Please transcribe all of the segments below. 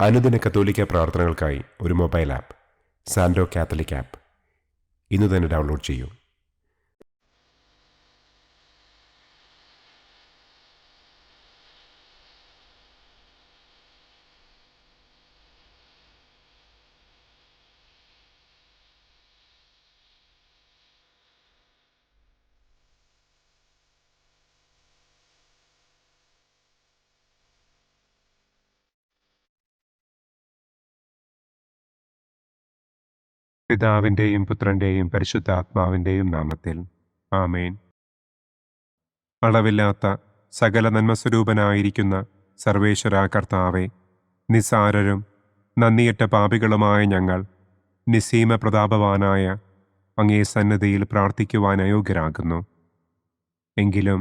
അനുദിന കത്തോലിക്ക പ്രാർത്ഥനകൾക്കായി ഒരു മൊബൈൽ ആപ്പ് സാൻഡോ കാത്തലിക് ആപ്പ് ഇന്ന് തന്നെ ഡൗൺലോഡ് ചെയ്യൂ. പിതാവിൻ്റെയും പുത്രൻ്റെയും പരിശുദ്ധാത്മാവിൻ്റെയും നാമത്തിൽ ആമേൻ. അളവില്ലാത്ത സകല നന്മസ്വരൂപനായിരിക്കുന്ന സർവേശ്വര കർത്താവെ, നിസ്സാരരും നന്ദിയറ്റ പാപികളുമായ ഞങ്ങൾ നിസ്സീമ പ്രതാപവാനായ അങ്ങേ സന്നിധിയിൽ പ്രാർത്ഥിക്കുവാൻ അയോഗ്യരാകുന്നു. എങ്കിലും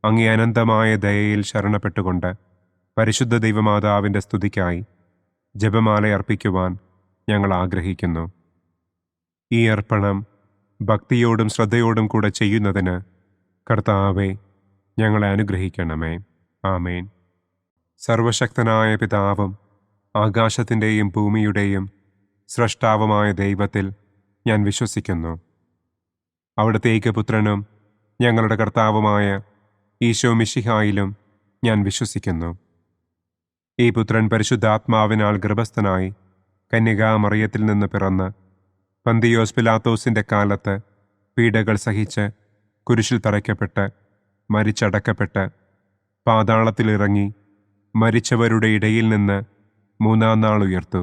അങ്ങേ അനന്തമായ ദയയിൽ ശരണപ്പെട്ടുകൊണ്ട് പരിശുദ്ധ ദൈവമാതാവിൻ്റെ സ്തുതിക്കായി ജപമാല അർപ്പിക്കുവാൻ ഞങ്ങൾ ആഗ്രഹിക്കുന്നു. ഈ അർപ്പണം ഭക്തിയോടും ശ്രദ്ധയോടും കൂടെ ചെയ്യുന്നതിന് കർത്താവെ ഞങ്ങളെ അനുഗ്രഹിക്കണമേ. ആമേൻ. സർവശക്തനായ പിതാവും ആകാശത്തിൻ്റെയും ഭൂമിയുടെയും സ്രഷ്ടാവുമായ ദൈവത്തിൽ ഞാൻ വിശ്വസിക്കുന്നു. അവിടുത്തെ ഏകപുത്രനും ഞങ്ങളുടെ കർത്താവുമായ ഈശോ മിശിഹായിലും ഞാൻ വിശ്വസിക്കുന്നു. ഈ പുത്രൻ പരിശുദ്ധാത്മാവിനാൽ ഗർഭസ്ഥനായി കന്യകാമറിയത്തിൽ നിന്ന് പിറന്ന് പന്തിയോസ് പിലാത്തോസിൻ്റെ കാലത്ത് പീഡകൾ സഹിച്ച് കുരിശിൽ തറയ്ക്കപ്പെട്ട് മരിച്ചടക്കപ്പെട്ട് പാതാളത്തിലിറങ്ങി മരിച്ചവരുടെ ഇടയിൽ നിന്ന് മൂന്നാം നാൾ ഉയർത്തു,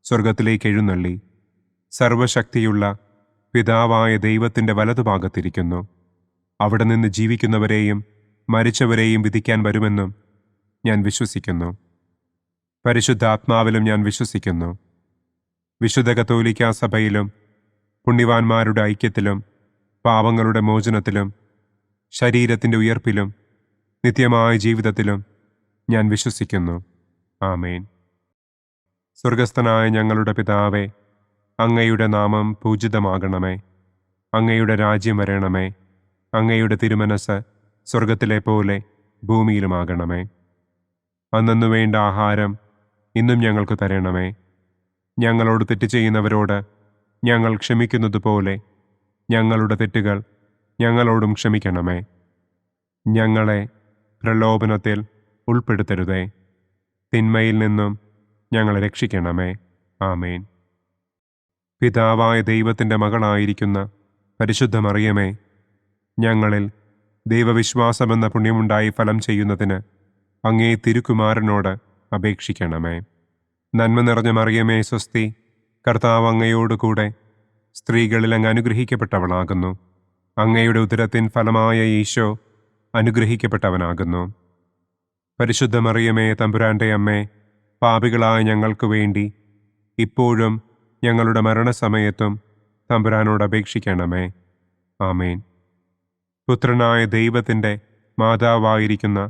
സ്വർഗത്തിലേക്ക് എഴുന്നള്ളി, സർവശക്തിയുള്ള പിതാവായ ദൈവത്തിൻ്റെ വലതുഭാഗത്തിരിക്കുന്നു. അവിടെ നിന്ന് ജീവിക്കുന്നവരെയും മരിച്ചവരെയും വിധിക്കാൻ വരുമെന്നും ഞാൻ വിശ്വസിക്കുന്നു. പരിശുദ്ധാത്മാവിലും ഞാൻ വിശ്വസിക്കുന്നു. വിശുദ്ധ കത്തോലിക്കാ സഭയിലും പുണ്യവാന്മാരുടെ ഐക്യത്തിലും പാപങ്ങളുടെ മോചനത്തിലും ശരീരത്തിൻ്റെ ഉയർപ്പിലും നിത്യമായ ജീവിതത്തിലും ഞാൻ വിശ്വസിക്കുന്നു. ആമേൻ. സ്വർഗസ്ഥനായ ഞങ്ങളുടെ പിതാവേ, അങ്ങയുടെ നാമം പൂജിതമാകണമേ. അങ്ങയുടെ രാജ്യം വരണമേ. അങ്ങയുടെ തിരുമനസ് സ്വർഗത്തിലെ പോലെ ഭൂമിയിലുമാകണമേ. അന്നന്നു വേണ്ട ആഹാരം ഇന്നും ഞങ്ങൾക്ക് തരണമേ. ഞങ്ങളോട് തെറ്റ് ചെയ്യുന്നവരോട് ഞങ്ങൾ ക്ഷമിക്കുന്നത് പോലെ ഞങ്ങളുടെ തെറ്റുകൾ ഞങ്ങളോടും ക്ഷമിക്കണമേ. ഞങ്ങളെ പ്രലോഭനത്തിൽ ഉൾപ്പെടുത്തരുതേ, തിന്മയിൽ നിന്നും ഞങ്ങളെ രക്ഷിക്കണമേ. ആമേൻ. പിതാവായ ദൈവത്തിൻ്റെ മകളായിരിക്കുന്ന പരിശുദ്ധ മറിയമേ, ഞങ്ങളിൽ ദൈവവിശ്വാസമെന്ന പുണ്യമുണ്ടായി ഫലം ചെയ്യുന്നതിന് അങ്ങേ തിരുക്കുമാരനോട് അപേക്ഷിക്കണമേ. നന്മ നിറഞ്ഞ മറിയമേ സ്വസ്തി, കർത്താവ് അങ്ങയോടുകൂടെ സ്ത്രീകളിൽ അങ്ങ് അനുഗ്രഹിക്കപ്പെട്ടവളാകുന്നു. അങ്ങയുടെ ഉദരത്തിൻ ഫലമായ ഈശോ അനുഗ്രഹിക്കപ്പെട്ടവനാകുന്നു. പരിശുദ്ധ മറിയമേ തമ്പുരാൻ്റെ അമ്മേ, പാപികളായ ഞങ്ങൾക്ക് വേണ്ടി ഇപ്പോഴും ഞങ്ങളുടെ മരണസമയത്തും തമ്പുരാനോട് അപേക്ഷിക്കണമേ. ആമേൻ. പുത്രനായ ദൈവത്തിൻ്റെ മാതാവായിരിക്കുന്ന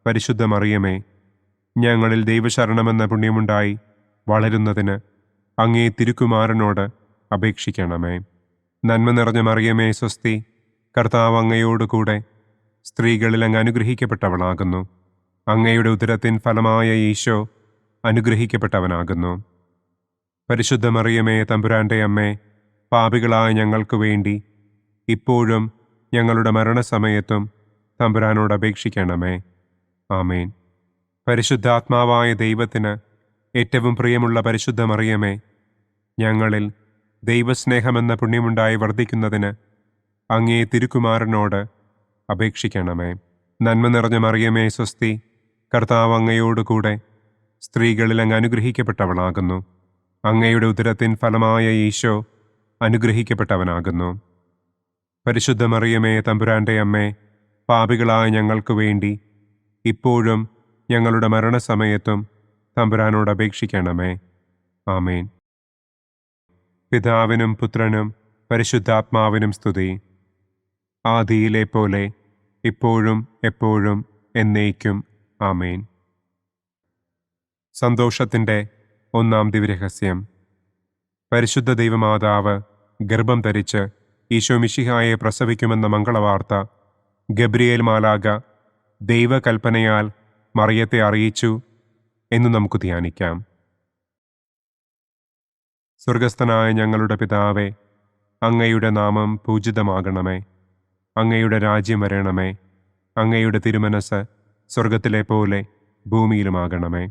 പരിശുദ്ധ മറിയമേ, ഞങ്ങളിൽ ദൈവശരണമെന്ന പുണ്യമുണ്ടായി വളരുന്നതിന് അങ്ങേ തിരുക്കുമാരനോട് അപേക്ഷിക്കണമേ. നന്മ നിറഞ്ഞ മറിയമേ സ്വസ്തി, കർത്താവ് അങ്ങയോടുകൂടെ സ്ത്രീകളിൽ അങ്ങ് അനുഗ്രഹിക്കപ്പെട്ടവളാകുന്നു. അങ്ങയുടെ ഉദരത്തിൻ ഫലമായ ഈശോ അനുഗ്രഹിക്കപ്പെട്ടവനാകുന്നു. പരിശുദ്ധ മറിയമേ തമ്പുരാൻ്റെ അമ്മേ, പാപികളായ ഞങ്ങൾക്ക് വേണ്ടി ഇപ്പോഴും ഞങ്ങളുടെ മരണസമയത്തും തമ്പുരാനോട് അപേക്ഷിക്കണമേ. ആമേൻ. പരിശുദ്ധാത്മാവായ ദൈവത്തിന് ഏറ്റവും പ്രിയമുള്ള പരിശുദ്ധ മറിയമേ, ഞങ്ങളിൽ ദൈവസ്നേഹമെന്ന പുണ്യമുണ്ടായി വർദ്ധിക്കുന്നതിന് അങ്ങേ തിരുക്കുമാരനോട് അപേക്ഷിക്കണമേ. നന്മ നിറഞ്ഞ മറിയമേ സ്വസ്തി, കർത്താവ് അങ്ങയോടുകൂടെ സ്ത്രീകളിൽ അങ്ങ് അനുഗ്രഹിക്കപ്പെട്ടവളാകുന്നു. അങ്ങയുടെ ഉദരത്തിൻ ഫലമായ ഈശോ അനുഗ്രഹിക്കപ്പെട്ടവനാകുന്നു. പരിശുദ്ധ മറിയമേ തമ്പുരാൻ്റെ അമ്മേ, പാപികളായ ഞങ്ങൾക്ക് വേണ്ടി ഇപ്പോഴും ഞങ്ങളുടെ മരണസമയത്തും തമ്പുരാനോട് അപേക്ഷിക്കണമേ. ആമേൻ. പിതാവിനും പുത്രനും പരിശുദ്ധാത്മാവിനും സ്തുതി, ആദിയിലെ പോലെ ഇപ്പോഴും എപ്പോഴും എന്നേക്കും. ആമേൻ. സന്തോഷത്തിൻ്റെ ഒന്നാം ദിവ്യരഹസ്യം. പരിശുദ്ധ ദൈവമാതാവ് ഗർഭം ധരിച്ച് ഈശോ മിശിഹായെ പ്രസവിക്കുമെന്ന മംഗളവാർത്ത ഗബ്രിയേൽ മാലാഖ ദൈവകൽപ്പനയാൽ മറിയത്തെ അറിയിച്ചു എന്ന് നമുക്ക് ധ്യാനിക്കാം. സ്വർഗസ്ഥനായ ഞങ്ങളുടെ പിതാവേ, അങ്ങയുടെ നാമം പൂജിതമാകണമേ. അങ്ങയുടെ രാജ്യം വരണമേ. അങ്ങയുടെ തിരുമനസ് സ്വർഗത്തിലെ പോലെ ഭൂമിയിലുമാകണമേ.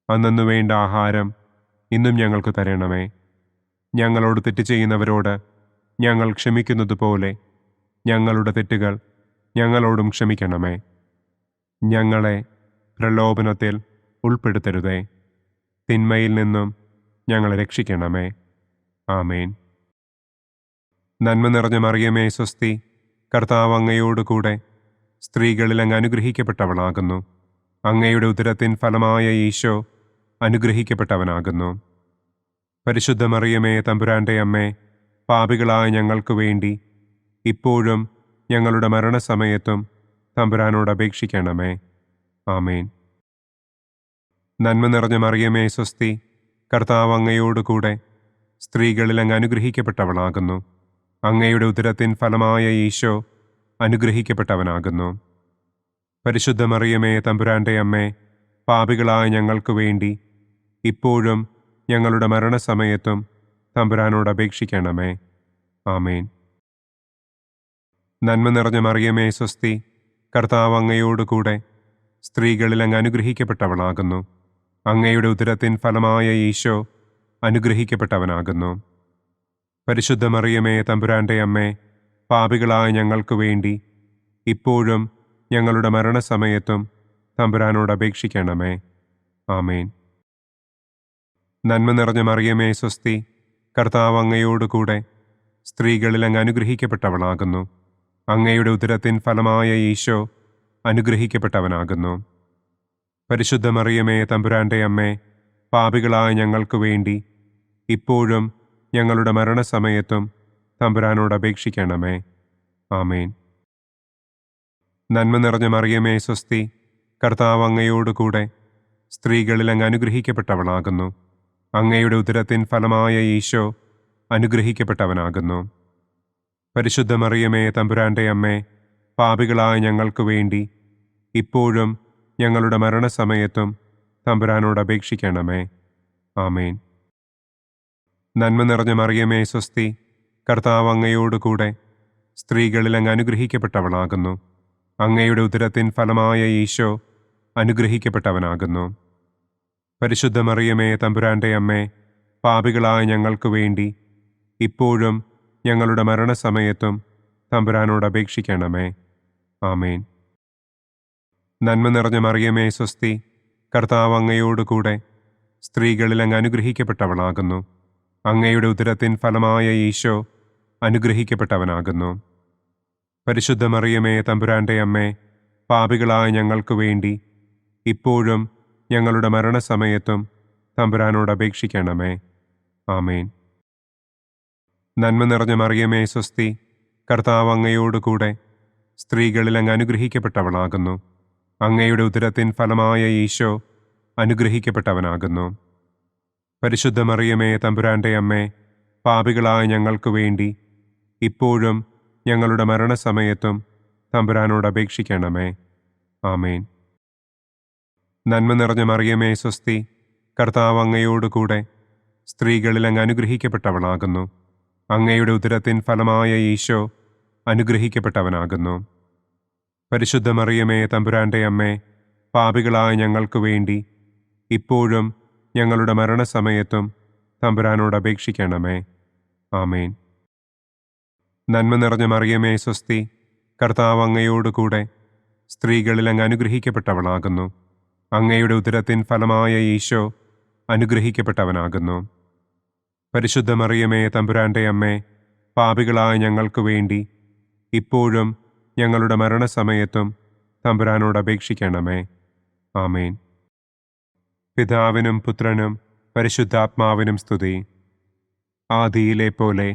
അന്നന്നു വേണ്ട ആഹാരം ഇന്നും ഞങ്ങൾക്ക് തരണമേ. ഞങ്ങളോട് തെറ്റ് ചെയ്യുന്നവരോട് ഞങ്ങൾ ക്ഷമിക്കുന്നതുപോലെ ഞങ്ങളുടെ തെറ്റുകൾ ഞങ്ങളോടും ക്ഷമിക്കണമേ. ഞങ്ങളെ പ്രലോഭനത്തിൽ ഉൾപ്പെടുത്തരുതേ. തിന്മയിൽ നിന്നും ഞങ്ങളെ രക്ഷിക്കണമേ. ആമേൻ. നന്മ നിറഞ്ഞ മറിയമേ സ്വസ്തി, കർത്താവ് അങ്ങയോടുകൂടെ സ്ത്രീകളിൽ അങ്ങ് അനുഗ്രഹിക്കപ്പെട്ടവളാകുന്നു. അങ്ങയുടെ ഉദരത്തിൻ ഫലമായ ഈശോ അനുഗ്രഹിക്കപ്പെട്ടവനാകുന്നു. പരിശുദ്ധ മറിയമേ തമ്പുരാൻ്റെ അമ്മേ, പാപികളായ ഞങ്ങൾക്ക് വേണ്ടി ഇപ്പോഴും ഞങ്ങളുടെ മരണസമയത്തും തമ്പുരാനോട് അപേക്ഷിക്കണമേ. ആമേൻ. നന്മ നിറഞ്ഞ മറിയമേ സ്വസ്തി, കർത്താവ് അങ്ങയോടുകൂടെ സ്ത്രീകളിൽ അങ്ങ് അനുഗ്രഹിക്കപ്പെട്ടവളാകുന്നു. അങ്ങയുടെ ഉദരത്തിൻ ഫലമായ ഈശോ അനുഗ്രഹിക്കപ്പെട്ടവനാകുന്നു. പരിശുദ്ധ മറിയമേ തമ്പുരാൻ്റെ അമ്മേ, പാപികളായ ഞങ്ങൾക്ക് വേണ്ടി ഇപ്പോഴും ഞങ്ങളുടെ മരണസമയത്തും തമ്പുരാനോട് അപേക്ഷിക്കണമേ. ആമേൻ. നന്മ നിറഞ്ഞ മറിയമേ സ്വസ്തി, കർത്താവ് അങ്ങയോടുകൂടെ സ്ത്രീകളിൽ അങ്ങ് അനുഗ്രഹിക്കപ്പെട്ടവളാകുന്നു. അങ്ങയുടെ ഉദരത്തിൻ ഫലമായ ഈശോ അനുഗ്രഹിക്കപ്പെട്ടവനാകുന്നു. പരിശുദ്ധ മറിയമേ തമ്പുരാൻ്റെ അമ്മേ, പാപികളായ ഞങ്ങൾക്ക് വേണ്ടി ഇപ്പോഴും ഞങ്ങളുടെ മരണസമയത്തും തമ്പുരാനോട് അപേക്ഷിക്കണമേ. ആമേൻ. നന്മ നിറഞ്ഞ മറിയമേ സ്വസ്തി, കർത്താവ് അങ്ങയോടുകൂടെ സ്ത്രീകളിൽ അങ്ങ് അനുഗ്രഹിക്കപ്പെട്ടവളാകുന്നു. അങ്ങയുടെ ഉദരത്തിൻ ഫലമായ ഈശോ അനുഗ്രഹിക്കപ്പെട്ടവനാകുന്നു. പരിശുദ്ധ മറിയമേ തമ്പുരാൻ്റെ അമ്മേ, പാപികളായ ഞങ്ങൾക്ക് വേണ്ടി ഇപ്പോഴും ഞങ്ങളുടെ മരണസമയത്തും തമ്പുരാനോട് അപേക്ഷിക്കണമേ. ആമേൻ. നന്മ നിറഞ്ഞ മറിയമേ സ്വസ്തി, കർത്താവ് അങ്ങയോടുകൂടെ സ്ത്രീകളിൽ അങ്ങ് അനുഗ്രഹിക്കപ്പെട്ടവളാകുന്നു. അങ്ങയുടെ ഉദരത്തിൻ ഫലമായ ഈശോ അനുഗ്രഹിക്കപ്പെട്ടവനാകുന്നു. പരിശുദ്ധ മറിയമേ തമ്പുരാൻ്റെ അമ്മേ, പാപികളായ ഞങ്ങൾക്ക് വേണ്ടി ഇപ്പോഴും ഞങ്ങളുടെ മരണസമയത്തും തമ്പുരാനോട് അപേക്ഷിക്കണമേ. ആമേൻ. നന്മ നിറഞ്ഞ മറിയമേ സ്വസ്തി, കർത്താവ് അങ്ങയോടുകൂടെ സ്ത്രീകളിൽ അങ്ങ് അനുഗ്രഹിക്കപ്പെട്ടവളാകുന്നു. അങ്ങയുടെ ഉദരത്തിൻ ഫലമായ ഈശോ അനുഗ്രഹിക്കപ്പെട്ടവനാകുന്നു. പരിശുദ്ധ മറിയമേ തമ്പുരാൻ്റെ അമ്മേ, പാപികളായ ഞങ്ങൾക്ക് വേണ്ടി ഇപ്പോഴും ഞങ്ങളുടെ മരണസമയത്തും തമ്പുരാനോട് അപേക്ഷിക്കണമേ. ആമേൻ. നന്മ നിറഞ്ഞ മറിയമേ സ്വസ്തി, കർത്താവ് അങ്ങയോടുകൂടെ സ്ത്രീകളിൽ അങ്ങ് അനുഗ്രഹിക്കപ്പെട്ടവളാകുന്നു. അങ്ങയുടെ ഉദരത്തിൻ ഫലമായ ഈശോ അനുഗ്രഹിക്കപ്പെട്ടവനാകുന്നു. പരിശുദ്ധ മറിയമേ തമ്പുരാൻ്റെ അമ്മേ, പാപികളായ ഞങ്ങൾക്ക് വേണ്ടി ഇപ്പോഴും ഞങ്ങളുടെ മരണസമയത്തും തമ്പുരാനോട് അപേക്ഷിക്കണമേ. ആമേൻ. നന്മ നിറഞ്ഞ മറിയമേ സ്വസ്തി, കർത്താവ് അങ്ങയോടുകൂടെ സ്ത്രീകളിൽ അങ്ങ് അനുഗ്രഹിക്കപ്പെട്ടവളാകുന്നു. അങ്ങയുടെ ഉദരത്തിൻ ഫലമായ ഈശോ അനുഗ്രഹിക്കപ്പെട്ടവനാകുന്നു. പരിശുദ്ധ മറിയമേ തമ്പുരാൻ്റെ അമ്മേ, പാപികളായ ഞങ്ങൾക്ക് വേണ്ടി ഇപ്പോഴും ഞങ്ങളുടെ മരണസമയത്തും തമ്പുരാനോട് അപേക്ഷിക്കണമേ. ആമേൻ. നന്മ നിറഞ്ഞ മറിയമേ സ്വസ്തി, കർത്താവ് അങ്ങയോടുകൂടെ സ്ത്രീകളിൽ അങ്ങ് അനുഗ്രഹിക്കപ്പെട്ടവളാകുന്നു. അങ്ങയുടെ ഉദരത്തിൻ ഫലമായ ഈശോ അനുഗ്രഹിക്കപ്പെട്ടവനാകുന്നു. പരിശുദ്ധ മറിയമേ തമ്പുരാൻ്റെ അമ്മേ, പാപികളായ ഞങ്ങൾക്ക് വേണ്ടി ഇപ്പോഴും ഞങ്ങളുടെ മരണസമയത്തും തമ്പുരാനോട് അപേക്ഷിക്കണമേ. ആമേൻ. നന്മ നിറഞ്ഞ മറിയമേ സ്വസ്തി, കർത്താവ് അങ്ങയോടുകൂടെ സ്ത്രീകളിൽ അങ്ങ് അനുഗ്രഹിക്കപ്പെട്ടവളാകുന്നു. അങ്ങയുടെ ഉദരത്തിൻ ഫലമായ ഈശോ അനുഗ്രഹിക്കപ്പെട്ടവനാകുന്നു. പരിശുദ്ധ മറിയമേ തമ്പുരാൻ്റെ അമ്മേ, പാപികളായ ഞങ്ങൾക്ക് വേണ്ടി ഇപ്പോഴും ഞങ്ങളുടെ മരണസമയത്തും തമ്പുരാനോട് അപേക്ഷിക്കണമേ. ആമേൻ. പിതാവിനും പുത്രനും പരിശുദ്ധാത്മാവിനും സ്തുതി. ആദിയിലെ പോലെ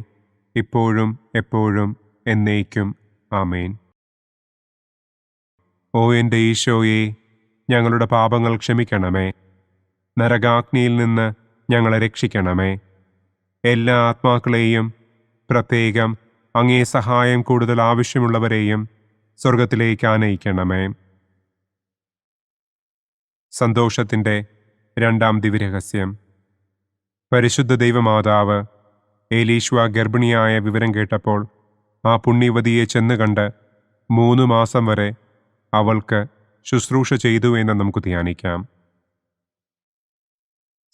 ഇപ്പോഴും എപ്പോഴും എന്നേക്കും. ആമേൻ. ഓ എൻ്റെ ഈശോയെ, ഞങ്ങളുടെ പാപങ്ങൾ ക്ഷമിക്കണമേ. നരകാഗ്നിയിൽ നിന്ന് ഞങ്ങളെ രക്ഷിക്കണമേ. എല്ലാ ആത്മാക്കളെയും, പ്രത്യേകം അങ്ങേ സഹായം കൂടുതൽ ആവശ്യമുള്ളവരെയും സ്വർഗത്തിലേക്ക് ആനയിക്കണമേ. സന്തോഷത്തിൻ്റെ രണ്ടാം ദിവ്യരഹസ്യം. പരിശുദ്ധ ദൈവമാതാവ് ഏലീശ്വ ഗർഭിണിയായ വിവരം കേട്ടപ്പോൾ ആ പുണ്യവതിയെ ചെന്ന് കണ്ട് 3 മാസം വരെ അവൾക്ക് ശുശ്രൂഷ ചെയ്തു എന്ന് നമുക്ക് ധ്യാനിക്കാം.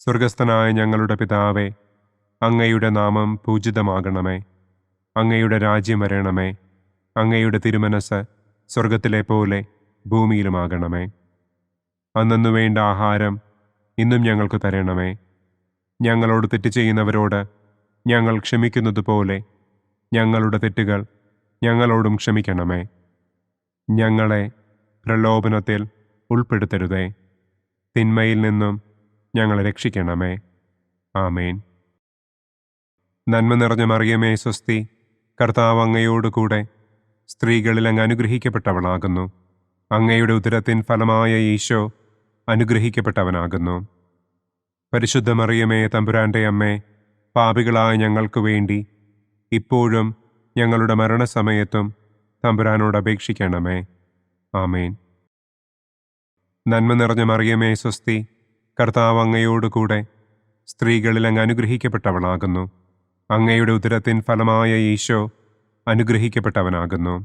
സ്വർഗസ്ഥനായ ഞങ്ങളുടെ പിതാവേ, അങ്ങയുടെ നാമം പൂജിതമാകണമേ. അങ്ങയുടെ രാജ്യം വരണമേ. അങ്ങയുടെ തിരുമനസ് സ്വർഗത്തിലെ പോലെ ഭൂമിയിലുമാകണമേ. അന്നന്നു വേണ്ട ആഹാരം ഇന്നും ഞങ്ങൾക്ക് തരണമേ. ഞങ്ങളോട് തെറ്റ് ചെയ്യുന്നവരോട് ഞങ്ങൾ ക്ഷമിക്കുന്നത് പോലെ ഞങ്ങളുടെ തെറ്റുകൾ ഞങ്ങളോടും ക്ഷമിക്കണമേ. ഞങ്ങളെ പ്രലോഭനത്തിൽ ഉൾപ്പെടുത്തരുതേ. തിന്മയിൽ നിന്നും ഞങ്ങളെ രക്ഷിക്കണമേ. ആമേൻ. നന്മ നിറഞ്ഞ മറിയമേ സ്വസ്തി, കർത്താവ് അങ്ങയോടുകൂടെ സ്ത്രീകളിൽ അങ്ങ് അനുഗ്രഹിക്കപ്പെട്ടവളാകുന്നു. അങ്ങയുടെ ഉദരത്തിൻ ഫലമായ ഈശോ അനുഗ്രഹിക്കപ്പെട്ടവനാകുന്നു. പരിശുദ്ധ മറിയമേ തമ്പുരാൻ്റെ അമ്മേ, പാപികളായ ഞങ്ങൾക്ക് വേണ്ടി ഇപ്പോഴും ഞങ്ങളുടെ മരണസമയത്തും തമ്പുരാനോട് അപേക്ഷിക്കണമേ. ആമേൻ. നന്മ നിറഞ്ഞ മറിയമേ സ്വസ്തി, കർത്താവ് അങ്ങയോടുകൂടെ സ്ത്രീകളിൽ അങ്ങ് അനുഗ്രഹിക്കപ്പെട്ടവളാകുന്നു. അങ്ങയുടെ ഉദരത്തിൻ ഫലമായ ഈശോ അനുഗ്രഹിക്കപ്പെട്ടവനാകുന്നു.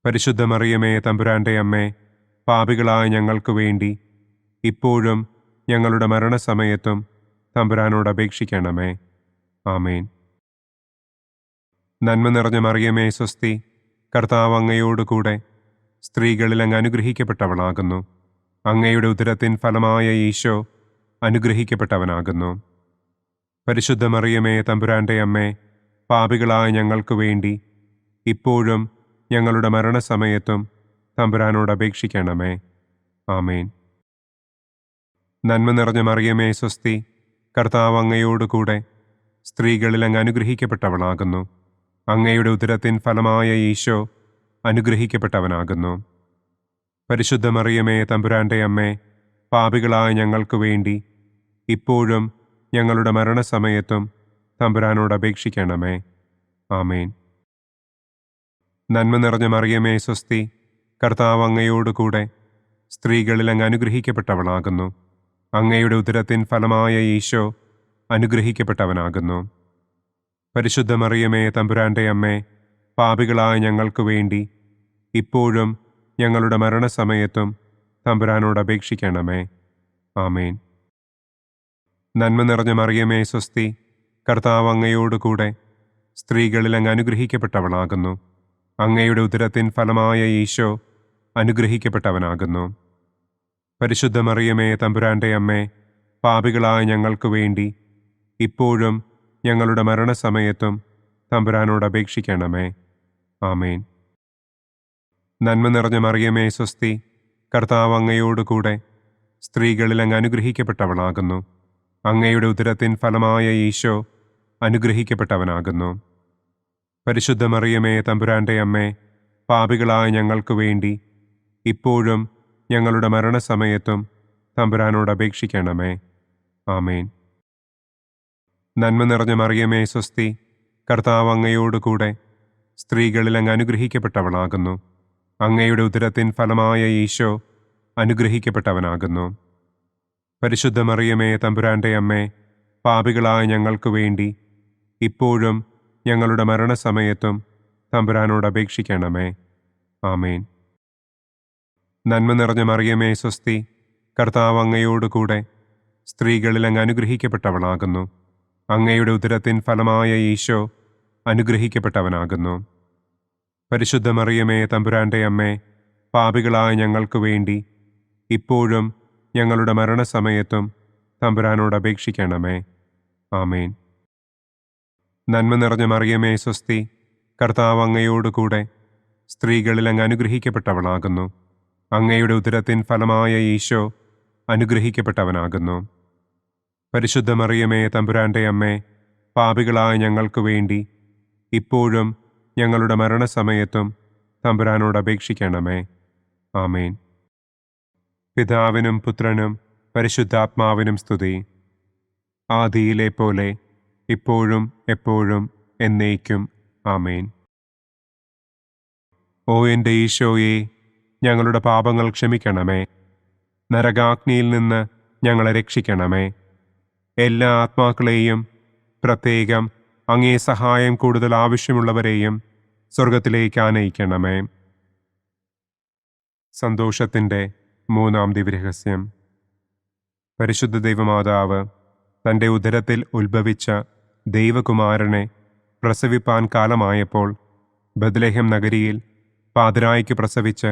പരിശുദ്ധ മറിയമേ തമ്പുരാൻ്റെ അമ്മേ, പാപികളായ ഞങ്ങൾക്ക് വേണ്ടി ഇപ്പോഴും ഞങ്ങളുടെ മരണസമയത്തും തമ്പുരാനോട് അപേക്ഷിക്കണമേ. ആമേൻ. നന്മ നിറഞ്ഞ മറിയമേ സ്വസ്തി, കർത്താവ് അങ്ങയോടുകൂടെ സ്ത്രീകളിൽ അങ്ങ് അനുഗ്രഹിക്കപ്പെട്ടവളാകുന്നു. അങ്ങയുടെ ഉദരത്തിൻ ഫലമായ ഈശോ അനുഗ്രഹിക്കപ്പെട്ടവനാകുന്നു. പരിശുദ്ധ മറിയമേ തമ്പുരാൻ്റെ അമ്മേ, പാപികളായ ഞങ്ങൾക്ക് വേണ്ടി ഇപ്പോഴും ഞങ്ങളുടെ മരണസമയത്തും തമ്പുരാനോട് അപേക്ഷിക്കണമേ. ആമേൻ. നന്മ നിറഞ്ഞ മറിയമേ സ്വസ്തി, കർത്താവ് അങ്ങയോടുകൂടെ സ്ത്രീകളിൽ അങ്ങ് അനുഗ്രഹിക്കപ്പെട്ടവളാകുന്നു. അങ്ങയുടെ ഉദരത്തിൻ ഫലമായ ഈശോ അനുഗ്രഹിക്കപ്പെട്ടവനാകുന്നു. പരിശുദ്ധ മറിയമേ തമ്പുരാൻ്റെ അമ്മേ, പാപികളായ ഞങ്ങൾക്ക് വേണ്ടി ഇപ്പോഴും ഞങ്ങളുടെ മരണസമയത്തും തമ്പുരാനോട് അപേക്ഷിക്കണമേ. ആമേൻ. നന്മ നിറഞ്ഞ മറിയമേ സ്വസ്തി, കർത്താവ് അങ്ങയോടുകൂടെ സ്ത്രീകളിൽ അങ്ങ് അനുഗ്രഹിക്കപ്പെട്ടവളാകുന്നു. അങ്ങയുടെ ഉദരത്തിൻ ഫലമായ ഈശോ അനുഗ്രഹിക്കപ്പെട്ടവനാകുന്നു. പരിശുദ്ധ മറിയമേ തമ്പുരാൻ്റെ അമ്മേ, പാപികളായ ഞങ്ങൾക്ക് വേണ്ടി ഇപ്പോഴും ഞങ്ങളുടെ മരണസമയത്തും തമ്പുരാനോട് അപേക്ഷിക്കണമേ. ആമേൻ. നന്മ നിറഞ്ഞ മറിയമേ സ്വസ്തി, കർത്താവ് അങ്ങയോടുകൂടെ സ്ത്രീകളിൽ അങ്ങ് അനുഗ്രഹിക്കപ്പെട്ടവളാകുന്നു. അങ്ങയുടെ ഉദരത്തിൻ ഫലമായ ഈശോ അനുഗ്രഹിക്കപ്പെട്ടവനാകുന്നു. പരിശുദ്ധ മറിയമേ തമ്പുരാൻ്റെ അമ്മേ, പാപികളായ ഞങ്ങൾക്ക് വേണ്ടി ഇപ്പോഴും ഞങ്ങളുടെ മരണസമയത്തും തമ്പുരാനോട് അപേക്ഷിക്കണമേ. ആമേൻ. നന്മ നിറഞ്ഞ മറിയമേ സ്വസ്തി, കർത്താവ് അങ്ങയോടുകൂടെ സ്ത്രീകളിൽ അങ്ങ് അനുഗ്രഹിക്കപ്പെട്ടവളാകുന്നു. അങ്ങയുടെ ഉദരത്തിൻ ഫലമായ ഈശോ അനുഗ്രഹിക്കപ്പെട്ടവനാകുന്നു. പരിശുദ്ധ മറിയമേ തമ്പുരാൻ്റെ അമ്മേ, പാപികളായ ഞങ്ങൾക്ക് വേണ്ടി ഇപ്പോഴും ഞങ്ങളുടെ മരണസമയത്തും തമ്പുരാനോട് അപേക്ഷിക്കണമേ. ആമേൻ. നന്മ നിറഞ്ഞ മറിയമേ സ്വസ്തി, കർത്താവ് അങ്ങയോടുകൂടെ സ്ത്രീകളിൽ അങ്ങ് അനുഗ്രഹിക്കപ്പെട്ടവളാകുന്നു. അങ്ങയുടെ ഉദരത്തിൻ ഫലമായ ഈശോ അനുഗ്രഹിക്കപ്പെട്ടവനാകുന്നു. പരിശുദ്ധ മറിയമേ തമ്പുരാൻ്റെ അമ്മേ, പാപികളായ ഞങ്ങൾക്ക് വേണ്ടി ഇപ്പോഴും ഞങ്ങളുടെ മരണസമയത്തും തമ്പുരാനോട് അപേക്ഷിക്കണമേ. ആമേൻ. നന്മ നിറഞ്ഞ മറിയമേ സ്വസ്തി, കർത്താവ് അങ്ങയോടുകൂടെ സ്ത്രീകളിൽ അങ്ങ് അനുഗ്രഹിക്കപ്പെട്ടവളാകുന്നു. അങ്ങയുടെ ഉദരത്തിൻ ഫലമായ ഈശോ അനുഗ്രഹിക്കപ്പെട്ടവനാകുന്നു. പരിശുദ്ധ മറിയമേ തമ്പുരാൻ്റെ അമ്മേ, പാപികളായ ഞങ്ങൾക്ക് വേണ്ടി ഇപ്പോഴും ഞങ്ങളുടെ മരണസമയത്തും തമ്പുരാനോട് അപേക്ഷിക്കണമേ. ആമേൻ. നന്മ നിറഞ്ഞ മറിയമേ സ്വസ്തി, കർത്താവ് അങ്ങയോടുകൂടെ സ്ത്രീകളിൽ അങ്ങ് അനുഗ്രഹിക്കപ്പെട്ടവളാകുന്നു. അങ്ങയുടെ ഉദരത്തിൻ ഫലമായ ഈശോ അനുഗ്രഹിക്കപ്പെട്ടവനാകുന്നു. പരിശുദ്ധ മറിയമേ തമ്പുരാൻ്റെ അമ്മേ, പാപികളായ ഞങ്ങൾക്ക് വേണ്ടി ഇപ്പോഴും ഞങ്ങളുടെ മരണസമയത്തും തമ്പുരാനോട് അപേക്ഷിക്കണമേ. ആമേൻ. പിതാവിനും പുത്രനും പരിശുദ്ധാത്മാവിനും സ്തുതി. ആദിയിലെ പോലെ ഇപ്പോഴും എപ്പോഴും എന്നേക്കും. ആമേൻ. ഓ എൻ്റെ ഈശോയെ, ഞങ്ങളുടെ പാപങ്ങൾ ക്ഷമിക്കണമേ. നരകാഗ്നിയിൽ നിന്ന് ഞങ്ങളെ രക്ഷിക്കണമേ. എല്ലാ ആത്മാക്കളെയും, പ്രത്യേകം അങ്ങേ സഹായം കൂടുതൽ ആവശ്യമുള്ളവരെയും സ്വർഗത്തിലേക്ക് ആനയിക്കണമേ. സന്തോഷത്തിൻ്റെ മൂന്നാം ദിവ്യരഹസ്യം. പരിശുദ്ധ ദൈവമാതാവ് തൻ്റെ ഉദരത്തിൽ ഉത്ഭവിച്ച ദൈവകുമാരനെ പ്രസവിപ്പാൻ കാലമായപ്പോൾ ബത്ലഹേം നഗരിയിൽ പാതിരായ്ക്ക് പ്രസവിച്ച്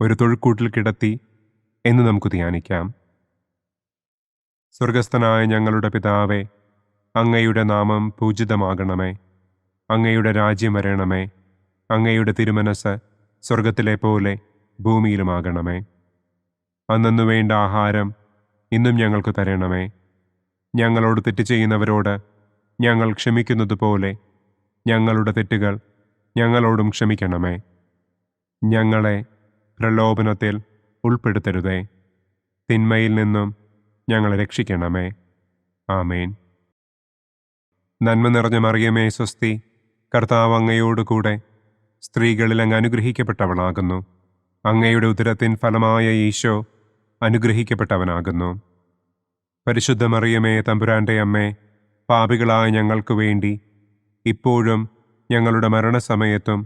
ഒരു തൊഴുക്കൂട്ടിൽ കിടത്തി എന്ന് നമുക്ക് ധ്യാനിക്കാം. സ്വർഗസ്ഥനായ ഞങ്ങളുടെ പിതാവേ, അങ്ങയുടെ നാമം പൂജിതമാകണമേ. അങ്ങയുടെ രാജ്യം വരണമേ. അങ്ങയുടെ തിരുമനസ് സ്വർഗത്തിലെ പോലെ ഭൂമിയിലുമാകണമേ. അന്നന്നു വേണ്ട ആഹാരം ഇന്നും ഞങ്ങൾക്ക് തരണമേ. ഞങ്ങളോട് തെറ്റ് ചെയ്യുന്നവരോട് ഞങ്ങൾ ക്ഷമിക്കുന്നത് പോലെ ഞങ്ങളുടെ തെറ്റുകൾ ഞങ്ങളോടും ക്ഷമിക്കണമേ. ഞങ്ങളെ പ്രലോഭനത്തിൽ ഉൾപ്പെടുത്തരുതേ. തിന്മയിൽ നിന്നും ഞങ്ങളെ രക്ഷിക്കണമേ. ആമേൻ. നന്മ നിറഞ്ഞ മറിയമേ സ്വസ്തി, കർത്താവ് അങ്ങയോടുകൂടെ സ്ത്രീകളിൽ അങ്ങ് അനുഗ്രഹിക്കപ്പെട്ടവളാകുന്നു. അങ്ങയുടെ ഉദരത്തിൻ ഫലമായ ഈശോ അനുഗ്രഹിക്കപ്പെട്ടവനാകുന്നു. പരിശുദ്ധ മറിയമേ തമ്പുരാൻ്റെ അമ്മേ, പാപികളായ ഞങ്ങൾക്ക് വേണ്ടി ഇപ്പോഴും ഞങ്ങളുടെ മരണസമയത്തും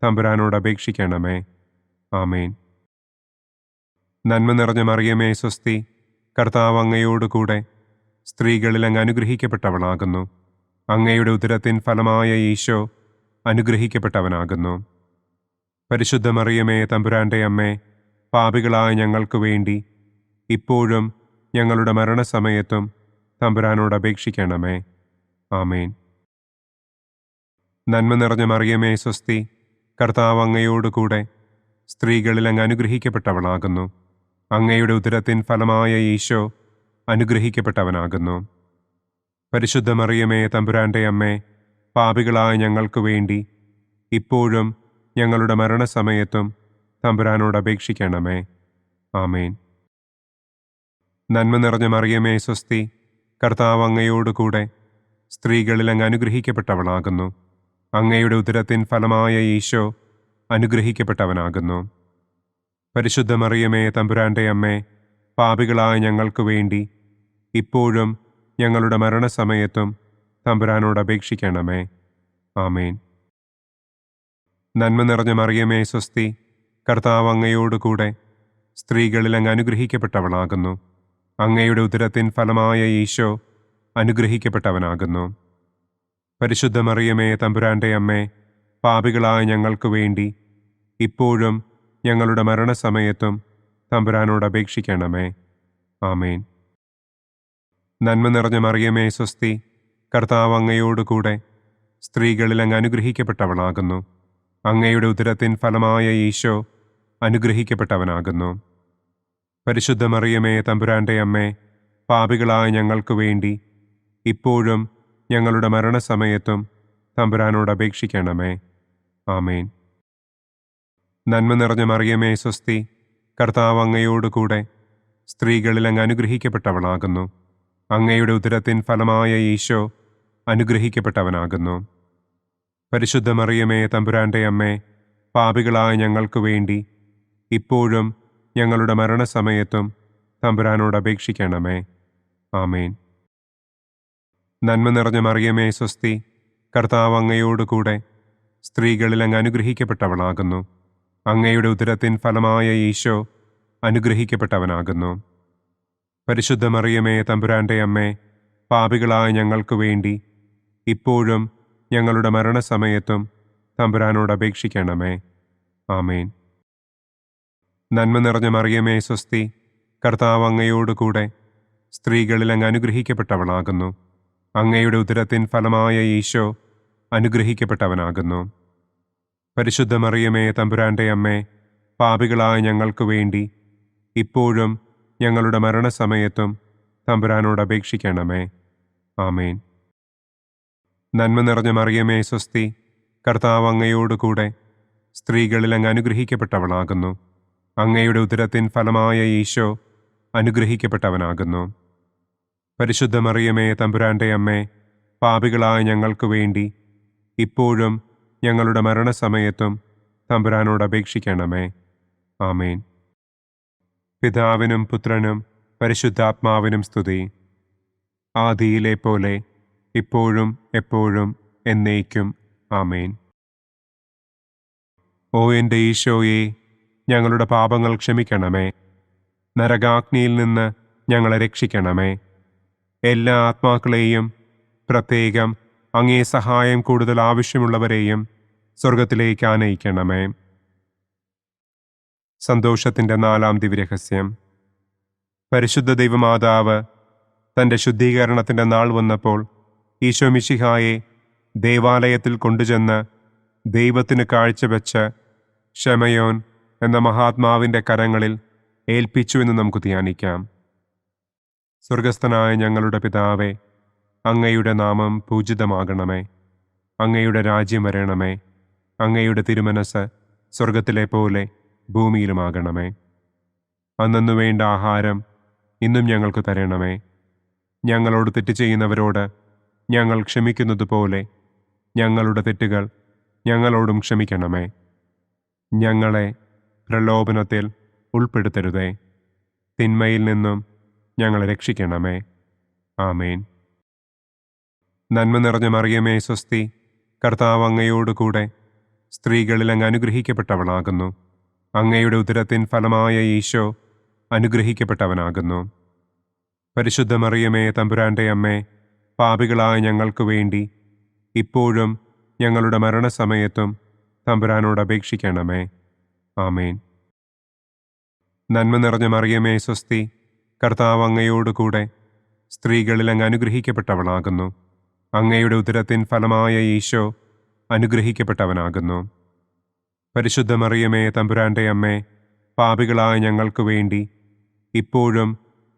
തമ്പുരാനോട് അപേക്ഷിക്കണമേ. ആമേൻ. നന്മ നിറഞ്ഞ മറിയമേ സ്വസ്തി, കർത്താവ് അങ്ങയോടുകൂടെ സ്ത്രീകളിൽ അങ്ങ് അനുഗ്രഹിക്കപ്പെട്ടവളാകുന്നു. അങ്ങയുടെ ഉദരത്തിൻ ഫലമായ ഈശോ അനുഗ്രഹിക്കപ്പെട്ടവനാകുന്നു. പരിശുദ്ധ മറിയമേ തമ്പുരാൻ്റെ അമ്മേ, പാപികളായ ഞങ്ങൾക്ക് വേണ്ടി ഇപ്പോഴും ഞങ്ങളുടെ മരണസമയത്തും തമ്പുരാനോട് അപേക്ഷിക്കണമേ. ആമേൻ. നന്മ നിറഞ്ഞ മറിയമേ സ്വസ്തി, കർത്താവ് അങ്ങയോടുകൂടെ സ്ത്രീകളിൽ അങ്ങ് അനുഗ്രഹിക്കപ്പെട്ടവളാകുന്നു. അങ്ങയുടെ ഉദരത്തിൻ ഫലമായ ഈശോ അനുഗ്രഹിക്കപ്പെട്ടവനാകുന്നു. പരിശുദ്ധ മറിയമേ തമ്പുരാൻ്റെ അമ്മേ, പാപികളായ ഞങ്ങൾക്ക് വേണ്ടി ഇപ്പോഴും ഞങ്ങളുടെ മരണസമയത്തും തമ്പുരാനോട് അപേക്ഷിക്കണമേ. ആമേൻ. നന്മ നിറഞ്ഞ മറിയമേ സ്വസ്തി, കർത്താവ് അങ്ങയോടുകൂടെ സ്ത്രീകളിൽ അങ്ങ് അനുഗ്രഹിക്കപ്പെട്ടവളാകുന്നു. അങ്ങയുടെ ഉദരത്തിൻ ഫലമായ ഈശോ അനുഗ്രഹിക്കപ്പെട്ടവനാകുന്നു. പരിശുദ്ധ മറിയമേ തമ്പുരാൻ്റെ അമ്മേ, പാപികളായ ഞങ്ങൾക്ക് വേണ്ടി ഇപ്പോഴും ഞങ്ങളുടെ മരണസമയത്തും തമ്പുരാനോട് അപേക്ഷിക്കണമേ. ആമേൻ. നന്മ നിറഞ്ഞ മറിയമേ സ്വസ്തി, കർത്താവ് അങ്ങയോടുകൂടെ സ്ത്രീകളിൽ അങ്ങ് അനുഗ്രഹിക്കപ്പെട്ടവളാകുന്നു. അങ്ങയുടെ ഉദരത്തിൻ ഫലമായ ഈശോ അനുഗ്രഹിക്കപ്പെട്ടവനാകുന്നു. പരിശുദ്ധ മറിയമേ തമ്പുരാൻ്റെ അമ്മേ, പാപികളായ ഞങ്ങൾക്ക് വേണ്ടി ഇപ്പോഴും ഞങ്ങളുടെ മരണസമയത്തും തമ്പുരാനോട് അപേക്ഷിക്കണമേ. ആമേൻ. നന്മ നിറഞ്ഞ മറിയമേ സ്വസ്തി, കർത്താവ് അങ്ങയോടുകൂടെ സ്ത്രീകളിൽ അങ്ങ് അനുഗ്രഹിക്കപ്പെട്ടവളാകുന്നു. അങ്ങയുടെ ഉദരത്തിൻ ഫലമായ ഈശോ അനുഗ്രഹിക്കപ്പെട്ടവനാകുന്നു. പരിശുദ്ധ മറിയമേ തമ്പുരാൻ്റെ അമ്മേ, പാപികളായ ഞങ്ങൾക്ക് വേണ്ടി ഇപ്പോഴും ഞങ്ങളുടെ മരണസമയത്തും തമ്പുരാനോട് അപേക്ഷിക്കണമേ. ആമേൻ. നന്മ നിറഞ്ഞ മറിയമേ സ്വസ്തി, കർത്താവ് അങ്ങയോടുകൂടെ സ്ത്രീകളിൽ അങ്ങ് അനുഗ്രഹിക്കപ്പെട്ടവളാകുന്നു. അങ്ങയുടെ ഉദരത്തിൻ ഫലമായ ഈശോ അനുഗ്രഹിക്കപ്പെട്ടവനാകുന്നു. പരിശുദ്ധ മറിയമേ തമ്പുരാൻ്റെ അമ്മേ, പാപികളായ ഞങ്ങൾക്ക് വേണ്ടി ഇപ്പോഴും ഞങ്ങളുടെ മരണസമയത്തും തമ്പുരാനോട് അപേക്ഷിക്കണമേ. ആമേൻ. നന്മ നിറഞ്ഞ മറിയമേ സ്വസ്തി, കർത്താവ് അങ്ങയോടുകൂടെ സ്ത്രീകളിൽ അങ്ങ് അനുഗ്രഹിക്കപ്പെട്ടവളാകുന്നു. അങ്ങയുടെ ഉദരത്തിൻ ഫലമായ ഈശോ അനുഗ്രഹിക്കപ്പെട്ടവനാകുന്നു. പരിശുദ്ധ മറിയമേ തമ്പുരാൻ്റെ അമ്മേ, പാപികളായ ഞങ്ങൾക്ക് വേണ്ടി ഇപ്പോഴും ഞങ്ങളുടെ മരണസമയത്തും തമ്പുരാനോട് അപേക്ഷിക്കണമേ. ആമേൻ. നന്മ നിറഞ്ഞ മറിയമേ സ്വസ്തി, കർത്താവ് അങ്ങയോടുകൂടെ സ്ത്രീകളിൽ അങ്ങ് അനുഗ്രഹിക്കപ്പെട്ടവളാകുന്നു. അങ്ങയുടെ ഉദരത്തിൻ ഫലമായ ഈശോ അനുഗ്രഹിക്കപ്പെട്ടവനാകുന്നു. പരിശുദ്ധ മറിയമേ തമ്പുരാൻ്റെ അമ്മേ, പാപികളായ ഞങ്ങൾക്ക് വേണ്ടി ഇപ്പോഴും ഞങ്ങളുടെ മരണസമയത്തും തമ്പുരാനോട് അപേക്ഷിക്കണമേ. ആമേൻ. നന്മ നിറഞ്ഞ മറിയമേ സ്വസ്തി, കർത്താവ് അങ്ങയോടുകൂടെ സ്ത്രീകളിൽ അങ്ങ് അനുഗ്രഹിക്കപ്പെട്ടവളാകുന്നു. അങ്ങയുടെ ഉദരത്തിൻ ഫലമായ ഈശോ അനുഗ്രഹിക്കപ്പെട്ടവനാകുന്നു. പരിശുദ്ധ മറിയമേ തമ്പുരാൻ്റെ അമ്മേ, പാപികളായ ഞങ്ങൾക്ക് വേണ്ടി ഇപ്പോഴും ഞങ്ങളുടെ മരണസമയത്തും തമ്പുരാനോട് അപേക്ഷിക്കണമേ. ആമേൻ. പിതാവിനും പുത്രനും പരിശുദ്ധാത്മാവിനും സ്തുതി. ആദിയിലെ പോലെ ഇപ്പോഴും എപ്പോഴും എന്നേക്കും. ആമേൻ. ഓ എൻ്റെ ഈശോയെ, ഞങ്ങളുടെ പാപങ്ങൾ ക്ഷമിക്കണമേ. നരകാഗ്നിയിൽ നിന്ന് ഞങ്ങളെ രക്ഷിക്കണമേ. എല്ലാ ആത്മാക്കളെയും, പ്രത്യേകം അങ്ങേ സഹായം കൂടുതൽ ആവശ്യമുള്ളവരെയും സ്വർഗത്തിലേക്ക് ആനയിക്കണമേ. സന്തോഷത്തിൻ്റെ 4-ാം ദിവ്യരഹസ്യം. പരിശുദ്ധ ദൈവമാതാവ് തൻ്റെ ശുദ്ധീകരണത്തിൻ്റെ നാൾ വന്നപ്പോൾ ഈശോ മിശിഹായെ ദേവാലയത്തിൽ കൊണ്ടുചെന്ന് ദൈവത്തിന് കാഴ്ചവെച്ച് ശമയോൻ എന്ന മഹാത്മാവിൻ്റെ കരങ്ങളിൽ ഏൽപ്പിച്ചു എന്ന് നമുക്ക് ധ്യാനിക്കാം. സ്വർഗസ്ഥനായ ഞങ്ങളുടെ പിതാവേ, അങ്ങയുടെ നാമം പൂജിതമാകണമേ. അങ്ങയുടെ രാജ്യം വരണമേ. അങ്ങയുടെ തിരുമനസ് സ്വർഗത്തിലെ പോലെ ഭൂമിയിലുമാകണമേ. അന്നന്നു വേണ്ട ആഹാരം ഇന്നും ഞങ്ങൾക്ക് തരണമേ. ഞങ്ങളോട് തെറ്റ് ചെയ്യുന്നവരോട് ഞങ്ങൾ ക്ഷമിക്കുന്നത് പോലെ ഞങ്ങളുടെ തെറ്റുകൾ ഞങ്ങളോടും ക്ഷമിക്കണമേ. ഞങ്ങളെ പ്രലോഭനത്തിൽ ഉൾപ്പെടുത്തരുതേ. തിന്മയിൽ നിന്നും ഞങ്ങളെ രക്ഷിക്കണമേ. ആമേൻ. നന്മ നിറഞ്ഞ മറിയമേ സ്വസ്തി, കർത്താവ് അങ്ങയോടുകൂടെ സ്ത്രീകളിൽ അങ്ങ് അനുഗ്രഹിക്കപ്പെട്ടവളാകുന്നു. അങ്ങയുടെ ഉദരത്തിൻ ഫലമായ ഈശോ അനുഗ്രഹിക്കപ്പെട്ടവനാകുന്നു. പരിശുദ്ധ മറിയമേ തമ്പുരാൻ്റെ അമ്മേ, പാപികളായ ഞങ്ങൾക്ക് വേണ്ടി ഇപ്പോഴും ഞങ്ങളുടെ മരണസമയത്തും തമ്പുരാനോട് അപേക്ഷിക്കണമേ. ആമേൻ. നന്മ നിറഞ്ഞ മറിയമേ സ്വസ്തി, കർത്താവ് അങ്ങയോടുകൂടെ സ്ത്രീകളിൽ അങ്ങ് അനുഗ്രഹിക്കപ്പെട്ടവളാകുന്നു. അങ്ങയുടെ ഉദരത്തിൻ ഫലമായ ഈശോ അനുഗ്രഹിക്കപ്പെട്ടവനാകുന്നു. പരിശുദ്ധ മറിയമേ തമ്പുരാൻ്റെ അമ്മേ, പാപികളായ ഞങ്ങൾക്ക് വേണ്ടി ഇപ്പോഴും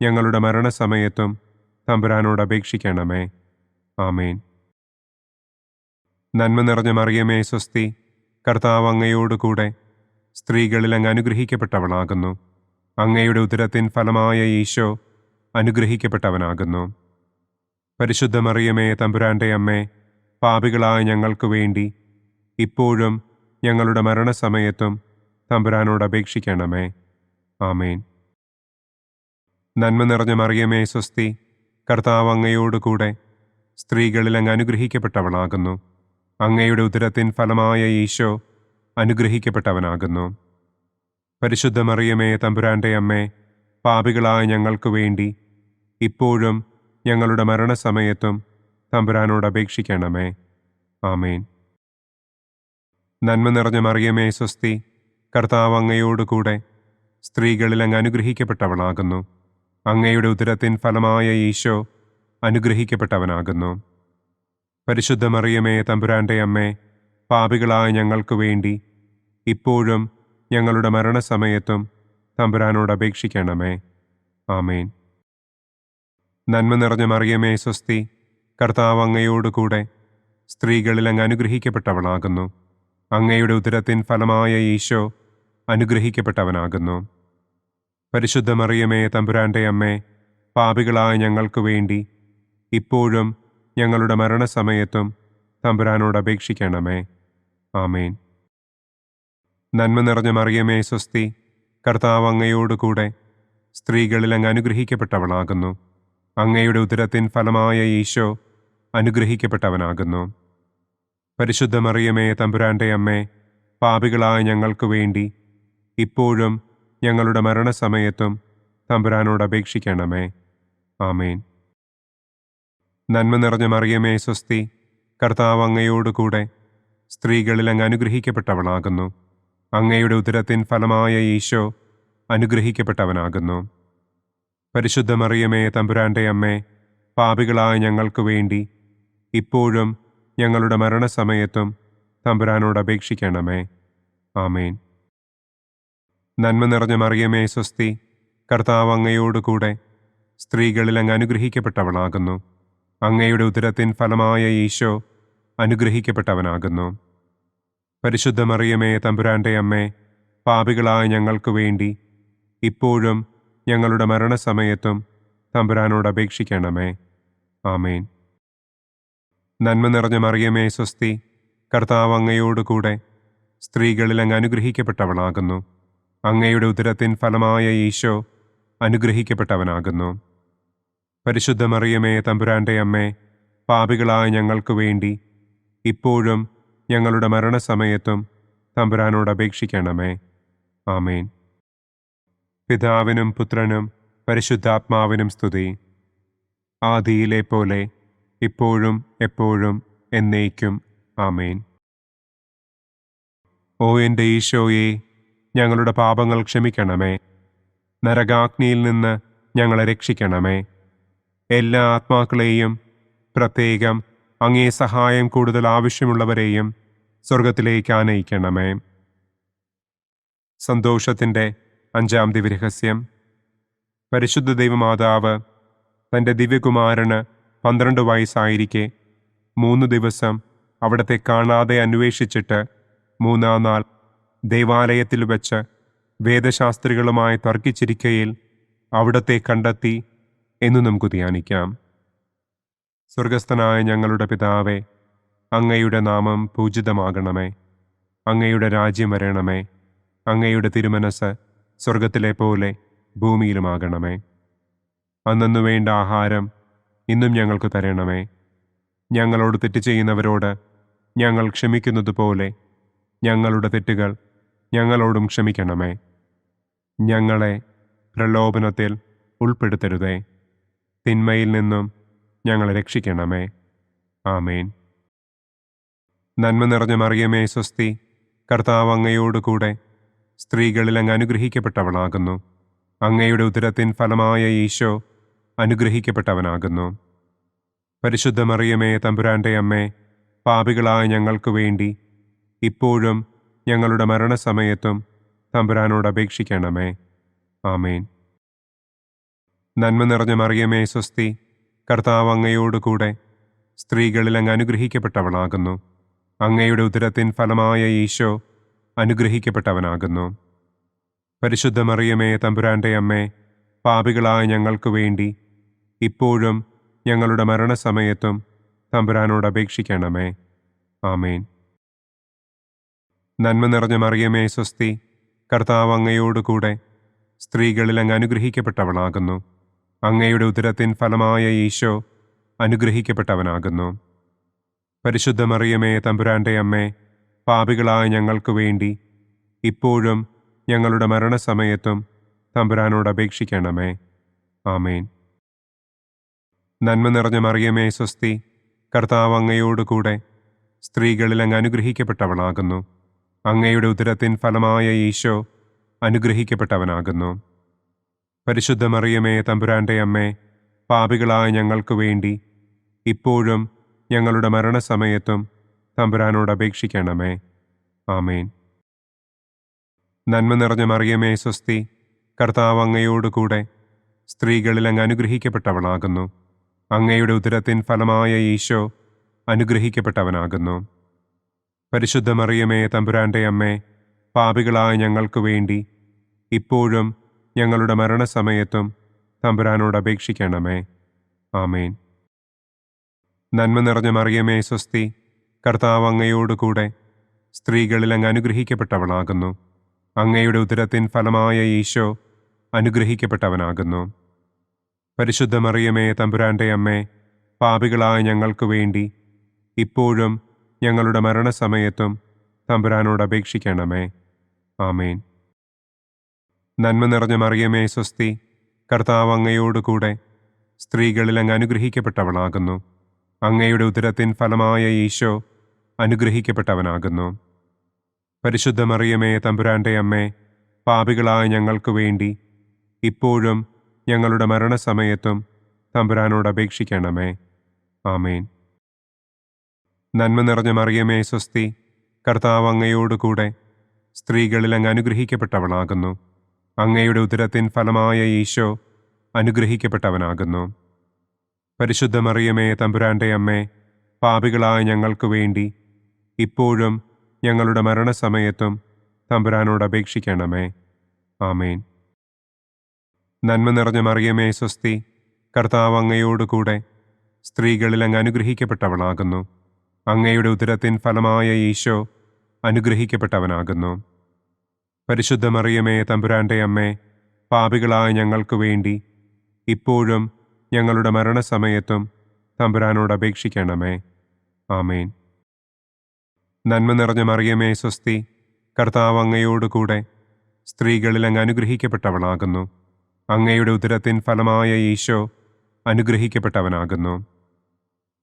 ഞങ്ങളുടെ മരണസമയത്തും തമ്പുരാനോട് അപേക്ഷിക്കണമേ. ആമേൻ. നന്മ നിറഞ്ഞ മറിയമേ സ്വസ്തി, കർത്താവ് അങ്ങയോടുകൂടെ സ്ത്രീകളിൽ അങ്ങ് അനുഗ്രഹിക്കപ്പെട്ടവളാകുന്നു. അങ്ങയുടെ ഉദരത്തിൻ ഫലമായ ഈശോ അനുഗ്രഹിക്കപ്പെട്ടവനാകുന്നു. പരിശുദ്ധ മറിയമേ തമ്പുരാൻ്റെ അമ്മേ, പാപികളായ ഞങ്ങൾക്ക് വേണ്ടി ഇപ്പോഴും ഞങ്ങളുടെ മരണസമയത്തും തമ്പുരാനോട് അപേക്ഷിക്കണമേ. ആമേൻ. നന്മ നിറഞ്ഞ മറിയമേ സ്വസ്തി, കർത്താവ് അങ്ങയോടുകൂടെ സ്ത്രീകളിൽ അങ്ങ് അനുഗ്രഹിക്കപ്പെട്ടവളാകുന്നു. അങ്ങയുടെ ഉദരത്തിൻ ഫലമായ ഈശോ അനുഗ്രഹിക്കപ്പെട്ടവനാകുന്നു. പരിശുദ്ധ മറിയമേ തമ്പുരാൻ്റെ അമ്മേ, പാപികളായ ഞങ്ങൾക്ക് വേണ്ടി ഇപ്പോഴും ഞങ്ങളുടെ മരണസമയത്തും തമ്പുരാനോട് അപേക്ഷിക്കണമേ. ആമേൻ. നന്മ നിറഞ്ഞ മറിയമേ സ്വസ്തി, കർത്താവ് അങ്ങയോടുകൂടെ സ്ത്രീകളിൽ അങ്ങ് അനുഗ്രഹിക്കപ്പെട്ടവളാകുന്നു. അങ്ങയുടെ ഉദരത്തിൻ ഫലമായ ഈശോ അനുഗ്രഹിക്കപ്പെട്ടവനാകുന്നു. പരിശുദ്ധ മറിയമേ തമ്പുരാൻ്റെ അമ്മേ, പാപികളായ ഞങ്ങൾക്ക് വേണ്ടി ഇപ്പോഴും ഞങ്ങളുടെ മരണസമയത്തും തമ്പുരാനോട് അപേക്ഷിക്കണമേ. ആമേൻ. നന്മ നിറഞ്ഞ മറിയമേ സ്വസ്തി, കർത്താവ് അങ്ങയോടുകൂടെ സ്ത്രീകളിൽ അങ്ങ് അനുഗ്രഹിക്കപ്പെട്ടവളാകുന്നു. അങ്ങയുടെ ഉദരത്തിൻ ഫലമായ ഈശോ അനുഗ്രഹിക്കപ്പെട്ടവനാകുന്നു. പരിശുദ്ധ മറിയമേ തമ്പുരാൻ്റെ അമ്മേ, പാപികളായ ഞങ്ങൾക്ക് വേണ്ടി ഇപ്പോഴും ഞങ്ങളുടെ മരണസമയത്തും തമ്പുരാനോട് അപേക്ഷിക്കണമേ. ആമേൻ. നന്മ നിറഞ്ഞ മറിയമേ സ്വസ്തി, കർത്താവ് അങ്ങയോടുകൂടെ സ്ത്രീകളിൽ അങ്ങ് അനുഗ്രഹിക്കപ്പെട്ടവളാകുന്നു. അങ്ങയുടെ ഉദരത്തിൻ ഫലമായ ഈശോ അനുഗ്രഹിക്കപ്പെട്ടവനാകുന്നു. പരിശുദ്ധ മറിയമേ തമ്പുരാൻ്റെ അമ്മേ, പാപികളായ ഞങ്ങൾക്ക് വേണ്ടി ഇപ്പോഴും ഞങ്ങളുടെ മരണസമയത്തും തമ്പുരാനോട് അപേക്ഷിക്കണമേ. ആമേൻ. നന്മ നിറഞ്ഞ മറിയമേ സ്വസ്തി, കർത്താവ് അങ്ങയോടുകൂടെ സ്ത്രീകളിൽ അങ്ങ് അനുഗ്രഹിക്കപ്പെട്ടവളാകുന്നു. അങ്ങയുടെ ഉദരത്തിൻ ഫലമായ ഈശോ അനുഗ്രഹിക്കപ്പെട്ടവനാകുന്നു. പരിശുദ്ധ മറിയമേ തമ്പുരാൻ്റെ അമ്മേ, പാപികളായ ഞങ്ങൾക്ക് വേണ്ടി ഇപ്പോഴും ഞങ്ങളുടെ മരണസമയത്തും തമ്പുരാനോട് അപേക്ഷിക്കണമേ. ആമേൻ. നന്മ നിറഞ്ഞ മറിയമേ സ്വസ്തി, കർത്താവ് അങ്ങയോടുകൂടെ സ്ത്രീകളിൽ അങ്ങ് അനുഗ്രഹിക്കപ്പെട്ടവളാകുന്നു. അങ്ങയുടെ ഉദരത്തിൻ ഫലമായ ഈശോ അനുഗ്രഹിക്കപ്പെട്ടവനാകുന്നു. പരിശുദ്ധ മറിയമേ തമ്പുരാൻ്റെ അമ്മേ, പാപികളായ ഞങ്ങൾക്ക് വേണ്ടി ഇപ്പോഴും ഞങ്ങളുടെ മരണസമയത്തും തമ്പുരാനോട് അപേക്ഷിക്കണമേ. ആമേൻ. നന്മ നിറഞ്ഞ മറിയമേ സ്വസ്തി, കർത്താവ് അങ്ങയോടുകൂടെ സ്ത്രീകളിൽ അങ്ങ് അനുഗ്രഹിക്കപ്പെട്ടവളാകുന്നു. അങ്ങയുടെ ഉദരത്തിൻ ഫലമായ ഈശോ അനുഗ്രഹിക്കപ്പെട്ടവനാകുന്നു. പരിശുദ്ധ മറിയമേ തമ്പുരാന്റെ അമ്മേ, പാപികളായ ഞങ്ങൾക്ക് വേണ്ടി ഇപ്പോഴും ഞങ്ങളുടെ മരണസമയത്തും തമ്പുരാനോട് അപേക്ഷിക്കണമേ. ആമേൻ. പിതാവിനും പുത്രനും പരിശുദ്ധാത്മാവിനും സ്തുതി. ആദിയിലെ പോലെ ഇപ്പോഴും എപ്പോഴും എന്നേക്കും. ആമേൻ. ഓ എൻ്റെ ഈശോയെ, ഞങ്ങളുടെ പാപങ്ങൾ ക്ഷമിക്കണമേ. നരകാഗ്നിയിൽ നിന്ന് ഞങ്ങളെ രക്ഷിക്കണമേ. എല്ലാ ആത്മാക്കളെയും, പ്രത്യേകം അങ്ങേ സഹായം കൂടുതൽ ആവശ്യമുള്ളവരെയും സ്വർഗത്തിലേക്ക് ആനയിക്കണമേ. സന്തോഷത്തിൻ്റെ 5-ാം ദിവ്യരഹസ്യം. പരിശുദ്ധ ദൈവമാതാവ് തൻ്റെ ദിവ്യകുമാരന് 12 വയസ്സായിരിക്കെ 3 ദിവസം അവിടത്തെ കാണാതെ അന്വേഷിച്ചിട്ട് 3-ാം നാൾ ദേവാലയത്തിൽ വെച്ച് വേദശാസ്ത്രികളുമായി തർക്കിച്ചിരിക്കയിൽ അവിടത്തെ കണ്ടെത്തി എന്ന് നമുക്ക് ധ്യാനിക്കാം. സ്വർഗസ്ഥനായ ഞങ്ങളുടെ പിതാവേ, അങ്ങയുടെ നാമം പൂജിതമാകണമേ. അങ്ങയുടെ രാജ്യം വരണമേ. അങ്ങയുടെ തിരുമനസ് സ്വർഗത്തിലെ പോലെ ഭൂമിയിലുമാകണമേ. അന്നന്നു വേണ്ട ആഹാരം ഇന്നും ഞങ്ങൾക്ക് തരണമേ. ഞങ്ങളോട് തെറ്റ് ചെയ്യുന്നവരോട് ഞങ്ങൾ ക്ഷമിക്കുന്നത് പോലെ ഞങ്ങളുടെ തെറ്റുകൾ ഞങ്ങളോടും ക്ഷമിക്കണമേ. ഞങ്ങളെ പ്രലോഭനത്തിൽ ഉൾപ്പെടുത്തരുതേ. തിന്മയിൽ നിന്നും ഞങ്ങളെ രക്ഷിക്കണമേ. ആമേൻ. നന്മ നിറഞ്ഞ മറിയമേ സ്വസ്തി, കർത്താവ് അങ്ങയോടുകൂടെ സ്ത്രീകളിൽ അങ്ങ് അനുഗ്രഹിക്കപ്പെട്ടവളാകുന്നു. അങ്ങയുടെ ഉദരത്തിൻ ഫലമായ ഈശോ അനുഗ്രഹിക്കപ്പെട്ടവനാകുന്നു. പരിശുദ്ധ മറിയമേ തമ്പുരാന്റെ അമ്മേ, പാപികളായ ഞങ്ങൾക്ക് വേണ്ടി ഇപ്പോഴും ഞങ്ങളുടെ മരണസമയത്തും തമ്പുരാനോട് അപേക്ഷിക്കണമേ. ആമേൻ. നന്മ നിറഞ്ഞ മറിയമേ സ്വസ്തി, കർത്താവ് അങ്ങയോടുകൂടെ സ്ത്രീകളിൽ അങ്ങ് അനുഗ്രഹിക്കപ്പെട്ടവളാകുന്നു. അങ്ങയുടെ ഉദരത്തിൻ ഫലമായ ഈശോ അനുഗ്രഹിക്കപ്പെട്ടവനാകുന്നു. പരിശുദ്ധ മറിയമേ തമ്പുരാന്റെ അമ്മേ, പാപികളായ ഞങ്ങൾക്ക് വേണ്ടി ഇപ്പോഴും ഞങ്ങളുടെ മരണസമയത്തും തമ്പുരാനോട് അപേക്ഷിക്കണമേ. ആമേൻ. നന്മ നിറഞ്ഞ മറിയമേ സ്വസ്തി, കർത്താവ് അങ്ങയോടുകൂടെ സ്ത്രീകളിൽ അങ്ങ് അനുഗ്രഹിക്കപ്പെട്ടവളാകുന്നു. അങ്ങയുടെ ഉദരത്തിൻ ഫലമായ ഈശോ അനുഗ്രഹിക്കപ്പെട്ടവനാകുന്നു. പരിശുദ്ധ മറിയമേ തമ്പുരാന്റെ അമ്മേ, പാപികളായ ഞങ്ങൾക്ക് വേണ്ടി ഇപ്പോഴും ഞങ്ങളുടെ മരണസമയത്തും തമ്പുരാനോട് അപേക്ഷിക്കണമേ. ആമേൻ. നന്മ നിറഞ്ഞ മറിയമേ സ്വസ്തി, കർത്താവ് അങ്ങയോടുകൂടെ സ്ത്രീകളിൽ അങ്ങ് അനുഗ്രഹിക്കപ്പെട്ടവളാകുന്നു. അങ്ങയുടെ ഉദരത്തിൻ ഫലമായ ഈശോ അനുഗ്രഹിക്കപ്പെട്ടവനാകുന്നു. പരിശുദ്ധ മറിയമേ തമ്പുരാന്റെ അമ്മേ, പാപികളായ ഞങ്ങൾക്ക് വേണ്ടി ഇപ്പോഴും ഞങ്ങളുടെ മരണസമയത്തും തമ്പുരാനോട് അപേക്ഷിക്കണമേ. ആമേൻ. നന്മ നിറഞ്ഞ മറിയമേ സ്വസ്തി, കർത്താവ് അങ്ങയോടുകൂടെ സ്ത്രീകളിൽ അങ്ങ് അനുഗ്രഹിക്കപ്പെട്ടവളാകുന്നു. അങ്ങയുടെ ഉദരത്തിൻ ഫലമായ ഈശോ അനുഗ്രഹിക്കപ്പെട്ടവനാകുന്നു. പരിശുദ്ധ മറിയമേ തമ്പുരാന്റെ അമ്മേ, പാപികളായ ഞങ്ങൾക്ക് വേണ്ടി ഇപ്പോഴും ഞങ്ങളുടെ മരണസമയത്തും തമ്പുരാനോട് അപേക്ഷിക്കണമേ. ആമേൻ. നന്മ നിറഞ്ഞ മറിയമേ സ്വസ്തി, കർത്താവ് അങ്ങയോടുകൂടെ സ്ത്രീകളിൽ അങ്ങ് അനുഗ്രഹിക്കപ്പെട്ടവളാകുന്നു. അങ്ങയുടെ ഉദരത്തിൻ ഫലമായ ഈശോ അനുഗ്രഹിക്കപ്പെട്ടവനാകുന്നു. പരിശുദ്ധ മറിയമേ തമ്പുരാന്റെ അമ്മേ, പാപികളായ ഞങ്ങൾക്ക് വേണ്ടി ഇപ്പോഴും ഞങ്ങളുടെ മരണസമയത്തും തമ്പുരാനോട് അപേക്ഷിക്കണമേ. ആമേൻ. നന്മ നിറഞ്ഞ മറിയമേ സ്വസ്തി, കർത്താവ് അങ്ങയോടുകൂടെ സ്ത്രീകളിൽ അങ്ങ് അനുഗ്രഹിക്കപ്പെട്ടവളാകുന്നു. അങ്ങയുടെ ഉദരത്തിൻ ഫലമായ ഈശോ അനുഗ്രഹിക്കപ്പെട്ടവനാകുന്നു. പരിശുദ്ധ മറിയമേ തമ്പുരാന്റെ അമ്മേ, പാപികളായ ഞങ്ങൾക്ക് വേണ്ടി ഇപ്പോഴും ഞങ്ങളുടെ മരണസമയത്തും തമ്പുരാനോട് അപേക്ഷിക്കണമേ. ആമേൻ. നന്മ നിറഞ്ഞ മറിയമേ സ്വസ്തി, കർത്താവ് അങ്ങയോടുകൂടെ സ്ത്രീകളിൽ അങ്ങ് അനുഗ്രഹിക്കപ്പെട്ടവളാകുന്നു. അങ്ങയുടെ ഉദരത്തിൻ ഫലമായ ഈശോ അനുഗ്രഹിക്കപ്പെട്ടവനാകുന്നു. പരിശുദ്ധ മറിയമേ തമ്പുരാന്റെ അമ്മേ, പാപികളായ ഞങ്ങൾക്ക് വേണ്ടി ഇപ്പോഴും ഞങ്ങളുടെ മരണസമയത്തും തമ്പുരാനോട് അപേക്ഷിക്കണമേ. ആമേൻ. നന്മ നിറഞ്ഞ മറിയമേ സ്വസ്തി, കർത്താവ് അങ്ങയോടുകൂടെ സ്ത്രീകളിൽ അങ്ങ് അനുഗ്രഹിക്കപ്പെട്ടവളാകുന്നു. അങ്ങയുടെ ഉദരത്തിൻ ഫലമായ ഈശോ അനുഗ്രഹിക്കപ്പെട്ടവനാകുന്നു. പരിശുദ്ധ മറിയമേ തമ്പുരാന്റെ അമ്മേ, പാപികളായ ഞങ്ങൾക്ക് വേണ്ടി ഇപ്പോഴും ഞങ്ങളുടെ മരണസമയത്തും തമ്പുരാനോട് അപേക്ഷിക്കണമേ. ആമേൻ. നന്മ നിറഞ്ഞ മറിയമേ സ്വസ്തി, കർത്താവ് അങ്ങയോടുകൂടെ സ്ത്രീകളിൽ അങ്ങ് അനുഗ്രഹിക്കപ്പെട്ടവളാകുന്നു. അങ്ങയുടെ ഉദരത്തിൻ ഫലമായ ഈശോ അനുഗ്രഹിക്കപ്പെട്ടവനാകുന്നു.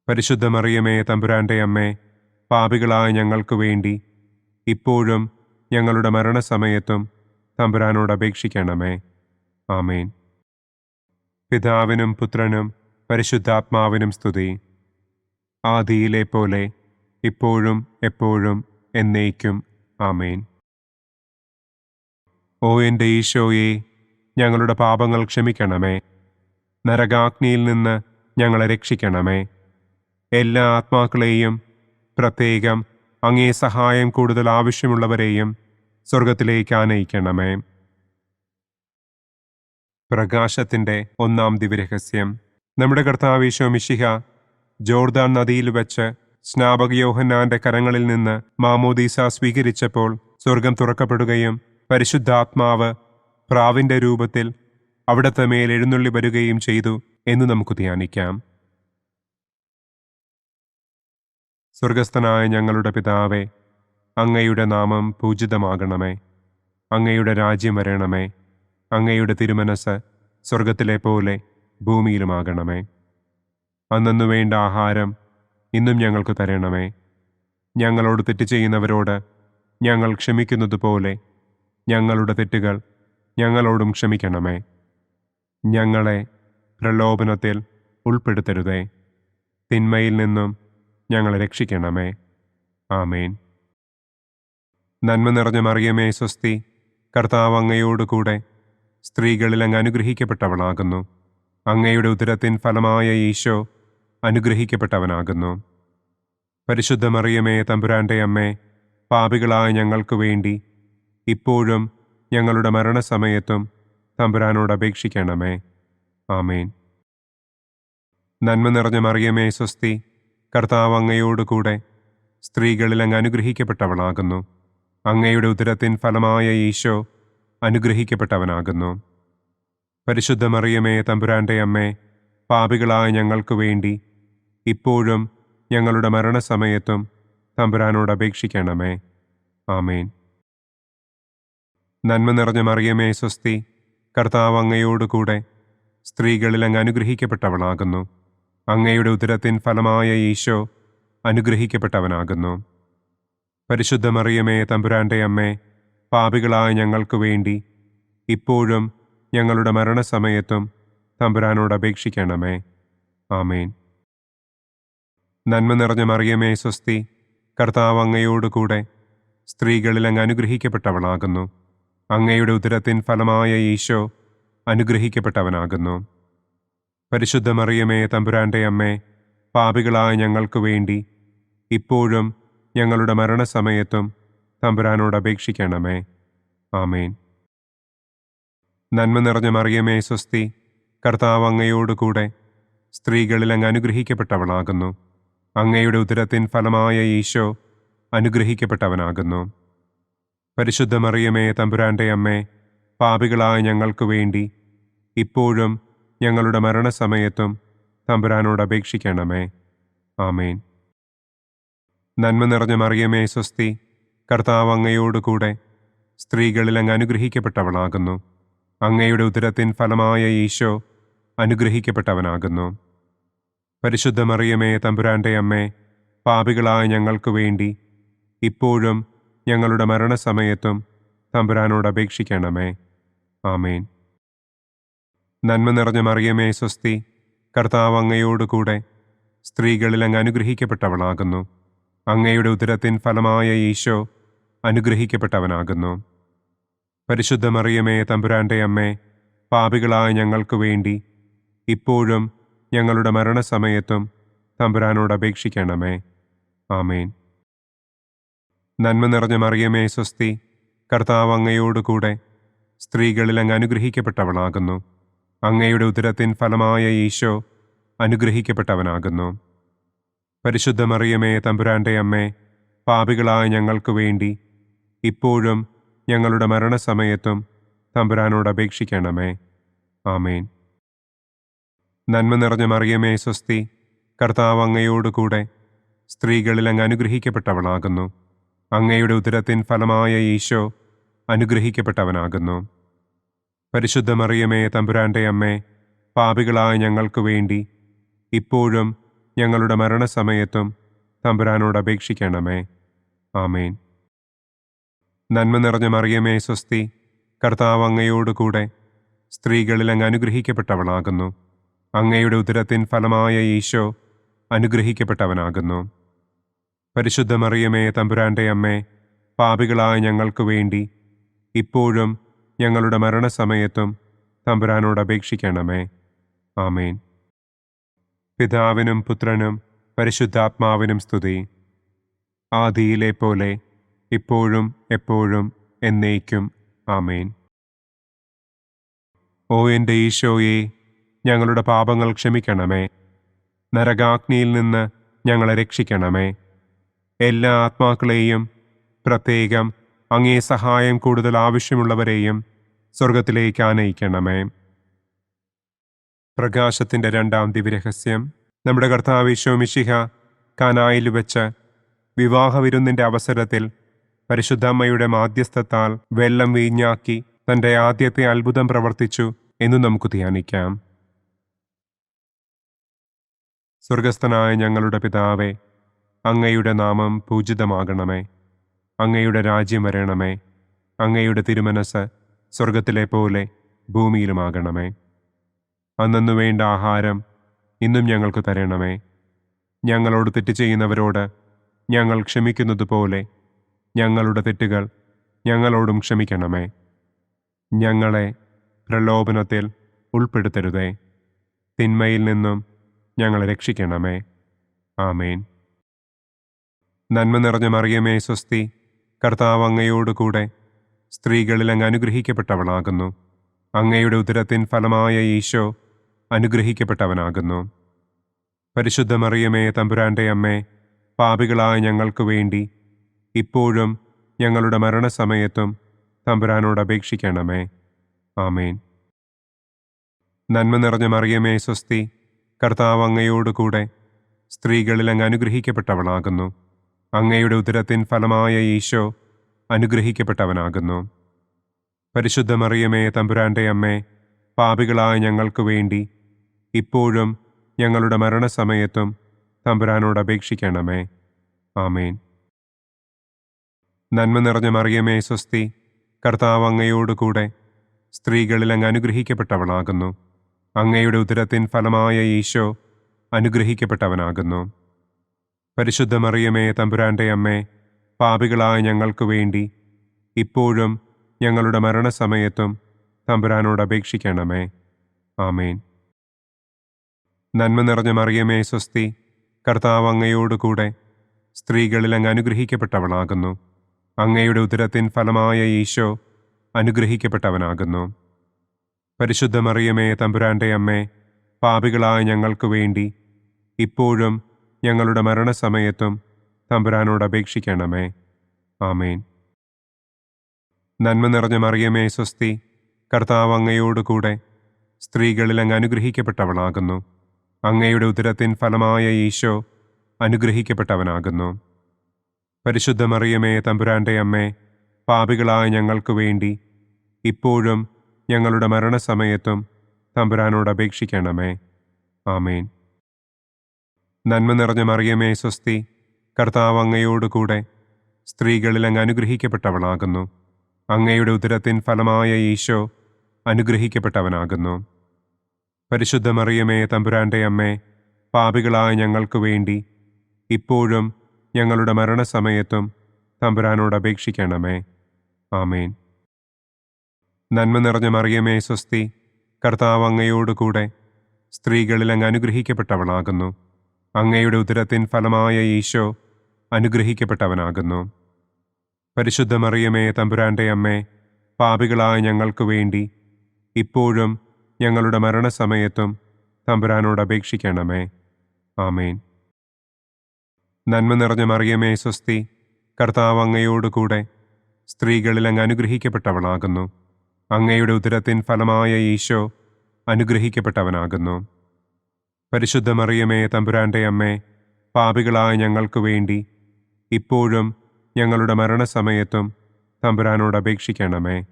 പരിശുദ്ധ മറിയമേ തമ്പുരാന്റെ അമ്മേ, പാപികളായ ഞങ്ങൾക്ക് വേണ്ടി ഇപ്പോഴും ഞങ്ങളുടെ മരണസമയത്തും തമ്പുരാനോട് അപേക്ഷിക്കണമേ. ആമേൻ. പിതാവിനും പുത്രനും പരിശുദ്ധാത്മാവിനും സ്തുതി. ആദിയിലെ പോലെ ഇപ്പോഴും എപ്പോഴും എന്നേക്കും. ആമേൻ. ഓ എൻ്റെ ഈശോയെ, ഞങ്ങളുടെ പാപങ്ങൾ ക്ഷമിക്കണമേ. നരകാഗ്നിയിൽ നിന്ന് ഞങ്ങളെ രക്ഷിക്കണമേ. എല്ലാ ആത്മാക്കളെയും, പ്രത്യേകം അങ്ങേ സഹായം കൂടുതൽ ആവശ്യമുള്ളവരെയും സ്വർഗത്തിലേക്ക് ആനയിക്കണമേ. പ്രകാശത്തിൻ്റെ ഒന്നാം ദിവ്യരഹസ്യം. നമ്മുടെ കർത്താവ് ഈശോ മിശിഹ ജോർദാൻ നദിയിൽ വെച്ച് സ്നാപക യോഹന്നാന്റെ കരങ്ങളിൽ നിന്ന് മാമോദീസ സ്വീകരിച്ചപ്പോൾ സ്വർഗം തുറക്കപ്പെടുകയും പരിശുദ്ധാത്മാവ് പ്രാവിന്റെ രൂപത്തിൽ അവിടത്തെ മേൽ എഴുന്നള്ളി വരികയും ചെയ്തു എന്ന് നമുക്ക് ധ്യാനിക്കാം. സ്വർഗസ്ഥനായ ഞങ്ങളുടെ പിതാവേ, അങ്ങയുടെ നാമം പൂജിതമാകണമേ. അങ്ങയുടെ രാജ്യം വരണമേ. അങ്ങയുടെ തിരുമനസ് സ്വർഗത്തിലെ പോലെ ഭൂമിയിലുമാകണമേ. അന്നന്നു വേണ്ട ആഹാരം ഇന്നും ഞങ്ങൾക്ക് തരണമേ. ഞങ്ങളോട് തെറ്റ് ചെയ്യുന്നവരോട് ഞങ്ങൾ ക്ഷമിക്കുന്നത് പോലെ ഞങ്ങളുടെ തെറ്റുകൾ ഞങ്ങളോടും ക്ഷമിക്കണമേ. ഞങ്ങളെ പ്രലോഭനത്തിൽ ഉൾപ്പെടുത്തരുതേ, തിന്മയിൽ നിന്നും ഞങ്ങളെ രക്ഷിക്കണമേ. ആമേൻ. നന്മ നിറഞ്ഞ മറിയമേ സ്വസ്തി, കർത്താവ് അങ്ങയോടുകൂടെ സ്ത്രീകളിൽ അങ്ങ് അനുഗ്രഹിക്കപ്പെട്ടവളാകുന്നു. അങ്ങയുടെ ഉദരത്തിൻ ഫലമായ ഈശോ അനുഗ്രഹിക്കപ്പെട്ടവനാകുന്നു. പരിശുദ്ധ മറിയമേ തമ്പുരാന്റെ അമ്മേ, പാപികളായ ഞങ്ങൾക്ക് വേണ്ടി ഇപ്പോഴും ഞങ്ങളുടെ മരണസമയത്തും തമ്പുരാനോട് അപേക്ഷിക്കണമേ. ആമേൻ. നന്മ നിറഞ്ഞ മറിയമേ സ്വസ്തി, കർത്താവ് അങ്ങയോടുകൂടെ സ്ത്രീകളിൽ അങ്ങ് അനുഗ്രഹിക്കപ്പെട്ടവളാകുന്നു. അങ്ങയുടെ ഉദരത്തിൻ ഫലമായ ഈശോ അനുഗ്രഹിക്കപ്പെട്ടവനാകുന്നു. പരിശുദ്ധ മറിയമേ തമ്പുരാന്റെ അമ്മേ, പാപികളായ ഞങ്ങൾക്ക് വേണ്ടി ഇപ്പോഴും ഞങ്ങളുടെ മരണസമയത്തും തമ്പുരാനോട് അപേക്ഷിക്കണമേ. ആമേൻ. നന്മ നിറഞ്ഞ മറിയമേ സ്വസ്തി, കർത്താവ് അങ്ങയോടുകൂടെ സ്ത്രീകളിൽ അങ്ങ് അനുഗ്രഹിക്കപ്പെട്ടവളാകുന്നു. അങ്ങയുടെ ഉദരത്തിൻ ഫലമായ ഈശോ അനുഗ്രഹിക്കപ്പെട്ടവനാകുന്നു. പരിശുദ്ധ മറിയമേ തമ്പുരാന്റെ അമ്മേ, പാപികളായ ഞങ്ങൾക്ക് വേണ്ടി ഇപ്പോഴും ഞങ്ങളുടെ മരണസമയത്തും തമ്പുരാനോട് അപേക്ഷിക്കണമേ. ആമേൻ. നന്മ നിറഞ്ഞ മറിയമേ സ്വസ്തി, കർത്താവ് അങ്ങയോടുകൂടെ സ്ത്രീകളിൽ അങ്ങ് അനുഗ്രഹിക്കപ്പെട്ടവളാകുന്നു. അങ്ങയുടെ ഉദരത്തിൻ ഫലമായ ഈശോ അനുഗ്രഹിക്കപ്പെട്ടവനാകുന്നു. പരിശുദ്ധ മറിയമേ തമ്പുരാന്റെ അമ്മേ, പാപികളായ ഞങ്ങൾക്ക് വേണ്ടി ഇപ്പോഴും ഞങ്ങളുടെ മരണസമയത്തും തമ്പുരാനോട് അപേക്ഷിക്കണമേ. ആമേൻ. നന്മ നിറഞ്ഞ മറിയമേ സ്വസ്തി, കർത്താവ് അങ്ങയോടുകൂടെ സ്ത്രീകളിൽ അങ്ങ് അനുഗ്രഹിക്കപ്പെട്ടവളാകുന്നു. അങ്ങയുടെ ഉദരത്തിൻ ഫലമായ ഈശോ അനുഗ്രഹിക്കപ്പെട്ടവനാകുന്നു. പരിശുദ്ധ മറിയമേ തമ്പുരാന്റെ അമ്മേ, പാപികളായ ഞങ്ങൾക്ക് വേണ്ടി ഇപ്പോഴും ഞങ്ങളുടെ മരണസമയത്തും തമ്പുരാനോട് അപേക്ഷിക്കണമേ. ആമേൻ. നന്മ നിറഞ്ഞ മറിയമേ സ്വസ്തി, കർത്താവ് അങ്ങയോടുകൂടെ സ്ത്രീകളിൽ അങ്ങ് അനുഗ്രഹിക്കപ്പെട്ടവളാകുന്നു. അങ്ങയുടെ ഉദരത്തിൻ ഫലമായ ഈശോ അനുഗ്രഹിക്കപ്പെട്ടവനാകുന്നു. പരിശുദ്ധ മറിയമേ തമ്പുരാന്റെ അമ്മേ, പാപികളായ ഞങ്ങൾക്ക് വേണ്ടി ഇപ്പോഴും ഞങ്ങളുടെ മരണസമയത്തും തമ്പുരാനോട് അപേക്ഷിക്കണമേ. ആമേൻ. നന്മ നിറഞ്ഞ മറിയമേ സ്വസ്തി, കർത്താവ് അങ്ങയോടുകൂടെ സ്ത്രീകളിൽ അങ്ങ് അനുഗ്രഹിക്കപ്പെട്ടവളാകുന്നു. അങ്ങയുടെ ഉദരത്തിൻ ഫലമായ ഈശോ അനുഗ്രഹിക്കപ്പെട്ടവനാകുന്നു. പരിശുദ്ധ മറിയമേ തമ്പുരാന്റെ അമ്മേ, പാപികളായ ഞങ്ങൾക്ക് വേണ്ടി ഇപ്പോഴും ഞങ്ങളുടെ മരണസമയത്തും തമ്പുരാനോട് അപേക്ഷിക്കണമേ. ആമേൻ. നന്മ നിറഞ്ഞ മറിയമേ സ്വസ്തി, കർത്താവ് അങ്ങയോടുകൂടെ സ്ത്രീകളിൽ അങ്ങ് അനുഗ്രഹിക്കപ്പെട്ടവളാകുന്നു. അങ്ങയുടെ ഉദരത്തിൻ ഫലമായ ഈശോ അനുഗ്രഹിക്കപ്പെട്ടവനാകുന്നു. പരിശുദ്ധ മറിയമേ തമ്പുരാന്റെ അമ്മേ, പാപികളായ ഞങ്ങൾക്ക് വേണ്ടി ഇപ്പോഴും ഞങ്ങളുടെ മരണസമയത്തും തമ്പുരാനോട് അപേക്ഷിക്കണമേ. ആമേൻ. നന്മ നിറഞ്ഞ മറിയമേ സ്വസ്തി, കർത്താവ് അങ്ങയോടുകൂടെ സ്ത്രീകളിൽ അങ്ങ് അനുഗ്രഹിക്കപ്പെട്ടവളാകുന്നു. അങ്ങയുടെ ഉദരത്തിൻ ഫലമായ ഈശോ അനുഗ്രഹിക്കപ്പെട്ടവനാകുന്നു. പരിശുദ്ധ മറിയമേ തമ്പുരാന്റെ അമ്മേ, പാപികളായ ഞങ്ങൾക്ക് വേണ്ടി ഇപ്പോഴും ഞങ്ങളുടെ മരണസമയത്തും തമ്പുരാനോട് അപേക്ഷിക്കണമേ. ആമേൻ. നന്മ നിറഞ്ഞ മറിയമേ സ്വസ്തി, കർത്താവ് അങ്ങയോടുകൂടെ സ്ത്രീകളിൽ അങ്ങ് അനുഗ്രഹിക്കപ്പെട്ടവളാകുന്നു. അങ്ങയുടെ ഉദരത്തിൻ ഫലമായ ഈശോ അനുഗ്രഹിക്കപ്പെട്ടവനാകുന്നു. പരിശുദ്ധ മറിയമേ തമ്പുരാന്റെ അമ്മേ, പാപികളായ ഞങ്ങൾക്ക് വേണ്ടി ഇപ്പോഴും ഞങ്ങളുടെ മരണസമയത്തും തമ്പുരാനോട് അപേക്ഷിക്കണമേ. ആമേൻ. പിതാവിനും പുത്രനും പരിശുദ്ധാത്മാവിനും സ്തുതി. ആദിയിലെ പോലെ ഇപ്പോഴും എപ്പോഴും എന്നേക്കും. ആമേൻ. ഓ എൻ്റെ ഈശോയെ, ഞങ്ങളുടെ പാപങ്ങൾ ക്ഷമിക്കണമേ. നരകാഗ്നിയിൽ നിന്ന് ഞങ്ങളെ രക്ഷിക്കണമേ. എല്ലാ ആത്മാക്കളെയും, പ്രത്യേകം അങ്ങേ സഹായം കൂടുതൽ ആവശ്യമുള്ളവരെയും സ്വർഗത്തിലേക്ക് ആനയിക്കണമേ. പ്രകാശത്തിൻ്റെ രണ്ടാം ദിവ്യരഹസ്യം. നമ്മുടെ കർത്താവ് ഈശോ മിശിഹ കാനായിൽ വെച്ച് വിവാഹവിരുന്നിൻ്റെ അവസരത്തിൽ പരിശുദ്ധമ്മയുടെ മാധ്യസ്ഥത്താൽ വെള്ളം വീഞ്ഞാക്കി തൻ്റെ ആദ്യത്തെ അത്ഭുതം പ്രവർത്തിച്ചു എന്ന് നമുക്ക് ധ്യാനിക്കാം. സ്വർഗസ്ഥനായ ഞങ്ങളുടെ പിതാവേ, അങ്ങയുടെ നാമം പൂജിതമാകണമേ. അങ്ങയുടെ രാജ്യം വരണമേ. അങ്ങയുടെ തിരുമനസ് സ്വർഗത്തിലെ പോലെ ഭൂമിയിലുമാകണമേ. അന്നു വേണ്ട ആഹാരം ഇന്നും ഞങ്ങൾക്ക് തരണമേ. ഞങ്ങളോട് തെറ്റ് ചെയ്യുന്നവരോട് ഞങ്ങൾ ക്ഷമിക്കുന്നത് പോലെ ഞങ്ങളുടെ തെറ്റുകൾ ഞങ്ങളോടും ക്ഷമിക്കണമേ. ഞങ്ങളെ പ്രലോഭനത്തിൽ ഉൾപ്പെടുത്തരുതേ. തിന്മയിൽ നിന്നും ഞങ്ങളെ രക്ഷിക്കണമേ. ആമേൻ. നന്മ നിറഞ്ഞ മറിയമേ സ്വസ്തി, കർത്താവ് അങ്ങയോടുകൂടെ സ്ത്രീകളിൽ അങ്ങ് അനുഗ്രഹിക്കപ്പെട്ടവളാകുന്നു. അങ്ങയുടെ ഉദരത്തിൻ ഫലമായ ഈശോ അനുഗ്രഹിക്കപ്പെട്ടവനാകുന്നു. പരിശുദ്ധ മറിയമേ തമ്പുരാന്റെ അമ്മേ, പാപികളായ ഞങ്ങൾക്ക് വേണ്ടി ഇപ്പോഴും ഞങ്ങളുടെ മരണസമയത്തും തമ്പുരാനോട് അപേക്ഷിക്കണമേ. ആമേൻ. നന്മ നിറഞ്ഞ മറിയമേ സ്വസ്തി, കർത്താവ് അങ്ങയോടുകൂടെ സ്ത്രീകളിൽ അങ്ങ് അനുഗ്രഹിക്കപ്പെട്ടവളാകുന്നു. അങ്ങയുടെ ഉദരത്തിൻ ഫലമായ ഈശോ അനുഗ്രഹിക്കപ്പെട്ടവനാകുന്നു. പരിശുദ്ധ മറിയമേ തമ്പുരാന്റെ അമ്മേ, പാപികളായ ഞങ്ങൾക്ക് വേണ്ടി ഇപ്പോഴും ഞങ്ങളുടെ മരണസമയത്തും തമ്പുരാനോട് അപേക്ഷിക്കണമേ. ആമേൻ. നന്മ നിറഞ്ഞ മറിയമേ സ്വസ്തി, കർത്താവ് അങ്ങയോടുകൂടെ സ്ത്രീകളിൽ അങ്ങ് അനുഗ്രഹിക്കപ്പെട്ടവളാകുന്നു. അങ്ങയുടെ ഉദരത്തിൻ ഫലമായ ഈശോ അനുഗ്രഹിക്കപ്പെട്ടവനാകുന്നു. പരിശുദ്ധ മറിയമേ തമ്പുരാന്റെ അമ്മേ, പാപികളായ ഞങ്ങൾക്ക് വേണ്ടി ഇപ്പോഴും ഞങ്ങളുടെ മരണസമയത്തും തമ്പുരാനോട് അപേക്ഷിക്കണമേ. ആമേൻ. നന്മ നിറഞ്ഞ മറിയമേ സ്വസ്തി, കർത്താവ് അങ്ങയോടുകൂടെ സ്ത്രീകളിൽ അങ്ങ് അനുഗ്രഹിക്കപ്പെട്ടവളാകുന്നു. അങ്ങയുടെ ഉദരത്തിൻ ഫലമായ ഈശോ അനുഗ്രഹിക്കപ്പെട്ടവനാകുന്നു. പരിശുദ്ധ മറിയമേ തമ്പുരാന്റെ അമ്മേ, പാപികളായ ഞങ്ങൾക്ക് വേണ്ടി ഇപ്പോഴും ഞങ്ങളുടെ മരണസമയത്തും തമ്പുരാനോട് അപേക്ഷിക്കണമേ. ആമേൻ. നന്മ നിറഞ്ഞ മറിയമേ സ്വസ്തി, കർത്താവ് അങ്ങയോടുകൂടെ സ്ത്രീകളിൽ അങ്ങ് അനുഗ്രഹിക്കപ്പെട്ടവളാകുന്നു. അങ്ങയുടെ ഉദരത്തിൻ ഫലമായ ഈശോ അനുഗ്രഹിക്കപ്പെട്ടവനാകുന്നു. പരിശുദ്ധ മറിയമേ തമ്പുരാന്റെ അമ്മേ, പാപികളായ ഞങ്ങൾക്ക് വേണ്ടി ഇപ്പോഴും ഞങ്ങളുടെ മരണസമയത്തും തമ്പുരാനോട് അപേക്ഷിക്കണമേ. ആമേൻ. നന്മ നിറഞ്ഞ മറിയമേ സ്വസ്തി, കർത്താവ് അങ്ങയോടുകൂടെ സ്ത്രീകളിൽ അങ്ങ് അനുഗ്രഹിക്കപ്പെട്ടവളാകുന്നു. അങ്ങയുടെ ഉദരത്തിൻ ഫലമായ ഈശോ അനുഗ്രഹിക്കപ്പെട്ടവനാകുന്നു. പരിശുദ്ധ മറിയമേ തമ്പുരാന്റെ അമ്മേ, പാപികളായ ഞങ്ങൾക്ക് വേണ്ടി ഇപ്പോഴും ഞങ്ങളുടെ മരണസമയത്തും തമ്പുരാനോട് അപേക്ഷിക്കണമേ. ആമേൻ. നന്മ നിറഞ്ഞ മറിയമേ സ്വസ്തി, കർത്താവ് അങ്ങയോടുകൂടെ സ്ത്രീകളിൽ അങ്ങ് അനുഗ്രഹിക്കപ്പെട്ടവളാകുന്നു. അങ്ങയുടെ ഉദരത്തിൻ ഫലമായ ഈശോ അനുഗ്രഹിക്കപ്പെട്ടവനാകുന്നു. പരിശുദ്ധ മറിയമേ തമ്പുരാന്റെ അമ്മേ, പാപികളായ ഞങ്ങൾക്ക് വേണ്ടി ഇപ്പോഴും ഞങ്ങളുടെ മരണസമയത്തും തമ്പുരാനോട് അപേക്ഷിക്കണമേ. ആമേൻ. നന്മ നിറഞ്ഞ മറിയമേ സ്വസ്തി, കർത്താവ് അങ്ങയോടുകൂടെ സ്ത്രീകളിൽ അങ്ങ് അനുഗ്രഹിക്കപ്പെട്ടവളാകുന്നു. അങ്ങയുടെ ഉദരത്തിൻ ഫലമായ ഈശോ അനുഗ്രഹിക്കപ്പെട്ടവനാകുന്നു. പരിശുദ്ധ മറിയമേ തമ്പുരാന്റെ അമ്മേ, പാപികളായ ഞങ്ങൾക്ക് വേണ്ടി ഇപ്പോഴും ഞങ്ങളുടെ മരണസമയത്തും തമ്പുരാനോട് അപേക്ഷിക്കണമേ.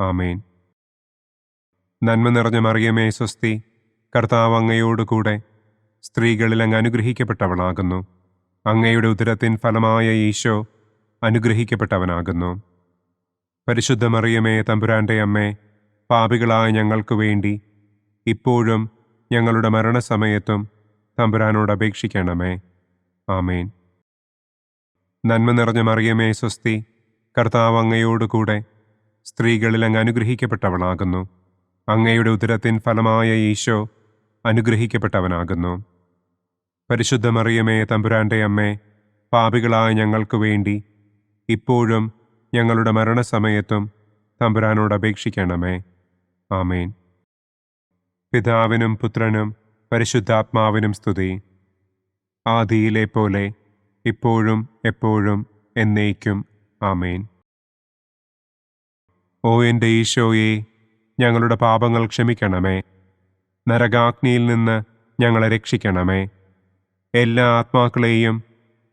ആമേൻ. നന്മ നിറഞ്ഞ മറിയമേ സ്വസ്തി, കർത്താവ് അങ്ങയോടുകൂടെ സ്ത്രീകളിൽ അങ്ങ് അനുഗ്രഹിക്കപ്പെട്ടവളാകുന്നു. അങ്ങയുടെ ഉദരത്തിൻ ഫലമായ ഈശോ അനുഗ്രഹിക്കപ്പെട്ടവനാകുന്നു. പരിശുദ്ധ മറിയമേ തമ്പുരാന്റെ അമ്മേ, പാപികളായ ഞങ്ങൾക്ക് വേണ്ടി ഇപ്പോഴും ഞങ്ങളുടെ മരണസമയത്തും തമ്പുരാനോട് അപേക്ഷിക്കണമേ. ആമേൻ. നന്മ നിറഞ്ഞ മറിയമേ സ്വസ്തി, കർത്താവ് അങ്ങയോടുകൂടെ സ്ത്രീകളിൽ അങ്ങ് അനുഗ്രഹിക്കപ്പെട്ടവളാകുന്നു. അങ്ങയുടെ ഉദരത്തിൻ ഫലമായ ഈശോ അനുഗ്രഹിക്കപ്പെട്ടവനാകുന്നു. പരിശുദ്ധ മറിയമേ തമ്പുരാന്റെ അമ്മേ, പാപികളായ ഞങ്ങൾക്ക് വേണ്ടി ഇപ്പോഴും ഞങ്ങളുടെ മരണസമയത്തും തമ്പുരാനോട് അപേക്ഷിക്കണമേ. ആമേൻ. പിതാവിനും പുത്രനും പരിശുദ്ധാത്മാവിനും സ്തുതി. ആദിയിലെ പോലെ ഇപ്പോഴും എപ്പോഴും എന്നേക്കും. ആമേൻ. ഓ എൻ്റെ ഈശോയെ, ഞങ്ങളുടെ പാപങ്ങൾ ക്ഷമിക്കണമേ. നരകാഗ്നിയിൽ നിന്ന് ഞങ്ങളെ രക്ഷിക്കണമേ. എല്ലാ ആത്മാക്കളെയും,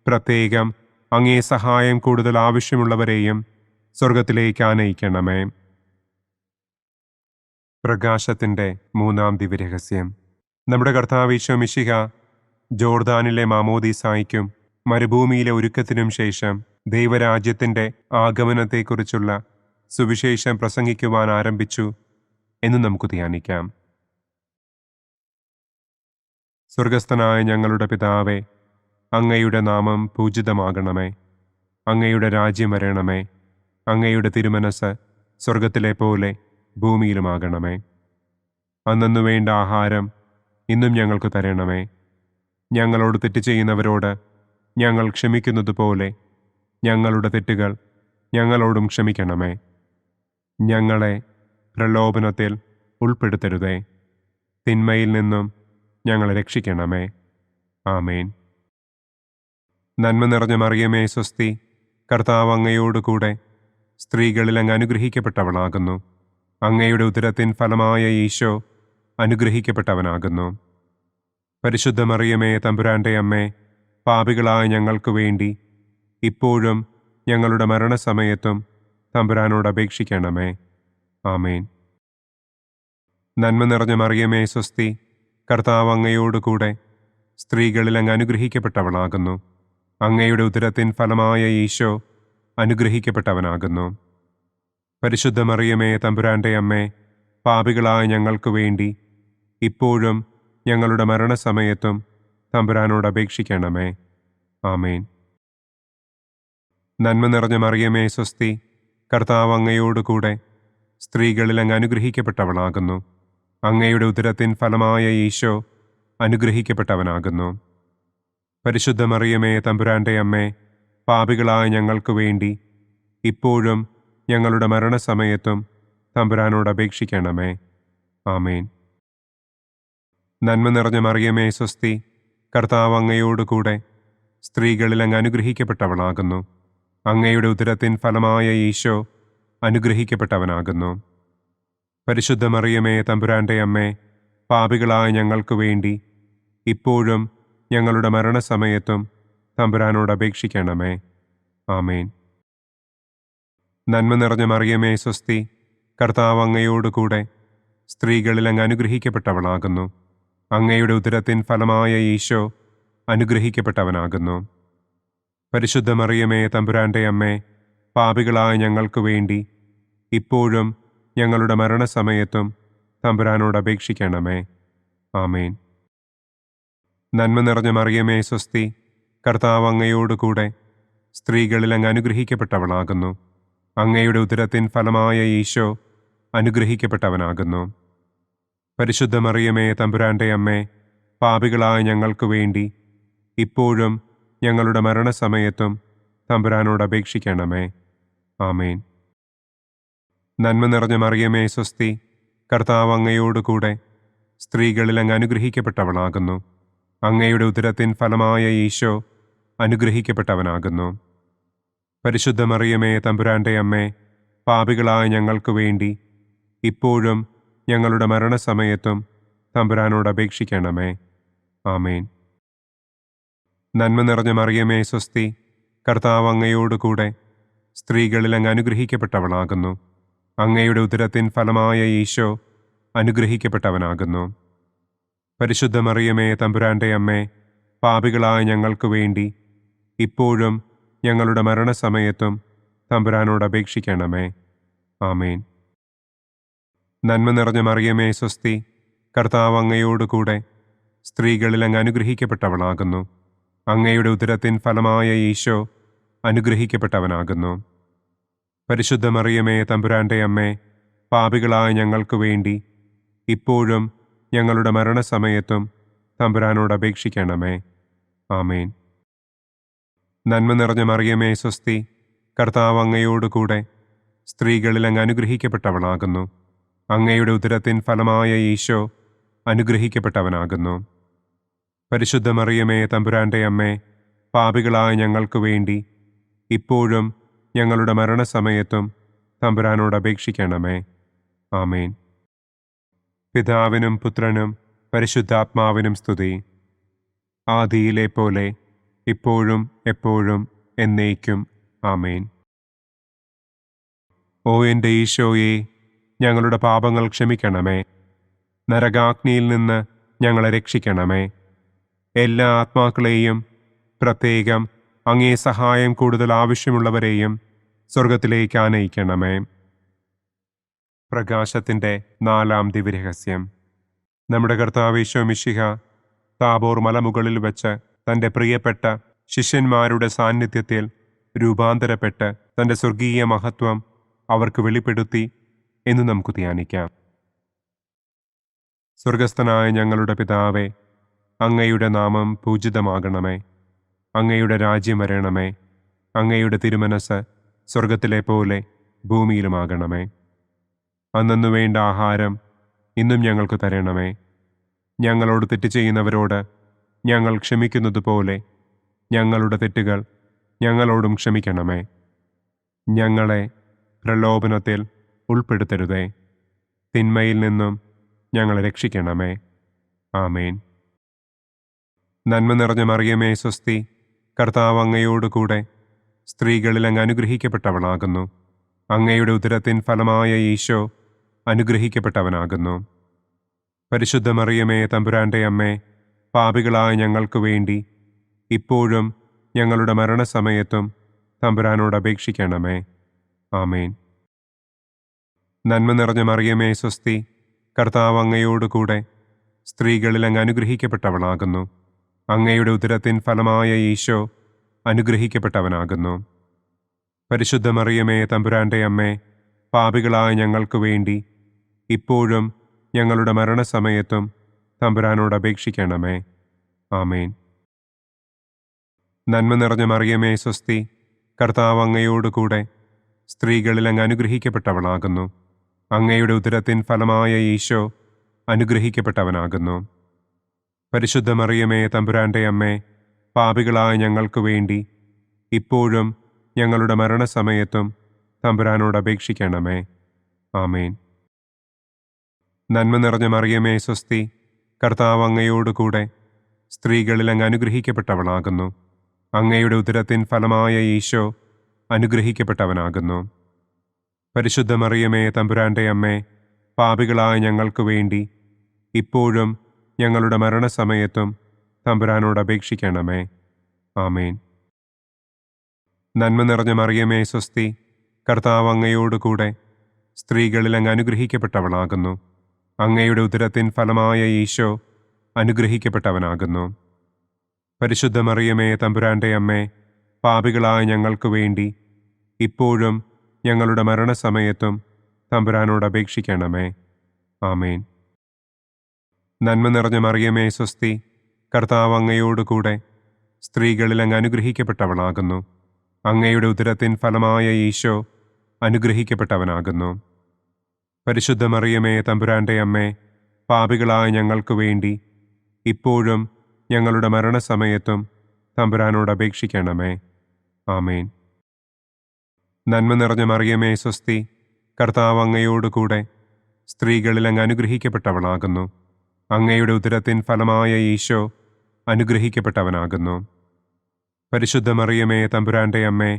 പ്രത്യേകം അങ്ങേ സഹായം കൂടുതൽ ആവശ്യമുള്ളവരെയും സ്വർഗത്തിലേക്ക് ആനയിക്കണമേ. പ്രകാശത്തിൻ്റെ മൂന്നാം ദിവ്യരഹസ്യം. നമ്മുടെ കർത്താവ് ഈശോ മിശിഹ ജോർദാനിലെ മാമോദീസായ്ക്കും മരുഭൂമിയിലെ ഒരുക്കത്തിനും ശേഷം ദൈവരാജ്യത്തിൻ്റെ ആഗമനത്തെക്കുറിച്ചുള്ള സുവിശേഷം പ്രസംഗിക്കുവാൻ ആരംഭിച്ചു എന്ന് നമുക്ക് ധ്യാനിക്കാം. സ്വർഗസ്ഥനായ ഞങ്ങളുടെ പിതാവേ, അങ്ങയുടെ നാമം പൂജിതമാകണമേ. അങ്ങയുടെ രാജ്യം വരണമേ. അങ്ങയുടെ തിരുമനസ് സ്വർഗത്തിലെ പോലെ ഭൂമിയിലുമാകണമേ. അന്നന്നു വേണ്ട ആഹാരം ഇന്നും ഞങ്ങൾക്ക് തരണമേ. ഞങ്ങളോട് തെറ്റ് ചെയ്യുന്നവരോട് ഞങ്ങൾ ക്ഷമിക്കുന്നതുപോലെ ഞങ്ങളുടെ തെറ്റുകൾ ഞങ്ങളോടും ക്ഷമിക്കണമേ. ഞങ്ങളെ പ്രലോഭനത്തിൽ ഉൾപ്പെടുത്തരുതേ. തിന്മയിൽ നിന്നും ഞങ്ങളെ രക്ഷിക്കണമേ. ആമേൻ. നന്മ നിറഞ്ഞ മറിയമേ സ്വസ്തി, കർത്താവ് അങ്ങയോടുകൂടെ സ്ത്രീകളിൽ അങ്ങ് അനുഗ്രഹിക്കപ്പെട്ടവളാകുന്നു. അങ്ങയുടെ ഉദരത്തിൻ ഫലമായ ഈശോ അനുഗ്രഹിക്കപ്പെട്ടവനാകുന്നു. പരിശുദ്ധ മറിയമേ തമ്പുരാന്റെ അമ്മേ, പാപികളായ ഞങ്ങൾക്ക് വേണ്ടി ഇപ്പോഴും ഞങ്ങളുടെ മരണസമയത്തും തമ്പുരാനോട് അപേക്ഷിക്കണമേ. ആമേൻ. നന്മ നിറഞ്ഞ മറിയമേ സ്വസ്തി, കർത്താവ് അങ്ങയോടുകൂടെ സ്ത്രീകളിൽ അങ്ങ് അനുഗ്രഹിക്കപ്പെട്ടവളാകുന്നു. അങ്ങയുടെ ഉദരത്തിൻ ഫലമായ ഈശോ അനുഗ്രഹിക്കപ്പെട്ടവനാകുന്നു. പരിശുദ്ധ മറിയമേ തമ്പുരാന്റെ അമ്മേ, പാപികളായ ഞങ്ങൾക്ക് വേണ്ടി ഇപ്പോഴും ഞങ്ങളുടെ മരണസമയത്തും തമ്പുരാനോട് അപേക്ഷിക്കണമേ. ആമേൻ. നന്മ നിറഞ്ഞ മറിയമേ സ്വസ്തി, കർത്താവ് അങ്ങയോടുകൂടെ സ്ത്രീകളിൽ അങ്ങ് അനുഗ്രഹിക്കപ്പെട്ടവളാകുന്നു. അങ്ങയുടെ ഉദരത്തിൻ ഫലമായ ഈശോ അനുഗ്രഹിക്കപ്പെട്ടവനാകുന്നു. പരിശുദ്ധ മറിയമേ തമ്പുരാന്റെ അമ്മേ, പാപികളായ ഞങ്ങൾക്ക് വേണ്ടി ഇപ്പോഴും ഞങ്ങളുടെ മരണസമയത്തും തമ്പുരാനോട് അപേക്ഷിക്കണമേ. ആമേൻ. നന്മ നിറഞ്ഞ മറിയമേ സ്വസ്തി, കർത്താവ് അങ്ങയോടുകൂടെ സ്ത്രീകളിൽ അങ്ങ് അനുഗ്രഹിക്കപ്പെട്ടവളാകുന്നു. അങ്ങയുടെ ഉദരത്തിൻ ഫലമായ ഈശോ അനുഗ്രഹിക്കപ്പെട്ടവനാകുന്നു. പരിശുദ്ധ മറിയമേ തമ്പുരാന്റെ അമ്മേ, പാപികളായ ഞങ്ങൾക്ക് വേണ്ടി ഇപ്പോഴും ഞങ്ങളുടെ മരണസമയത്തും തമ്പുരാനോട് അപേക്ഷിക്കണമേ. ആമേൻ. നന്മ നിറഞ്ഞ മറിയമേ സ്വസ്തി, കർത്താവ് അങ്ങയോടുകൂടെ സ്ത്രീകളിൽ അങ്ങ് അനുഗ്രഹിക്കപ്പെട്ടവളാകുന്നു. അങ്ങയുടെ ഉദരത്തിൻ ഫലമായ ഈശോ അനുഗ്രഹിക്കപ്പെട്ടവനാകുന്നു. പരിശുദ്ധ മറിയമേ തമ്പുരാന്റെ അമ്മേ, പാപികളായ ഞങ്ങൾക്ക് വേണ്ടി ഇപ്പോഴും ഞങ്ങളുടെ മരണസമയത്തും തമ്പുരാനോട് അപേക്ഷിക്കണമേ. ആമേൻ. നന്മ നിറഞ്ഞ മറിയമേ സ്വസ്തി, കർത്താവ് അങ്ങയോടുകൂടെ സ്ത്രീകളിൽ അങ്ങ് അനുഗ്രഹിക്കപ്പെട്ടവളാകുന്നു. അങ്ങയുടെ ഉദരത്തിൻ ഫലമായ ഈശോ അനുഗ്രഹിക്കപ്പെട്ടവനാകുന്നു. പരിശുദ്ധ മറിയമേ തമ്പുരാന്റെ അമ്മേ, പാപികളായ ഞങ്ങൾക്ക് വേണ്ടി ഇപ്പോഴും ഞങ്ങളുടെ മരണസമയത്തും തമ്പുരാനോട് അപേക്ഷിക്കണമേ. ആമേൻ. നന്മ നിറഞ്ഞ മറിയമേ സ്വസ്തി, കർത്താവ് അങ്ങയോടുകൂടെ സ്ത്രീകളിൽ അങ്ങ് അനുഗ്രഹിക്കപ്പെട്ടവളാകുന്നു. അങ്ങയുടെ ഉദരത്തിൻ ഫലമായ ഈശോ അനുഗ്രഹിക്കപ്പെട്ടവനാകുന്നു. പരിശുദ്ധ മറിയമേ തമ്പുരാന്റെ അമ്മേ, പാപികളായ ഞങ്ങൾക്ക് വേണ്ടി ഇപ്പോഴും ഞങ്ങളുടെ മരണസമയത്തും തമ്പുരാനോട് അപേക്ഷിക്കണമേ. ആമേൻ. നന്മ നിറഞ്ഞ മറിയമേ സ്വസ്തി, കർത്താവ് അങ്ങയോടുകൂടെ സ്ത്രീകളിൽ അങ്ങ് അനുഗ്രഹിക്കപ്പെട്ടവളാകുന്നു. അങ്ങയുടെ ഉദരത്തിൻ ഫലമായ ഈശോ അനുഗ്രഹിക്കപ്പെട്ടവനാകുന്നു. പരിശുദ്ധ മറിയമേ തമ്പുരാന്റെ അമ്മേ, പാപികളായ ഞങ്ങൾക്ക് വേണ്ടി ഇപ്പോഴും ഞങ്ങളുടെ മരണസമയത്തും തമ്പുരാനോട് അപേക്ഷിക്കണമേ. ആമേൻ. നന്മ നിറഞ്ഞ മറിയമേ സ്വസ്തി, കർത്താവ് അങ്ങയോടുകൂടെ സ്ത്രീകളിൽ അങ്ങ് അനുഗ്രഹിക്കപ്പെട്ടവളാകുന്നു. അങ്ങയുടെ ഉദരത്തിൻ ഫലമായ ഈശോ അനുഗ്രഹിക്കപ്പെട്ടവനാകുന്നു. പരിശുദ്ധ മറിയമേ തമ്പുരാന്റെ അമ്മേ, പാപികളായ ഞങ്ങൾക്ക് വേണ്ടി ഇപ്പോഴും ഞങ്ങളുടെ മരണസമയത്തും തമ്പുരാനോട് അപേക്ഷിക്കണമേ. ആമേൻ. നന്മ നിറഞ്ഞ മറിയമേ സ്വസ്തി, കർത്താവ് അങ്ങയോടുകൂടെ സ്ത്രീകളിൽ അങ്ങ് അനുഗ്രഹിക്കപ്പെട്ടവളാകുന്നു. അങ്ങയുടെ ഉദരത്തിൻ ഫലമായ ഈശോ അനുഗ്രഹിക്കപ്പെട്ടവനാകുന്നു. പരിശുദ്ധ മറിയമേ തമ്പുരാന്റെ അമ്മേ, പാപികളായ ഞങ്ങൾക്ക് വേണ്ടി ഇപ്പോഴും ഞങ്ങളുടെ മരണസമയത്തും തമ്പുരാനോട് അപേക്ഷിക്കണമേ. ആമേൻ. പിതാവിനും പുത്രനും പരിശുദ്ധാത്മാവിനും സ്തുതി. ആദിയിലെ പോലെ ഇപ്പോഴും എപ്പോഴും എന്നേക്കും. ആമേൻ. ഓ എൻ്റെ ഈശോയെ, ഞങ്ങളുടെ പാപങ്ങൾ ക്ഷമിക്കണമേ. നരകാഗ്നിയിൽ നിന്ന് ഞങ്ങളെ രക്ഷിക്കണമേ. എല്ലാ ആത്മാക്കളെയും, പ്രത്യേകം അങ്ങേ സഹായം കൂടുതൽ ആവശ്യമുള്ളവരെയും സ്വർഗത്തിലേക്ക് ആനയിക്കണമേ. പ്രകാശത്തിൻ്റെ 4-ാം ദിവ്യരഹസ്യം. നമ്മുടെ കർത്താവ് ഈശോ മിശിഹ താബോർ മലമുകളിൽ വെച്ച് തൻ്റെ പ്രിയപ്പെട്ട ശിഷ്യന്മാരുടെ സാന്നിധ്യത്തിൽ രൂപാന്തരപ്പെട്ട് തൻ്റെ സ്വർഗീയ മഹത്വം അവർക്ക് വെളിപ്പെടുത്തി എന്ന് നമുക്ക് ധ്യാനിക്കാം. സ്വർഗസ്ഥനായ ഞങ്ങളുടെ പിതാവേ, അങ്ങയുടെ നാമം പൂജിതമാകണമേ. അങ്ങയുടെ രാജ്യം വരണമേ. അങ്ങയുടെ തിരുമനസ് സ്വർഗത്തിലെ പോലെ ഭൂമിയിലുമാകണമേ. അന്നു വേണ്ട ആഹാരം ഇന്നും ഞങ്ങൾക്ക് തരണമേ. ഞങ്ങളോട് തെറ്റ് ചെയ്യുന്നവരോട് ഞങ്ങൾ ക്ഷമിക്കുന്നത് പോലെ ഞങ്ങളുടെ തെറ്റുകൾ ഞങ്ങളോടും ക്ഷമിക്കണമേ. ഞങ്ങളെ പ്രലോഭനത്തിൽ ഉൾപ്പെടുത്തരുതേ. തിന്മയിൽ നിന്നും ഞങ്ങളെ രക്ഷിക്കണമേ. ആമേൻ. നന്മ നിറഞ്ഞ മറിയമേ സ്വസ്തി, കർത്താവ് അങ്ങയോടുകൂടെ സ്ത്രീകളിൽ അങ്ങ് അനുഗ്രഹിക്കപ്പെട്ടവളാകുന്നു. അങ്ങയുടെ ഉദരത്തിൻ ഫലമായ ഈശോ അനുഗ്രഹിക്കപ്പെട്ടവനാകുന്നു. പരിശുദ്ധ മറിയമേ തമ്പുരാന്റെ അമ്മേ, പാപികളായ ഞങ്ങൾക്ക് വേണ്ടി ഇപ്പോഴും ഞങ്ങളുടെ മരണസമയത്തും തമ്പുരാനോട് അപേക്ഷിക്കണമേ. ആമേൻ. നന്മ നിറഞ്ഞ മറിയമേ സ്വസ്തി, കർത്താവ് അങ്ങയോടുകൂടെ സ്ത്രീകളിൽ അങ്ങ് അനുഗ്രഹിക്കപ്പെട്ടവളാകുന്നു. അങ്ങയുടെ ഉദരത്തിൻ ഫലമായ ഈശോ അനുഗ്രഹിക്കപ്പെട്ടവനാകുന്നു. പരിശുദ്ധ മറിയമേ തമ്പുരാന്റെ അമ്മേ, പാപികളായ ഞങ്ങൾക്ക് വേണ്ടി ഇപ്പോഴും ഞങ്ങളുടെ മരണസമയത്തും തമ്പുരാനോട് അപേക്ഷിക്കണമേ. ആമേൻ. നന്മ നിറഞ്ഞ മറിയമേ സ്വസ്തി, കർത്താവ് അങ്ങയോടുകൂടെ സ്ത്രീകളിൽ അങ്ങ് അനുഗ്രഹിക്കപ്പെട്ടവളാകുന്നു. അങ്ങയുടെ ഉദരത്തിൻ ഫലമായ ഈശോ അനുഗ്രഹിക്കപ്പെട്ടവനാകുന്നു. പരിശുദ്ധ മറിയമേ തമ്പുരാന്റെ അമ്മേ, പാപികളായ ഞങ്ങൾക്ക് വേണ്ടി ഇപ്പോഴും ഞങ്ങളുടെ മരണസമയത്തും തമ്പുരാനോട് അപേക്ഷിക്കണമേ. ആമേൻ. നന്മ നിറഞ്ഞ മറിയമേ സ്വസ്തി, കർത്താവ് അങ്ങയോടുകൂടെ സ്ത്രീകളിൽ അങ്ങ് അനുഗ്രഹിക്കപ്പെട്ടവളാകുന്നു. അങ്ങയുടെ ഉദരത്തിൻ ഫലമായ ഈശോ അനുഗ്രഹിക്കപ്പെട്ടവനാകുന്നു. പരിശുദ്ധ മറിയമേ തമ്പുരാന്റെ അമ്മേ, പാപികളായ ഞങ്ങൾക്ക് വേണ്ടി ഇപ്പോഴും ഞങ്ങളുടെ മരണസമയത്തും തമ്പുരാനോട് അപേക്ഷിക്കണമേ. ആമേൻ. നന്മ നിറഞ്ഞ മറിയമേ സ്വസ്തി, കർത്താവ് അങ്ങയോടുകൂടെ സ്ത്രീകളിൽ അങ്ങ് അനുഗ്രഹിക്കപ്പെട്ടവളാകുന്നു. അങ്ങയുടെ ഉദരത്തിൻ ഫലമായ ഈശോ അനുഗ്രഹിക്കപ്പെട്ടവനാകുന്നു. പരിശുദ്ധ മറിയമേ തമ്പുരാന്റെ അമ്മേ, പാപികളായ ഞങ്ങൾക്ക് വേണ്ടി ഇപ്പോഴും ഞങ്ങളുടെ മരണസമയത്തും തമ്പുരാനോട് അപേക്ഷിക്കണമേ. ആമേൻ. നന്മ നിറഞ്ഞ മറിയമേ സ്വസ്തി, കർത്താവ് അങ്ങയോടുകൂടെ സ്ത്രീകളിൽ അങ്ങ് അനുഗ്രഹിക്കപ്പെട്ടവളാകുന്നു. അങ്ങയുടെ ഉദരത്തിൻ ഫലമായ ഈശോ അനുഗ്രഹിക്കപ്പെട്ടവനാകുന്നു. പരിശുദ്ധ മറിയമേ തമ്പുരാന്റെ അമ്മേ, പാപികളായ ഞങ്ങൾക്ക് വേണ്ടി ഇപ്പോഴും ഞങ്ങളുടെ മരണസമയത്തും തമ്പുരാനോട് അപേക്ഷിക്കണമേ. ആമേൻ. നന്മ നിറഞ്ഞ മറിയമേ സ്വസ്തി, കർത്താവ് അങ്ങയോടുകൂടെ സ്ത്രീകളിൽ അങ്ങ് അനുഗ്രഹിക്കപ്പെട്ടവളാകുന്നു. അങ്ങയുടെ ഉദരത്തിൻ ഫലമായ ഈശോ അനുഗ്രഹിക്കപ്പെട്ടവനാകുന്നു. പരിശുദ്ധ മറിയമേ തമ്പുരാന്റെ അമ്മേ,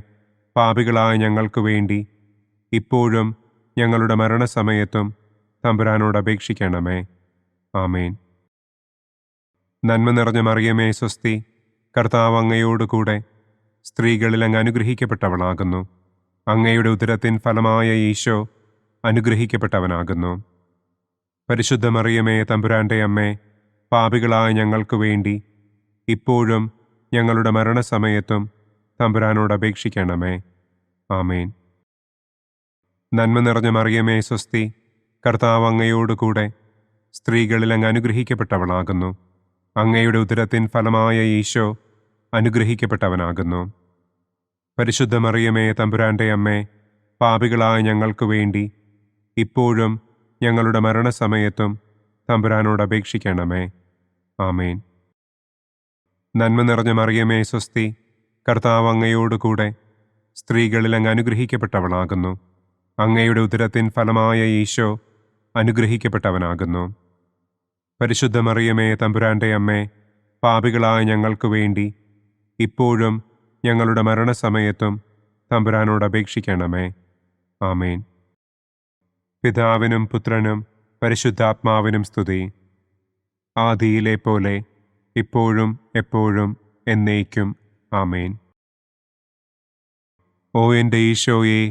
പാപികളായ ഞങ്ങൾക്ക് വേണ്ടി ഇപ്പോഴും ഞങ്ങളുടെ മരണസമയത്തും തമ്പുരാനോട് അപേക്ഷിക്കണമേ. ആമേൻ. നന്മ നിറഞ്ഞ മറിയമേ സ്വസ്തി, കർത്താവ് അങ്ങയോടുകൂടെ സ്ത്രീകളിൽ അങ്ങ് അനുഗ്രഹിക്കപ്പെട്ടവളാകുന്നു. അങ്ങയുടെ ഉദരത്തിൻ ഫലമായ ഈശോ അനുഗ്രഹിക്കപ്പെട്ടവനാകുന്നു. പരിശുദ്ധ മറിയമേ തമ്പുരാന്റെ അമ്മേ, പാപികളായ ഞങ്ങൾക്ക് വേണ്ടി ഇപ്പോഴും ഞങ്ങളുടെ മരണസമയത്തും തമ്പുരാനോട് അപേക്ഷിക്കണമേ. ആമേൻ. നന്മ നിറഞ്ഞ മറിയമേ സ്വസ്തി, കർത്താവ് അങ്ങയോടുകൂടെ സ്ത്രീകളിൽ അങ്ങ് അനുഗ്രഹിക്കപ്പെട്ടവളാകുന്നു. അങ്ങയുടെ ഉദരത്തിൻ ഫലമായ ഈശോ അനുഗ്രഹിക്കപ്പെട്ടവനാകുന്നു. പരിശുദ്ധ മറിയമേ തമ്പുരാന്റെ അമ്മേ, പാപികളായ ഞങ്ങൾക്ക് വേണ്ടി ഇപ്പോഴും ഞങ്ങളുടെ മരണസമയത്തും തമ്പുരാനോട് അപേക്ഷിക്കണമേ. ആമേൻ. നന്മ നിറഞ്ഞ മറിയമേ സ്വസ്തി, കർത്താവ് അങ്ങയോടുകൂടെ സ്ത്രീകളിൽ അങ്ങ് അനുഗ്രഹിക്കപ്പെട്ടവളാകുന്നു. അങ്ങയുടെ ഉദരത്തിൻ ഫലമായ ഈശോ അനുഗ്രഹിക്കപ്പെട്ടവനാകുന്നു. പരിശുദ്ധ മറിയമേ തമ്പുരാന്റെ അമ്മേ, പാപികളായ ഞങ്ങൾക്ക് വേണ്ടി ഇപ്പോഴും ഞങ്ങളുടെ മരണസമയത്തും തമ്പുരാനോട് അപേക്ഷിക്കണമേ. ആമേൻ. പിതാവിനും പുത്രനും പരിശുദ്ധാത്മാവിനും സ്തുതി. ആദിയിലെ പോലെ ഇപ്പോഴും എപ്പോഴും എന്നേക്കും. ആമേൻ. ഓ എൻ്റെ ഈശോയെ,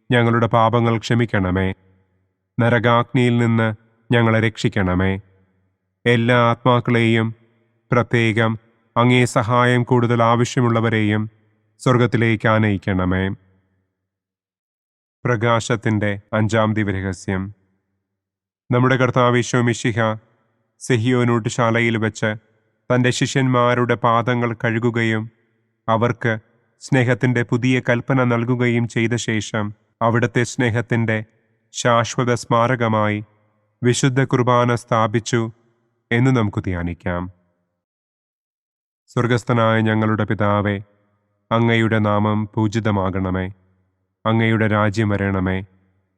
ഞങ്ങളുടെ പാപങ്ങൾ ക്ഷമിക്കണമേ. നരകാഗ്നിയിൽ നിന്ന് ഞങ്ങളെ രക്ഷിക്കണമേ. എല്ലാ ആത്മാക്കളെയും, പ്രത്യേകം അങ്ങേ സഹായം കൂടുതൽ ആവശ്യമുള്ളവരെയും സ്വർഗത്തിലേക്ക് ആനയിക്കണമേ. പ്രകാശത്തിൻ്റെ 5-ാം ദിവ്യരഹസ്യം. നമ്മുടെ കർത്താവ് ഈശോ മിശിഹ സെഹിയോനൂട്ടുശാലയിൽ വെച്ച് തൻ്റെ ശിഷ്യന്മാരുടെ പാദങ്ങൾ കഴുകുകയും അവർക്ക് സ്നേഹത്തിൻ്റെ പുതിയ കൽപ്പന നൽകുകയും ചെയ്ത ശേഷം അവിടുത്തെ സ്നേഹത്തിൻ്റെ ശാശ്വത സ്മാരകമായി വിശുദ്ധ കുർബാന സ്ഥാപിച്ചു എന്ന് നമുക്ക് ധ്യാനിക്കാം. സ്വർഗസ്ഥനായ ഞങ്ങളുടെ പിതാവേ, അങ്ങയുടെ നാമം പൂജിതമാകണമേ. അങ്ങയുടെ രാജ്യം വരണമേ.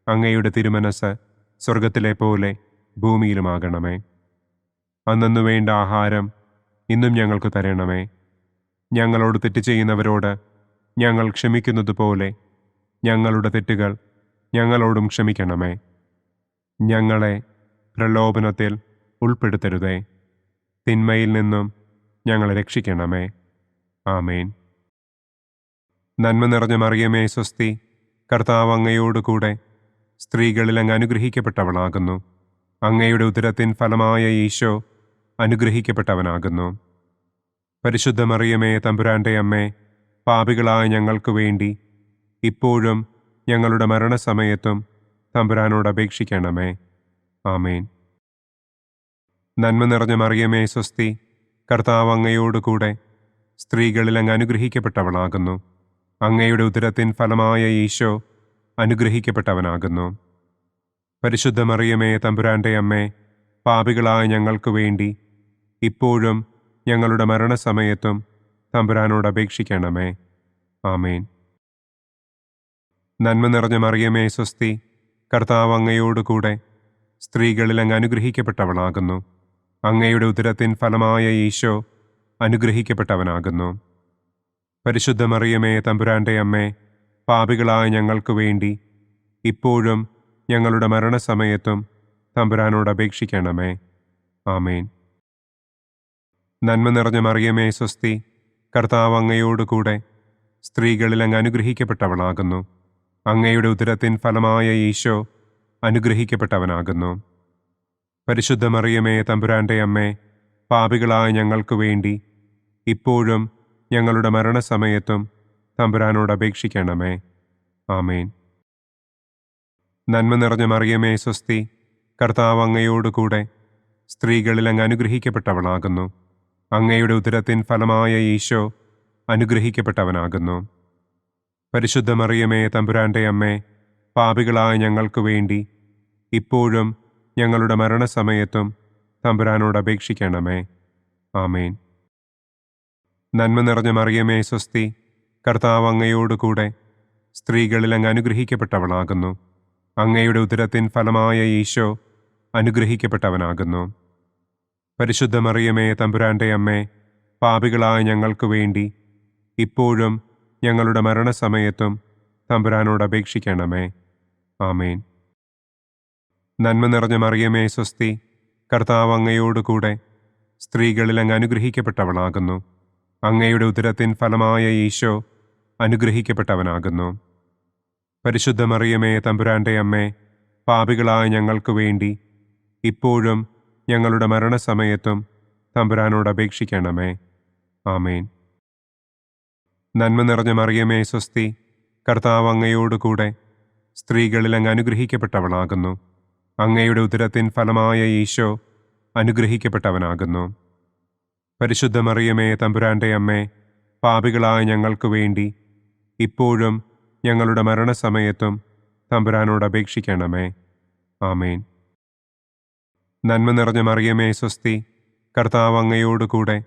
അങ്ങയുടെ തിരുമനസ് സ്വർഗത്തിലെ പോലെ ഭൂമിയിലുമാകണമേ. അന്നന്നു വേണ്ട ആഹാരം ഇന്നും ഞങ്ങൾക്ക് തരണമേ. ഞങ്ങളോട് തെറ്റ് ചെയ്യുന്നവരോട് ഞങ്ങൾ ക്ഷമിക്കുന്നത് പോലെ ഞങ്ങളുടെ തെറ്റുകൾ ഞങ്ങളോടും ക്ഷമിക്കണമേ. ഞങ്ങളെ പ്രലോഭനത്തിൽ ഉൾപ്പെടുത്തരുതേ. തിന്മയിൽ നിന്നും ഞങ്ങളെ രക്ഷിക്കണമേ. ആമേൻ. നന്മ നിറഞ്ഞ മറിയമേ സ്വസ്തി, കർത്താവ് അങ്ങയോടുകൂടെ സ്ത്രീകളിൽ അങ്ങ് അനുഗ്രഹിക്കപ്പെട്ടവളാകുന്നു. അങ്ങയുടെ ഉദരത്തിൻ ഫലമായ ഈശോ അനുഗ്രഹിക്കപ്പെട്ടവനാകുന്നു. പരിശുദ്ധ മറിയമേ തമ്പുരാന്റെ അമ്മേ, പാപികളായ ഞങ്ങൾക്ക് വേണ്ടി ഇപ്പോഴും ഞങ്ങളുടെ മരണസമയത്തും തമ്പുരാനോട് അപേക്ഷിക്കണമേ. ആമേൻ. നന്മ നിറഞ്ഞ മറിയമേ സ്വസ്തി, കർത്താവ് അങ്ങയോടുകൂടെ സ്ത്രീകളിൽ അങ്ങ് അനുഗ്രഹിക്കപ്പെട്ടവളാകുന്നു. അങ്ങയുടെ ഉദരത്തിൻ ഫലമായ ഈശോ അനുഗ്രഹിക്കപ്പെട്ടവനാകുന്നു. പരിശുദ്ധ മറിയമേ തമ്പുരാന്റെ അമ്മേ, പാപികളായ ഞങ്ങൾക്ക് വേണ്ടി ഇപ്പോഴും ഞങ്ങളുടെ മരണസമയത്തും തമ്പുരാനോട് അപേക്ഷിക്കണമേ. ആമേൻ. നന്മ നിറഞ്ഞ മറിയമേ സ്വസ്തി, കർത്താവ് അങ്ങയോടുകൂടെ സ്ത്രീകളിൽ അങ്ങ് അനുഗ്രഹിക്കപ്പെട്ടവളാകുന്നു. അങ്ങയുടെ ഉദരത്തിൻ ഫലമായ ഈശോ അനുഗ്രഹിക്കപ്പെട്ടവനാകുന്നു. പരിശുദ്ധ മറിയമേ തമ്പുരാന്റെ അമ്മേ, പാപികളായ ഞങ്ങൾക്ക് വേണ്ടി ഇപ്പോഴും ഞങ്ങളുടെ മരണസമയത്തും തമ്പുരാനോട് അപേക്ഷിക്കണമേ. ആമേൻ. നന്മ നിറഞ്ഞ മറിയമേ സ്വസ്തി, കർത്താവ് അങ്ങയോടുകൂടെ സ്ത്രീകളിൽ അങ്ങ് അനുഗ്രഹിക്കപ്പെട്ടവളാകുന്നു. അങ്ങയുടെ ഉദരത്തിൻ ഫലമായ ഈശോ അനുഗ്രഹിക്കപ്പെട്ടവനാകുന്നു. പരിശുദ്ധ മറിയമേ തമ്പുരാന്റെ അമ്മേ, പാപികളായ ഞങ്ങൾക്ക് വേണ്ടി ഇപ്പോഴും ഞങ്ങളുടെ മരണസമയത്തും തമ്പുരാനോട് അപേക്ഷിക്കണമേ. ആമേൻ. നന്മ നിറഞ്ഞ മറിയമേ സ്വസ്തി, കർത്താവ് അങ്ങയോടുകൂടെ സ്ത്രീകളിൽ അങ്ങ് അനുഗ്രഹിക്കപ്പെട്ടവളാകുന്നു. അങ്ങയുടെ ഉദരത്തിൻ ഫലമായ ഈശോ അനുഗ്രഹിക്കപ്പെട്ടവനാകുന്നു. പരിശുദ്ധ മറിയമേ തമ്പുരാന്റെ അമ്മേ, പാപികളായ ഞങ്ങൾക്ക് വേണ്ടി ഇപ്പോഴും ഞങ്ങളുടെ മരണസമയത്തും തമ്പുരാനോട് അപേക്ഷിക്കണമേ. ആമേൻ. നന്മ നിറഞ്ഞ മറിയമേ സ്വസ്തി, കർത്താവ് അങ്ങയോടുകൂടെ സ്ത്രീകളിൽ അങ്ങ് അനുഗ്രഹിക്കപ്പെട്ടവളാകുന്നു. അങ്ങയുടെ ഉദരത്തിൻ ഫലമായ ഈശോ അനുഗ്രഹിക്കപ്പെട്ടവനാകുന്നു. പരിശുദ്ധ മറിയമേ തമ്പുരാന്റെ അമ്മേ, പാപികളായ ഞങ്ങൾക്ക് വേണ്ടി ഇപ്പോഴും ഞങ്ങളുടെ മരണസമയത്തും തമ്പുരാനോട് അപേക്ഷിക്കണമേ. ആമേൻ. നന്മ നിറഞ്ഞ മറിയമേ സ്വസ്തി, കർത്താവ് അങ്ങയോട് കൂടെ സ്ത്രീകളിൽ അങ്ങ് അനുഗ്രഹിക്കപ്പെട്ടവളാകുന്നു. അങ്ങയുടെ ഉദരത്തിൻ ഫലമായ ഈശോ അനുഗ്രഹിക്കപ്പെട്ടവനാകുന്നു. പരിശുദ്ധ മറിയമേ തമ്പുരാൻ്റെ അമ്മേ, പാപികളായ ഞങ്ങൾക്ക് വേണ്ടി ഇപ്പോഴും ഞങ്ങളുടെ മരണസമയത്തും തമ്പുരാനോട് അപേക്ഷിക്കണമേ. ആമേൻ. നന്മ നിറഞ്ഞ മറിയമേ സ്വസ്തി, കർത്താവ് അങ്ങയോട് കൂടെ സ്ത്രീകളിൽ അങ്ങ് അനുഗ്രഹിക്കപ്പെട്ടവളാകുന്നു. അങ്ങയുടെ ഉദരത്തിൻ ഫലമായ ഈശോ അനുഗ്രഹിക്കപ്പെട്ടവനാകുന്നു. പരിശുദ്ധ മറിയമേ തമ്പുരാൻ്റെ അമ്മേ, പാപികളായ ഞങ്ങൾക്ക് വേണ്ടി ഇപ്പോഴും ഞങ്ങളുടെ മരണസമയത്തും തമ്പുരാനോട് അപേക്ഷിക്കണമേ. ആമേൻ. നന്മ നിറഞ്ഞ മറിയമേ സ്വസ്തി, കർത്താവ് അങ്ങയോട് കൂടെ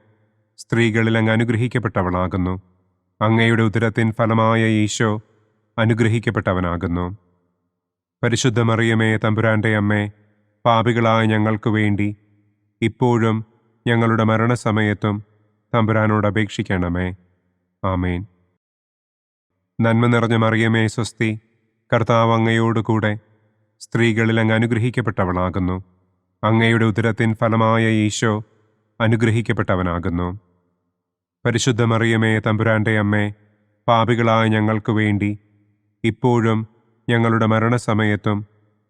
സ്ത്രീകളിൽ അങ്ങ് അനുഗ്രഹിക്കപ്പെട്ടവളാകുന്നു. അങ്ങയുടെ ഉദരത്തിൻ ഫലമായ ഈശോ അനുഗ്രഹിക്കപ്പെട്ടവനാകുന്നു. പരിശുദ്ധ മറിയമേ തമ്പുരാൻ്റെ അമ്മേ, പാപികളായ ഞങ്ങൾക്ക് വേണ്ടി ഇപ്പോഴും ഞങ്ങളുടെ മരണസമയത്തും തമ്പുരാനോട് അപേക്ഷിക്കണമേ. ആമേൻ. നന്മ നിറഞ്ഞ മറിയമേ സ്വസ്തി, കർത്താവ് അങ്ങയോട് കൂടെ സ്ത്രീകളിൽ അങ്ങ് അനുഗ്രഹിക്കപ്പെട്ടവളാകുന്നു. അങ്ങയുടെ ഉദരത്തിൻ ഫലമായ ഈശോ അനുഗ്രഹിക്കപ്പെട്ടവനാകുന്നു. പരിശുദ്ധ മറിയമേ തമ്പുരാൻ്റെ അമ്മേ, പാപികളായ ഞങ്ങൾക്ക് വേണ്ടി ഇപ്പോഴും ഞങ്ങളുടെ മരണസമയത്തും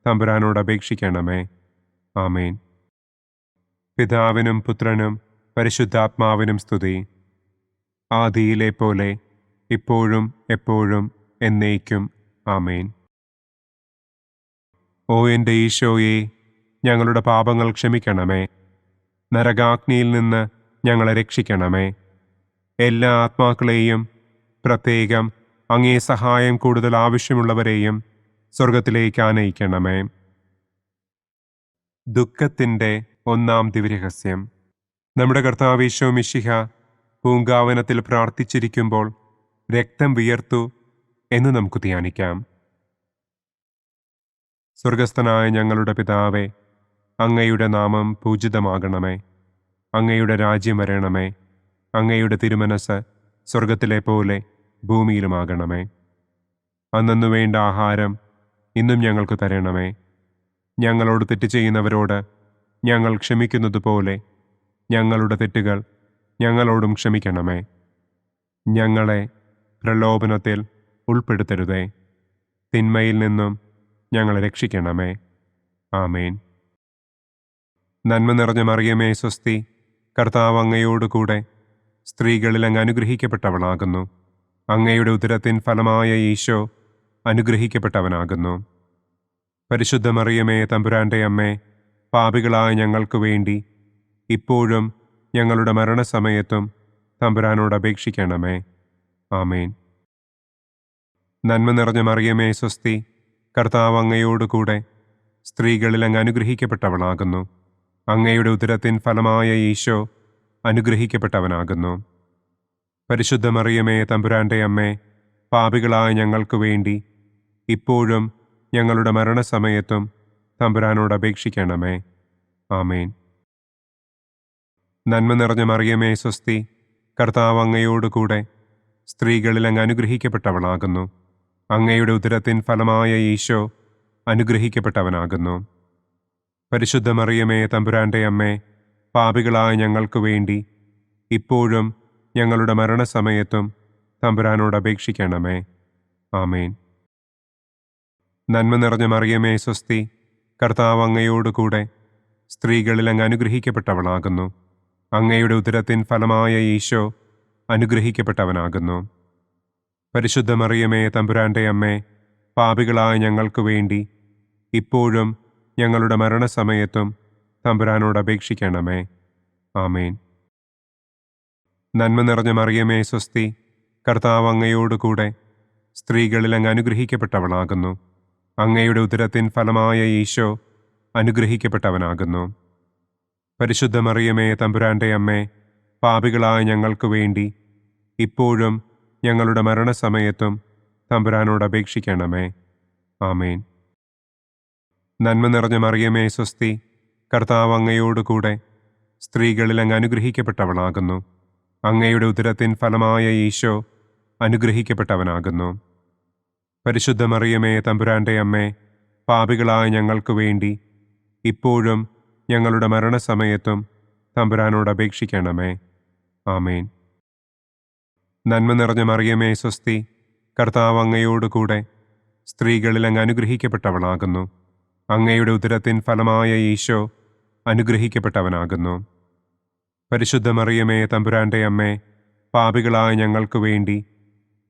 തമ്പുരാനോട് അപേക്ഷിക്കണമേ. ആമേൻ. പിതാവിനും പുത്രനും പരിശുദ്ധാത്മാവിനും സ്തുതി. ആദിയിലെ പോലെ ഇപ്പോഴും എപ്പോഴും എന്നേക്കും. ആമേൻ. ഓ എൻ്റെ ഈശോയെ, ഞങ്ങളുടെ പാപങ്ങൾ ക്ഷമിക്കണമേ. നരകാഗ്നിയിൽ നിന്ന് ഞങ്ങളെ രക്ഷിക്കണമേ. എല്ലാ ആത്മാക്കളെയും, പ്രത്യേകം അങ്ങേ സഹായം കൂടുതൽ ആവശ്യമുള്ളവരെയും സ്വർഗത്തിലേക്ക് ആനയിക്കണമേ. ദുഃഖത്തിൻ്റെ ഒന്നാം ദിവ്യരഹസ്യം. നമ്മുടെ കർത്താവ് ഈശോ മിശിഹ പൂങ്കാവനത്തിൽ പ്രാർത്ഥിച്ചിരിക്കുമ്പോൾ രക്തം വിയർത്തു എന്ന് നമുക്ക് ധ്യാനിക്കാം. സ്വർഗസ്ഥനായ ഞങ്ങളുടെ പിതാവേ, അങ്ങയുടെ നാമം പൂജിതമാകണമേ. അങ്ങയുടെ രാജ്യം വരണമേ. അങ്ങയുടെ തിരുമനസ് സ്വർഗത്തിലെ പോലെ ഭൂമിയിലുമാകണമേ. അന്നു വേണ്ട ആഹാരം ഇന്നും ഞങ്ങൾക്ക് തരണമേ. ഞങ്ങളോട് തെറ്റ് ചെയ്യുന്നവരോട് ഞങ്ങൾ ക്ഷമിക്കുന്നതുപോലെ ഞങ്ങളുടെ തെറ്റുകൾ ഞങ്ങളോടും ക്ഷമിക്കണമേ. ഞങ്ങളെ പ്രലോഭനത്തിൽ ഉൾപ്പെടുത്തരുതേ. തിന്മയിൽ നിന്നും ഞങ്ങളെ രക്ഷിക്കണമേ. ആമേൻ. നന്മ നിറഞ്ഞ മറിയമേ സ്വസ്തി, കർത്താവ് അങ്ങയോട് കൂടെ സ്ത്രീകളിൽ അങ്ങ് അനുഗ്രഹിക്കപ്പെട്ടവളാകുന്നു. അങ്ങയുടെ ഉദരത്തിൻ ഫലമായ ഈശോ അനുഗ്രഹിക്കപ്പെട്ടവനാകുന്നു. പരിശുദ്ധ മറിയമേ തമ്പുരാൻ്റെ അമ്മേ, പാപികളായ ഞങ്ങൾക്ക് വേണ്ടി ഇപ്പോഴും ഞങ്ങളുടെ മരണസമയത്തും തമ്പുരാനോട് അപേക്ഷിക്കണമേ. ആമേൻ. നന്മ നിറഞ്ഞ മറിയമേ സ്വസ്തി, കർത്താവ് അങ്ങയോട് കൂടെ സ്ത്രീകളിൽ അങ്ങ് അനുഗ്രഹിക്കപ്പെട്ടവളാകുന്നു. അങ്ങയുടെ ഉദരത്തിൻ ഫലമായ ഈശോ അനുഗ്രഹിക്കപ്പെട്ടവനാകുന്നു. പരിശുദ്ധ മറിയമേ തമ്പുരാൻ്റെ അമ്മേ, പാപികളായ ഞങ്ങൾക്ക് വേണ്ടി ഇപ്പോഴും ഞങ്ങളുടെ മരണസമയത്തും തമ്പുരാനോട് അപേക്ഷിക്കണമേ. ആമേൻ. നന്മ നിറഞ്ഞ മറിയമേ സ്വസ്തി, കർത്താവ് അങ്ങയോട് കൂടെ സ്ത്രീകളിൽ അങ്ങ് അനുഗ്രഹിക്കപ്പെട്ടവളാകുന്നു. അങ്ങയുടെ ഉദരത്തിൻ ഫലമായ ഈശോ അനുഗ്രഹിക്കപ്പെട്ടവനാകുന്നു. പരിശുദ്ധ മറിയമേ തമ്പുരാൻ്റെ അമ്മേ, പാപികളായ ഞങ്ങൾക്ക് വേണ്ടി ഇപ്പോഴും ഞങ്ങളുടെ മരണസമയത്തും തമ്പുരാനോട് അപേക്ഷിക്കണമേ. ആമേൻ. നന്മ നിറഞ്ഞ മറിയമേ സ്വസ്തി, കർത്താവ് അങ്ങയോട് കൂടെ സ്ത്രീകളിൽ അങ്ങ് അനുഗ്രഹിക്കപ്പെട്ടവളാകുന്നു. അങ്ങയുടെ ഉദരത്തിൻ ഫലമായ ഈശോ അനുഗ്രഹിക്കപ്പെട്ടവനാകുന്നു. പരിശുദ്ധ മറിയമേ തമ്പുരാൻ്റെ അമ്മേ, പാപികളായ ഞങ്ങൾക്ക് വേണ്ടി ഇപ്പോഴും ഞങ്ങളുടെ മരണസമയത്തും തമ്പുരാനോട് അപേക്ഷിക്കണമേ. ആമേൻ. നന്മ നിറഞ്ഞ മറിയമേ സ്വസ്തി, കർത്താവ് അങ്ങയോട് കൂടെ സ്ത്രീകളിൽ അങ്ങ് അനുഗ്രഹിക്കപ്പെട്ടവളാകുന്നു. അങ്ങയുടെ ഉദരത്തിൻ ഫലമായ ഈശോ അനുഗ്രഹിക്കപ്പെട്ടവനാകുന്നു. പരിശുദ്ധ മറിയമേ തമ്പുരാൻ്റെ അമ്മേ, പാപികളായ ഞങ്ങൾക്ക് വേണ്ടി ഇപ്പോഴും ഞങ്ങളുടെ മരണസമയത്തും തമ്പുരാനോട് അപേക്ഷിക്കണമേ. ആമേൻ. നന്മ നിറഞ്ഞ മറിയമേ സ്വസ്തി, കർത്താവ് അങ്ങയോട് കൂടെ സ്ത്രീകളിൽ അങ്ങ് അനുഗ്രഹിക്കപ്പെട്ടവളാകുന്നു. അങ്ങയുടെ ഉദരത്തിൻ ഫലമായ ഈശോ അനുഗ്രഹിക്കപ്പെട്ടവനാകുന്നു. പരിശുദ്ധ മറിയമേ, തമ്പുരാന്റെ അമ്മേ, പാപികളായ ഞങ്ങൾക്ക് വേണ്ടി ഇപ്പോഴും ഞങ്ങളുടെ മരണസമയത്തും തമ്പുരാനോട് അപേക്ഷിക്കണമേ. ആമേൻ. നന്മ നിറഞ്ഞ മറിയമേ, സ്വസ്തി, കർത്താവ് അങ്ങയോടുകൂടെ സ്ത്രീകളിൽ അങ്ങ് അനുഗ്രഹിക്കപ്പെട്ടവളാകുന്നു. അങ്ങയുടെ ഉദരത്തിൻ ഫലമായ ഈശോ അനുഗ്രഹിക്കപ്പെട്ടവനാകുന്നു. പരിശുദ്ധ മറിയമേ, തമ്പുരാന്റെ അമ്മേ, പാപികളായ ഞങ്ങൾക്ക് വേണ്ടി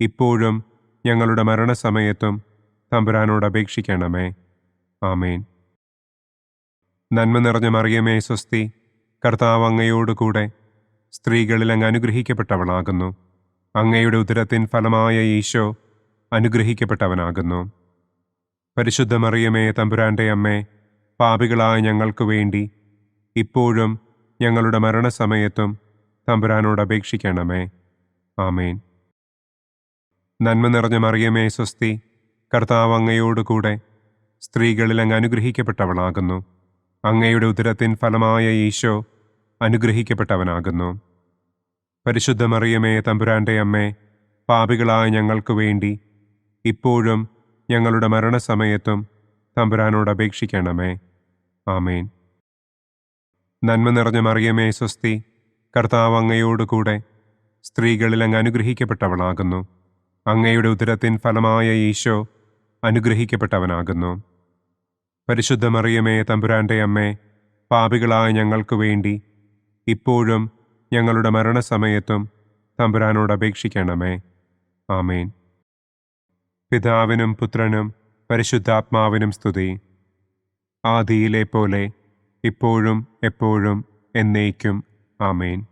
ഇപ്പോഴും ഞങ്ങളുടെ മരണസമയത്തും തമ്പുരാനോട് അപേക്ഷിക്കണമേ. ആമേൻ. നന്മ നിറഞ്ഞ മറിയമേ, സ്വസ്തി, കർത്താവ് അങ്ങയോടുകൂടെ സ്ത്രീകളിൽ അങ്ങ് അനുഗ്രഹിക്കപ്പെട്ടവളാകുന്നു. അങ്ങയുടെ ഉദരത്തിൻ ഫലമായ ഈശോ അനുഗ്രഹിക്കപ്പെട്ടവനാകുന്നു. പരിശുദ്ധ മറിയമേ, തമ്പുരാന്റെ അമ്മേ, പാപികളായ ഞങ്ങൾക്ക് വേണ്ടി ഇപ്പോഴും ഞങ്ങളുടെ മരണസമയത്തും തമ്പുരാനോട് അപേക്ഷിക്കണമേ. ആമേൻ. നന്മ നിറഞ്ഞ മറിയമേ, സ്വസ്തി, കർത്താവ് അങ്ങയോടുകൂടെ സ്ത്രീകളിൽ അങ്ങ് അനുഗ്രഹിക്കപ്പെട്ടവളാകുന്നു. അങ്ങയുടെ ഉദരത്തിൻ ഫലമായ ഈശോ അനുഗ്രഹിക്കപ്പെട്ടവനാകുന്നു. പരിശുദ്ധ മറിയമേ, തമ്പുരാന്റെ അമ്മേ, പാപികളായ ഞങ്ങൾക്ക് വേണ്ടി ഇപ്പോഴും ഞങ്ങളുടെ മരണസമയത്തും തമ്പുരാനോട് അപേക്ഷിക്കണമേ. ആമേൻ. നന്മ നിറഞ്ഞ മറിയമേ, സ്വസ്തി, കർത്താവ് അങ്ങയോടുകൂടെ സ്ത്രീകളിൽ അങ്ങ് അനുഗ്രഹിക്കപ്പെട്ടവളാകുന്നു. അങ്ങയുടെ ഉദരത്തിൻ ഫലമായ ഈശോ അനുഗ്രഹിക്കപ്പെട്ടവനാകുന്നു. പരിശുദ്ധ മറിയമേ, തമ്പുരാന്റെ അമ്മേ, പാപികളായ ഞങ്ങൾക്ക് വേണ്ടി ഇപ്പോഴും ഞങ്ങളുടെ മരണസമയത്തും തമ്പുരാനോട് അപേക്ഷിക്കണമേ. ആമേൻ. പിതാവിനും പുത്രനും പരിശുദ്ധാത്മാവിനും സ്തുതി. ആദിയിലെ പോലെ ഇപ്പോഴും എപ്പോഴും എന്നേക്കും. ആമേൻ.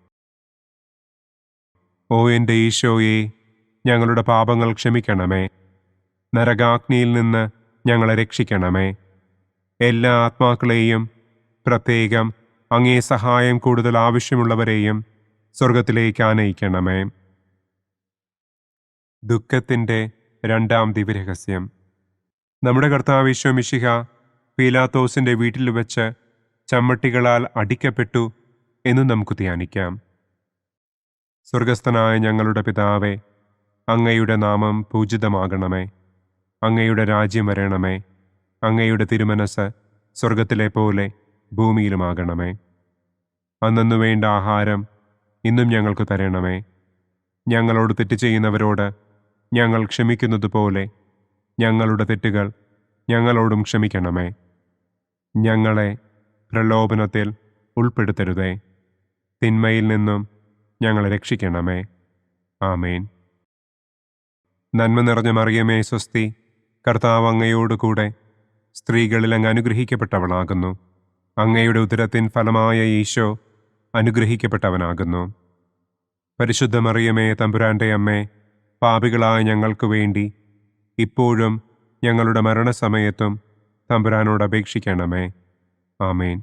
ഓ എൻ്റെ ഈശോയെ, ഞങ്ങളുടെ പാപങ്ങൾ ക്ഷമിക്കണമേ. നരകാഗ്നിയിൽ നിന്ന് ഞങ്ങളെ രക്ഷിക്കണമേ. എല്ലാ ആത്മാക്കളെയും, പ്രത്യേകം അങ്ങേ സഹായം കൂടുതൽ ആവശ്യമുള്ളവരെയും സ്വർഗത്തിലേക്ക് ആനയിക്കണമേ. ദുഃഖത്തിൻ്റെ രണ്ടാം ദിവ്യരഹസ്യം. നമ്മുടെ കർത്താവ് ഈശോ മിശിഹ പീലാത്തോസിൻ്റെ വീട്ടിൽ വെച്ച് ചമ്മട്ടികളാൽ അടിക്കപ്പെട്ടു എന്ന് നമുക്ക് ധ്യാനിക്കാം. സ്വർഗസ്ഥനായ ഞങ്ങളുടെ പിതാവേ, അങ്ങയുടെ നാമം പൂജിതമാകണമേ. അങ്ങയുടെ രാജ്യം വരണമേ. അങ്ങയുടെ തിരുമനസ് സ്വർഗത്തിലെ പോലെ ഭൂമിയിലുമാകണമേ. അന്നന്നു വേണ്ട ആഹാരം ഇന്നും ഞങ്ങൾക്ക് തരണമേ. ഞങ്ങളോട് തെറ്റ് ചെയ്യുന്നവരോട് ഞങ്ങൾ ക്ഷമിക്കുന്നത് പോലെ ഞങ്ങളുടെ തെറ്റുകൾ ഞങ്ങളോടും ക്ഷമിക്കണമേ. ഞങ്ങളെ പ്രലോഭനത്തിൽ ഉൾപ്പെടുത്തരുതേ. തിന്മയിൽ നിന്നും ഞങ്ങളെ രക്ഷിക്കണമേ. ആമേൻ. നന്മ നിറഞ്ഞ മറിയമേ, സ്വസ്തി, കർത്താവ് അങ്ങയോടുകൂടെ സ്ത്രീകളിൽ അങ്ങ് അനുഗ്രഹിക്കപ്പെട്ടവളാകുന്നു. അങ്ങയുടെ ഉദരത്തിൻ ഫലമായ ഈശോ അനുഗ്രഹിക്കപ്പെട്ടവനാകുന്നു. പരിശുദ്ധ മറിയമേ, തമ്പുരാന്റെ അമ്മേ, പാപികളായ ഞങ്ങൾക്ക് വേണ്ടി ഇപ്പോഴും ഞങ്ങളുടെ മരണസമയത്തും തമ്പുരാനോട് അപേക്ഷിക്കണമേ. ആമേൻ.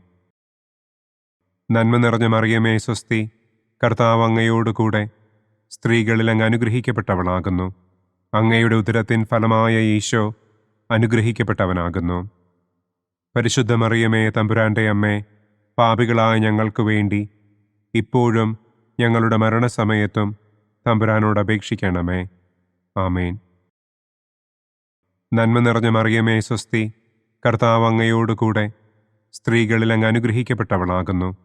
നന്മ നിറഞ്ഞ മറിയമേ, സ്വസ്തി, കർത്താവ് അങ്ങയോടുകൂടെ സ്ത്രീകളിൽ അങ്ങ് അനുഗ്രഹിക്കപ്പെട്ടവളാകുന്നു. അങ്ങയുടെ ഉദരത്തിൻ ഫലമായ ഈശോ അനുഗ്രഹിക്കപ്പെട്ടവനാകുന്നു. പരിശുദ്ധ മറിയമേ, തമ്പുരാന്റെ അമ്മേ, പാപികളായ ഞങ്ങൾക്ക് വേണ്ടി ഇപ്പോഴും ഞങ്ങളുടെ മരണസമയത്തും തമ്പുരാനോട് അപേക്ഷിക്കണമേ. ആമേൻ. നന്മ നിറഞ്ഞ മറിയമേ, സ്വസ്തി, കർത്താവ് അങ്ങയോടുകൂടെ സ്ത്രീകളിൽ അങ്ങ് അനുഗ്രഹിക്കപ്പെട്ടവളാകുന്നു.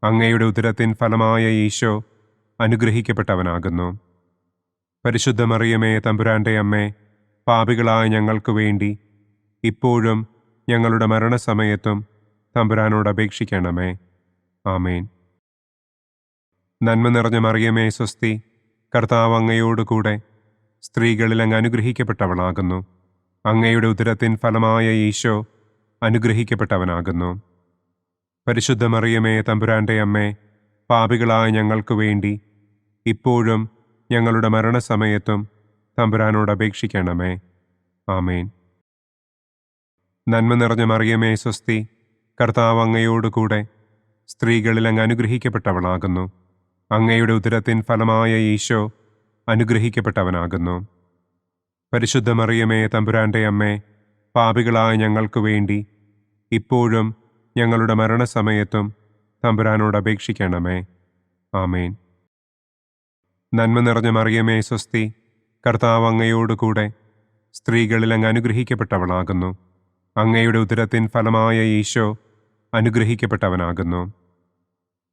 അങ്ങയുടെ ഉദരത്തിൻ ഫലമായ ഈശോ അനുഗ്രഹിക്കപ്പെട്ടവനാകുന്നു. പരിശുദ്ധ മറിയമേ, തമ്പുരാന്റെ അമ്മേ, പാപികളായ ഞങ്ങൾക്ക് വേണ്ടി ഇപ്പോഴും ഞങ്ങളുടെ മരണസമയത്തും തമ്പുരാനോട് അപേക്ഷിക്കണമേ. ആമേൻ. നന്മ നിറഞ്ഞ മറിയമേ, സ്വസ്തി, കർത്താവ് അങ്ങയോടുകൂടെ സ്ത്രീകളിൽ അങ്ങ് അനുഗ്രഹിക്കപ്പെട്ടവളാകുന്നു. അങ്ങയുടെ ഉദരത്തിൻ ഫലമായ ഈശോ അനുഗ്രഹിക്കപ്പെട്ടവനാകുന്നു. പരിശുദ്ധ മറിയമേ, തമ്പുരാന്റെ അമ്മേ, പാപികളായ ഞങ്ങൾക്ക് വേണ്ടി ഇപ്പോഴും ഞങ്ങളുടെ മരണസമയത്തും തമ്പുരാനോട് അപേക്ഷിക്കണമേ. ആമേൻ. നന്മ നിറഞ്ഞ മറിയമേ, സ്വസ്തി, കർത്താവ് അങ്ങയോടുകൂടെ സ്ത്രീകളിൽ അങ്ങ് അനുഗ്രഹിക്കപ്പെട്ടവളാകുന്നു. അങ്ങയുടെ ഉദരത്തിൻ ഫലമായ ഈശോ അനുഗ്രഹിക്കപ്പെട്ടവനാകുന്നു. പരിശുദ്ധ മറിയമേ, തമ്പുരാന്റെ അമ്മേ, പാപികളായ ഞങ്ങൾക്ക് വേണ്ടി ഇപ്പോഴും ഞങ്ങളുടെ മരണസമയത്തും തമ്പുരാനോട് അപേക്ഷിക്കണമേ. ആമേൻ. നന്മ നിറഞ്ഞ മറിയമേ സ്വസ്തി, കർത്താവ് അങ്ങയോടുകൂടെ സ്ത്രീകളിൽ അങ്ങ് അനുഗ്രഹിക്കപ്പെട്ടവളാകുന്നു. അങ്ങയുടെ ഉദരത്തിൻ ഫലമായ ഈശോ അനുഗ്രഹിക്കപ്പെട്ടവനാകുന്നു.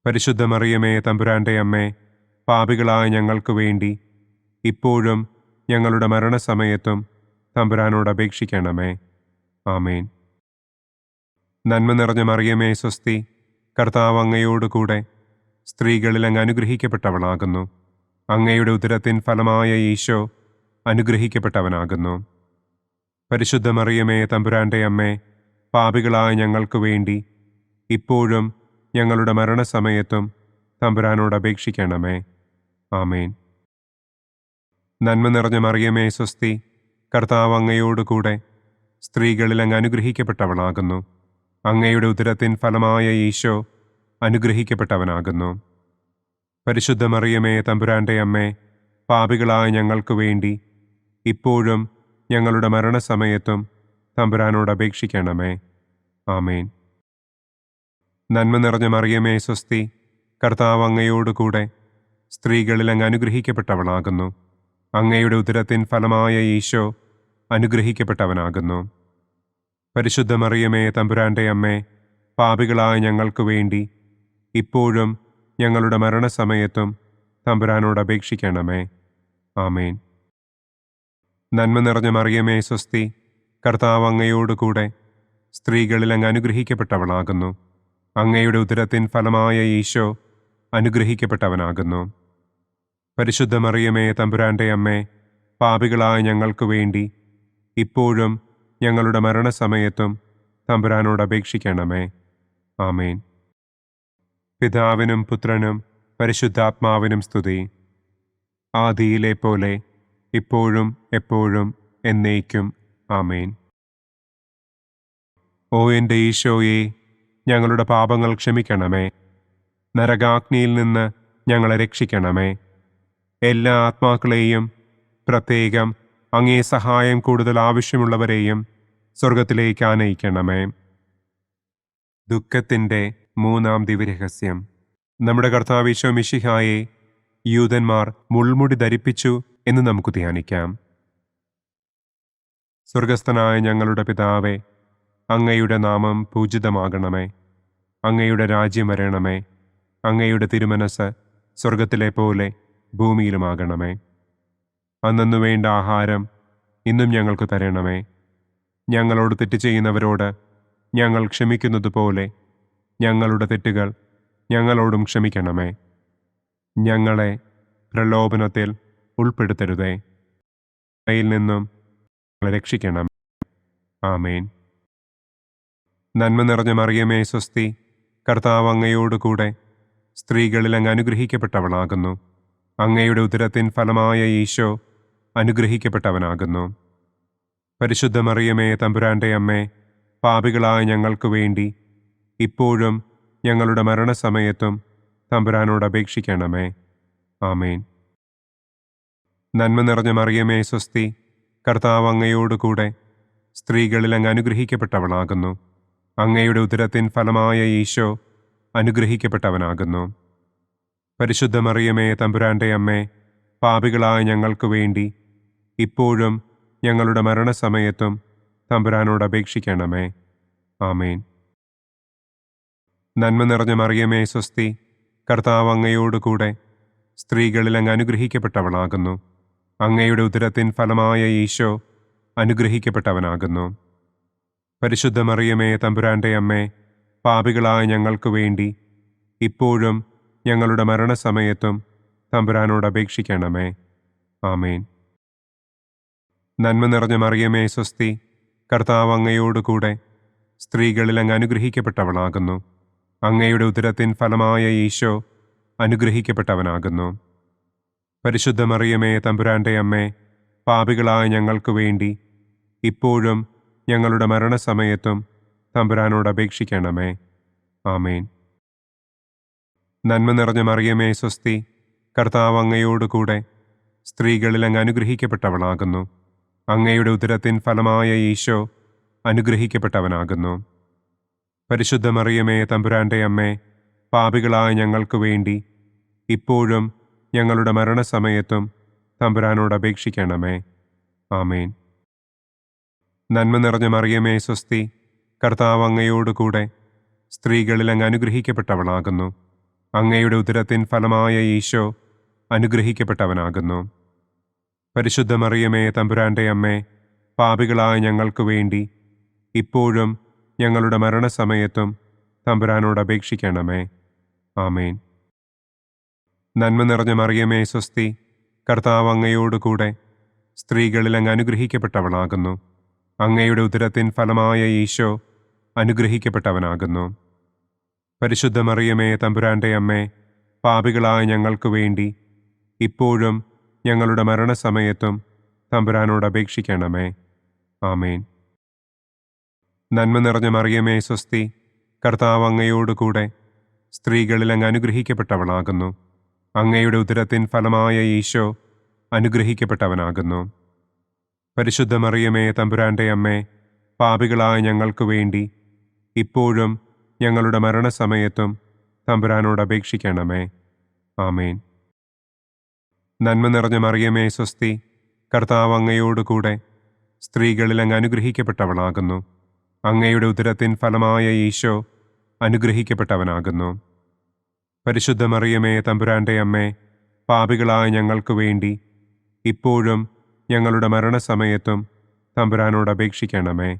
പരിശുദ്ധ മറിയമേ തമ്പുരാന്റെ അമ്മേ, പാപികളായ ഞങ്ങൾക്ക് വേണ്ടി ഇപ്പോഴും ഞങ്ങളുടെ മരണസമയത്തും തമ്പുരാനോട് അപേക്ഷിക്കണമേ. ആമേൻ. നന്മ നിറഞ്ഞ മറിയമേ സ്വസ്തി, കർത്താവ് അങ്ങയോടുകൂടെ സ്ത്രീകളിൽ അങ്ങ് അനുഗ്രഹിക്കപ്പെട്ടവളാകുന്നു. അങ്ങയുടെ ഉദരത്തിൻ ഫലമായ ഈശോ അനുഗ്രഹിക്കപ്പെട്ടവനാകുന്നു. പരിശുദ്ധ മറിയമേ തമ്പുരാന്റെ അമ്മേ, പാപികളായ ഞങ്ങൾക്ക് വേണ്ടി ഇപ്പോഴും ഞങ്ങളുടെ മരണസമയത്തും തമ്പുരാനോട് അപേക്ഷിക്കണമേ. ആമേൻ. നന്മ നിറഞ്ഞ മറിയമേ സ്വസ്തി, കർത്താവ് അങ്ങയോടുകൂടെ സ്ത്രീകളിൽ അങ്ങ് അനുഗ്രഹിക്കപ്പെട്ടവളാകുന്നു. അങ്ങയുടെ ഉദരത്തിൻ ഫലമായ ഈശോ അനുഗ്രഹിക്കപ്പെട്ടവനാകുന്നു. പരിശുദ്ധ മറിയമേ തമ്പുരാന്റെ അമ്മേ, പാപികളായ ഞങ്ങൾക്ക് വേണ്ടി ഇപ്പോഴും ഞങ്ങളുടെ മരണസമയത്തും തമ്പുരാനോട് അപേക്ഷിക്കണമേ. ആമേൻ. നന്മ നിറഞ്ഞ മറിയമേ സ്വസ്തി, കർത്താവ് അങ്ങയോടുകൂടെ സ്ത്രീകളിൽ അങ്ങ് അനുഗ്രഹിക്കപ്പെട്ടവളാകുന്നു. അങ്ങയുടെ ഉദരത്തിൻ ഫലമായ ഈശോ അനുഗ്രഹിക്കപ്പെട്ടവനാകുന്നു. പരിശുദ്ധ മറിയമേ തമ്പുരാന്റെ അമ്മേ, പാപികളായ ഞങ്ങൾക്ക് വേണ്ടി ഇപ്പോഴും ഞങ്ങളുടെ മരണസമയത്തും തമ്പുരാനോട് അപേക്ഷിക്കണമേ. ആമേൻ. നന്മ നിറഞ്ഞ മറിയമേ സ്വസ്തി, കർത്താവ് അങ്ങയോടുകൂടെ സ്ത്രീകളിൽ അങ്ങ് അനുഗ്രഹിക്കപ്പെട്ടവളാകുന്നു. അങ്ങയുടെ ഉദരത്തിൻ ഫലമായ ഈശോ അനുഗ്രഹിക്കപ്പെട്ടവനാകുന്നു. പരിശുദ്ധ മറിയമേ തമ്പുരാന്റെ അമ്മേ, പാപികളായ ഞങ്ങൾക്ക് വേണ്ടി ഇപ്പോഴും ഞങ്ങളുടെ മരണസമയത്തും തമ്പുരാനോട് അപേക്ഷിക്കണമേ. ആമേൻ. പിതാവിനും പുത്രനും പരിശുദ്ധാത്മാവിനും സ്തുതി. ആദിയിലെ പോലെ ഇപ്പോഴും എപ്പോഴും എന്നേക്കും. ആമേൻ. ഓ എൻ്റെ ഈശോയെ, ഞങ്ങളുടെ പാപങ്ങൾ ക്ഷമിക്കണമേ. നരകാഗ്നിയിൽ നിന്ന് ഞങ്ങളെ രക്ഷിക്കണമേ. എല്ലാ ആത്മാക്കളെയും, പ്രത്യേകം അങ്ങേ സഹായം കൂടുതൽ ആവശ്യമുള്ളവരെയും സ്വർഗത്തിലേക്ക് ആനയിക്കണമേ. ദുഃഖത്തിൻ്റെ മൂന്നാം ദിവ്യരഹസ്യം. നമ്മുടെ കർത്താവ് ഈശോ മിശിഹായെ യൂദന്മാർ മുൾമുടി ധരിപ്പിച്ചു എന്ന് നമുക്ക് ധ്യാനിക്കാം. സ്വർഗസ്ഥനായ ഞങ്ങളുടെ പിതാവേ, അങ്ങയുടെ നാമം പൂജിതമാകണമേ. അങ്ങയുടെ രാജ്യം വരണമേ. അങ്ങയുടെ തിരുമനസ് സ്വർഗത്തിലെ പോലെ ഭൂമിയിലുമാകണമേ. അന്നന്നു വേണ്ട ആഹാരം ഇന്നും ഞങ്ങൾക്ക് തരണമേ. ഞങ്ങളോട് തെറ്റ് ചെയ്യുന്നവരോട് ഞങ്ങൾ ക്ഷമിക്കുന്നത് പോലെ ഞങ്ങളുടെ തെറ്റുകൾ ഞങ്ങളോടും ക്ഷമിക്കണമേ. ഞങ്ങളെ പ്രലോഭനത്തിൽ ഉൾപ്പെടുത്തരുതേ, യിൽ നിന്നും ഞങ്ങളെ രക്ഷിക്കണം. ആമേൻ. നന്മ നിറഞ്ഞ മറിയമേ സ്വസ്തി, കർത്താവ് അങ്ങയോടുകൂടെ സ്ത്രീകളിൽ അങ്ങ് അനുഗ്രഹിക്കപ്പെട്ടവളാകുന്നു. അങ്ങയുടെ ഉദരത്തിൻ ഫലമായ ഈശോ അനുഗ്രഹിക്കപ്പെട്ടവനാകുന്നു. പരിശുദ്ധ മറിയമേ തമ്പുരാന്റെ അമ്മേ, പാപികളായ ഞങ്ങൾക്ക് വേണ്ടി ഇപ്പോഴും ഞങ്ങളുടെ മരണസമയത്തും തമ്പുരാനോട് അപേക്ഷിക്കണമേ. ആമേൻ. നന്മ നിറഞ്ഞ മറിയമേ സ്വസ്തി, കർത്താവ് അങ്ങയോടുകൂടെ സ്ത്രീകളിൽ അങ്ങ് അനുഗ്രഹിക്കപ്പെട്ടവളാകുന്നു. അങ്ങയുടെ ഉദരത്തിൻ ഫലമായ ഈശോ അനുഗ്രഹിക്കപ്പെട്ടവനാകുന്നു. പരിശുദ്ധ മറിയമേ തമ്പുരാന്റെ അമ്മേ, പാപികളായ ഞങ്ങൾക്ക് വേണ്ടി ഇപ്പോഴും ഞങ്ങളുടെ മരണസമയത്തും തമ്പുരാനോട് അപേക്ഷിക്കണമേ. ആമേൻ. നന്മ നിറഞ്ഞ മറിയമേ സ്വസ്തി, കർത്താവ് അങ്ങയോടുകൂടെ സ്ത്രീകളിൽ അങ്ങ് അനുഗ്രഹിക്കപ്പെട്ടവളാകുന്നു. അങ്ങയുടെ ഉദരത്തിൻ ഫലമായ ഈശോ അനുഗ്രഹിക്കപ്പെട്ടവനാകുന്നു. പരിശുദ്ധ മറിയമേ തമ്പുരാന്റെ അമ്മേ, പാപികളായ ഞങ്ങൾക്ക് വേണ്ടി ഇപ്പോഴും ഞങ്ങളുടെ മരണസമയത്തും തമ്പുരാനോട് അപേക്ഷിക്കണമേ. ആമേൻ. നന്മ നിറഞ്ഞ മറിയമേ സ്വസ്തി, കർത്താവ് അങ്ങയോടുകൂടെ സ്ത്രീകളിൽ അങ്ങ് അനുഗ്രഹിക്കപ്പെട്ടവളാകുന്നു. അങ്ങയുടെ ഉദരത്തിൻ ഫലമായ ഈശോ അനുഗ്രഹിക്കപ്പെട്ടവനാകുന്നു. പരിശുദ്ധ മറിയമേ തമ്പുരാന്റെ അമ്മേ, പാപികളായ ഞങ്ങൾക്ക് വേണ്ടി ഇപ്പോഴും ഞങ്ങളുടെ മരണസമയത്തും തമ്പുരാനോട് അപേക്ഷിക്കണമേ. ആമേൻ. നന്മ നിറഞ്ഞ മറിയമേ സ്വസ്തി, കർത്താവ് അങ്ങയോടുകൂടെ സ്ത്രീകളിൽ അങ്ങ് അനുഗ്രഹിക്കപ്പെട്ടവളാകുന്നു. അങ്ങയുടെ ഉദരത്തിൻ ഫലമായ ഈശോ അനുഗ്രഹിക്കപ്പെട്ടവനാകുന്നു. പരിശുദ്ധ മറിയമേ തമ്പുരാന്റെ അമ്മേ, പാപികളായ ഞങ്ങൾക്ക് വേണ്ടി ഇപ്പോഴും ഞങ്ങളുടെ മരണസമയത്തും തമ്പുരാനോട് അപേക്ഷിക്കണമേ. ആമേൻ. നന്മ നിറഞ്ഞ മറിയമേ സ്വസ്തി, കർത്താവ് അങ്ങയോട് കൂടെ സ്ത്രീകളിൽ അങ്ങ് അനുഗ്രഹിക്കപ്പെട്ടവളാകുന്നു. അങ്ങയുടെ ഉദരത്തിൻ ഫലമായ ഈശോ അനുഗ്രഹിക്കപ്പെട്ടവനാകുന്നു. പരിശുദ്ധ മറിയമേ തമ്പുരാന്റെ അമ്മേ, പാപികളായ ഞങ്ങൾക്ക് വേണ്ടി ഇപ്പോഴും ഞങ്ങളുടെ മരണസമയത്തും തമ്പുരാനോട് അപേക്ഷിക്കണമേ. ആമേൻ. നന്മ നിറഞ്ഞ മറിയമേ സ്വസ്തി, കർത്താവ് അങ്ങയോട് കൂടെ സ്ത്രീകളിൽ അങ്ങ് അനുഗ്രഹിക്കപ്പെട്ടവളാകുന്നു. അങ്ങയുടെ ഉദരത്തിൻ ഫലമായ ഈശോ അനുഗ്രഹിക്കപ്പെട്ടവനാകുന്നു. പരിശുദ്ധ മറിയമേ തമ്പുരാന്റെ അമ്മേ, പാപികളായ ഞങ്ങൾക്ക് വേണ്ടി ഇപ്പോഴും ഞങ്ങളുടെ മരണസമയത്തും തമ്പുരാനോട് അപേക്ഷിക്കണമേ. ആമേൻ. നന്മ നിറഞ്ഞ മറിയമേ സ്വസ്തി, കർത്താവ് അങ്ങയോട് കൂടെ സ്ത്രീകളിൽ അങ്ങ് അനുഗ്രഹിക്കപ്പെട്ടവളാകുന്നു. അങ്ങയുടെ ഉദരത്തിൻ ഫലമായ ഈശോ അനുഗ്രഹിക്കപ്പെട്ടവനാകുന്നു. പരിശുദ്ധ മറിയമേ തമ്പുരാന്റെ അമ്മേ, പാപികളായ ഞങ്ങൾക്ക് വേണ്ടി ഇപ്പോഴും ഞങ്ങളുടെ മരണസമയത്തും തമ്പുരാനോട് അപേക്ഷിക്കണമേ. ആമേൻ. നന്മ നിറഞ്ഞ മറിയമേ സ്വസ്തി, കർത്താവ് അങ്ങയോട് കൂടെ സ്ത്രീകളിൽ അങ്ങ് അനുഗ്രഹിക്കപ്പെട്ടവളാകുന്നു. അങ്ങയുടെ ഉദരത്തിൻ ഫലമായ ഈശോ അനുഗ്രഹിക്കപ്പെട്ടവനാകുന്നു. പരിശുദ്ധ മറിയമേ തമ്പുരാന്റെ അമ്മേ, പാപികളായ ഞങ്ങൾക്ക് വേണ്ടി ഇപ്പോഴും ഞങ്ങളുടെ മരണസമയത്തും തമ്പുരാനോട് അപേക്ഷിക്കണമേ.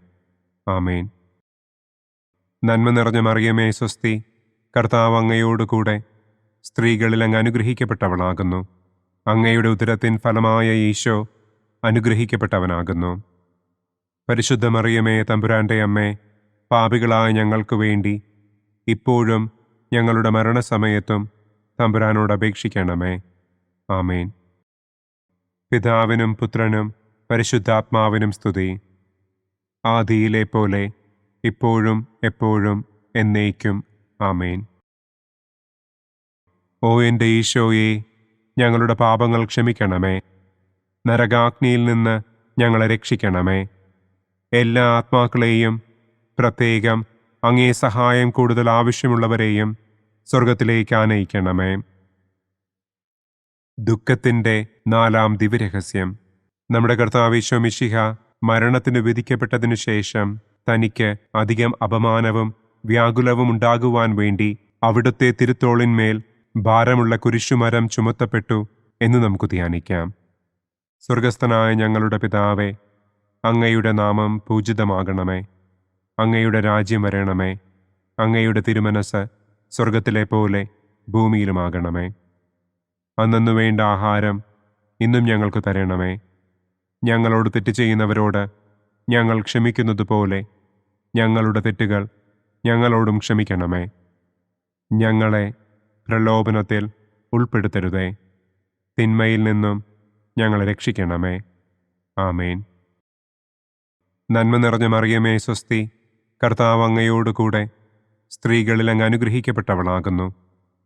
ആമേൻ. നന്മ നിറഞ്ഞ മറിയമേ സ്വസ്തി, കർത്താവ് അങ്ങയോട് കൂടെ സ്ത്രീകളിൽ അങ്ങ് അനുഗ്രഹിക്കപ്പെട്ടവളാകുന്നു. അങ്ങയുടെ ഉദരത്തിൻ ഫലമായ ഈശോ അനുഗ്രഹിക്കപ്പെട്ടവനാകുന്നു. പരിശുദ്ധ മറിയമേ തമ്പുരാന്റെ അമ്മേ, പാപികളായ ഞങ്ങൾക്ക് വേണ്ടി ഇപ്പോഴും ഞങ്ങളുടെ മരണസമയത്തും തമ്പുരാനോട് അപേക്ഷിക്കണമേ. ആമേൻ. പിതാവിനും പുത്രനും പരിശുദ്ധാത്മാവിനും സ്തുതി. ആദിയിലെ പോലെ ഇപ്പോഴും എപ്പോഴും എന്നേക്കും. ആമേൻ. ഓ എൻ്റെ ഈശോയെ, ഞങ്ങളുടെ പാപങ്ങൾ ക്ഷമിക്കണമേ. നരകാഗ്നിയിൽ നിന്ന് ഞങ്ങളെ രക്ഷിക്കണമേ. എല്ലാ ആത്മാക്കളെയും, പ്രത്യേകം അങ്ങേ സഹായം കൂടുതൽ ആവശ്യമുള്ളവരെയും സ്വർഗത്തിലേക്ക് ആനയിക്കണമേ. ദുഃഖത്തിൻ്റെ 4-ാം ദിവ്യരഹസ്യം. നമ്മുടെ കർത്താവ് ഈശോ മിശിഹ മരണത്തിന് വിധിക്കപ്പെട്ടതിനു ശേഷം തനിക്ക് അധികം അപമാനവും വ്യാകുലവും ഉണ്ടാകുവാൻ വേണ്ടി അവിടുത്തെ തിരുത്തോളിന്മേൽ ഭാരമുള്ള കുരിശുമരം ചുമത്തപ്പെട്ടു എന്ന് നമുക്ക് ധ്യാനിക്കാം. സ്വർഗസ്ഥനായ ഞങ്ങളുടെ പിതാവേ, അങ്ങയുടെ നാമം പൂജിതമാകണമേ. അങ്ങയുടെ രാജ്യം വരണമേ. അങ്ങയുടെ തിരുമനസ് സ്വർഗത്തിലെ പോലെ ഭൂമിയിലുമാകണമേ. അന്നന്നു വേണ്ട ആഹാരം ഇന്നും ഞങ്ങൾക്ക് തരണമേ. ഞങ്ങളോട് തെറ്റ് ചെയ്യുന്നവരോട് ഞങ്ങൾ ക്ഷമിക്കുന്നത് പോലെ ഞങ്ങളുടെ തെറ്റുകൾ ഞങ്ങളോടും ക്ഷമിക്കണമേ. ഞങ്ങളെ പ്രലോഭനത്തിൽ ഉൾപ്പെടുത്തരുതേ. തിന്മയിൽ നിന്നും ഞങ്ങളെ രക്ഷിക്കണമേ. ആമേൻ. നന്മ നിറഞ്ഞ മറിയമേ സ്വസ്തി, കർത്താവ് അങ്ങയോട് കൂടെ സ്ത്രീകളിൽ അങ്ങ് അനുഗ്രഹിക്കപ്പെട്ടവളാകുന്നു.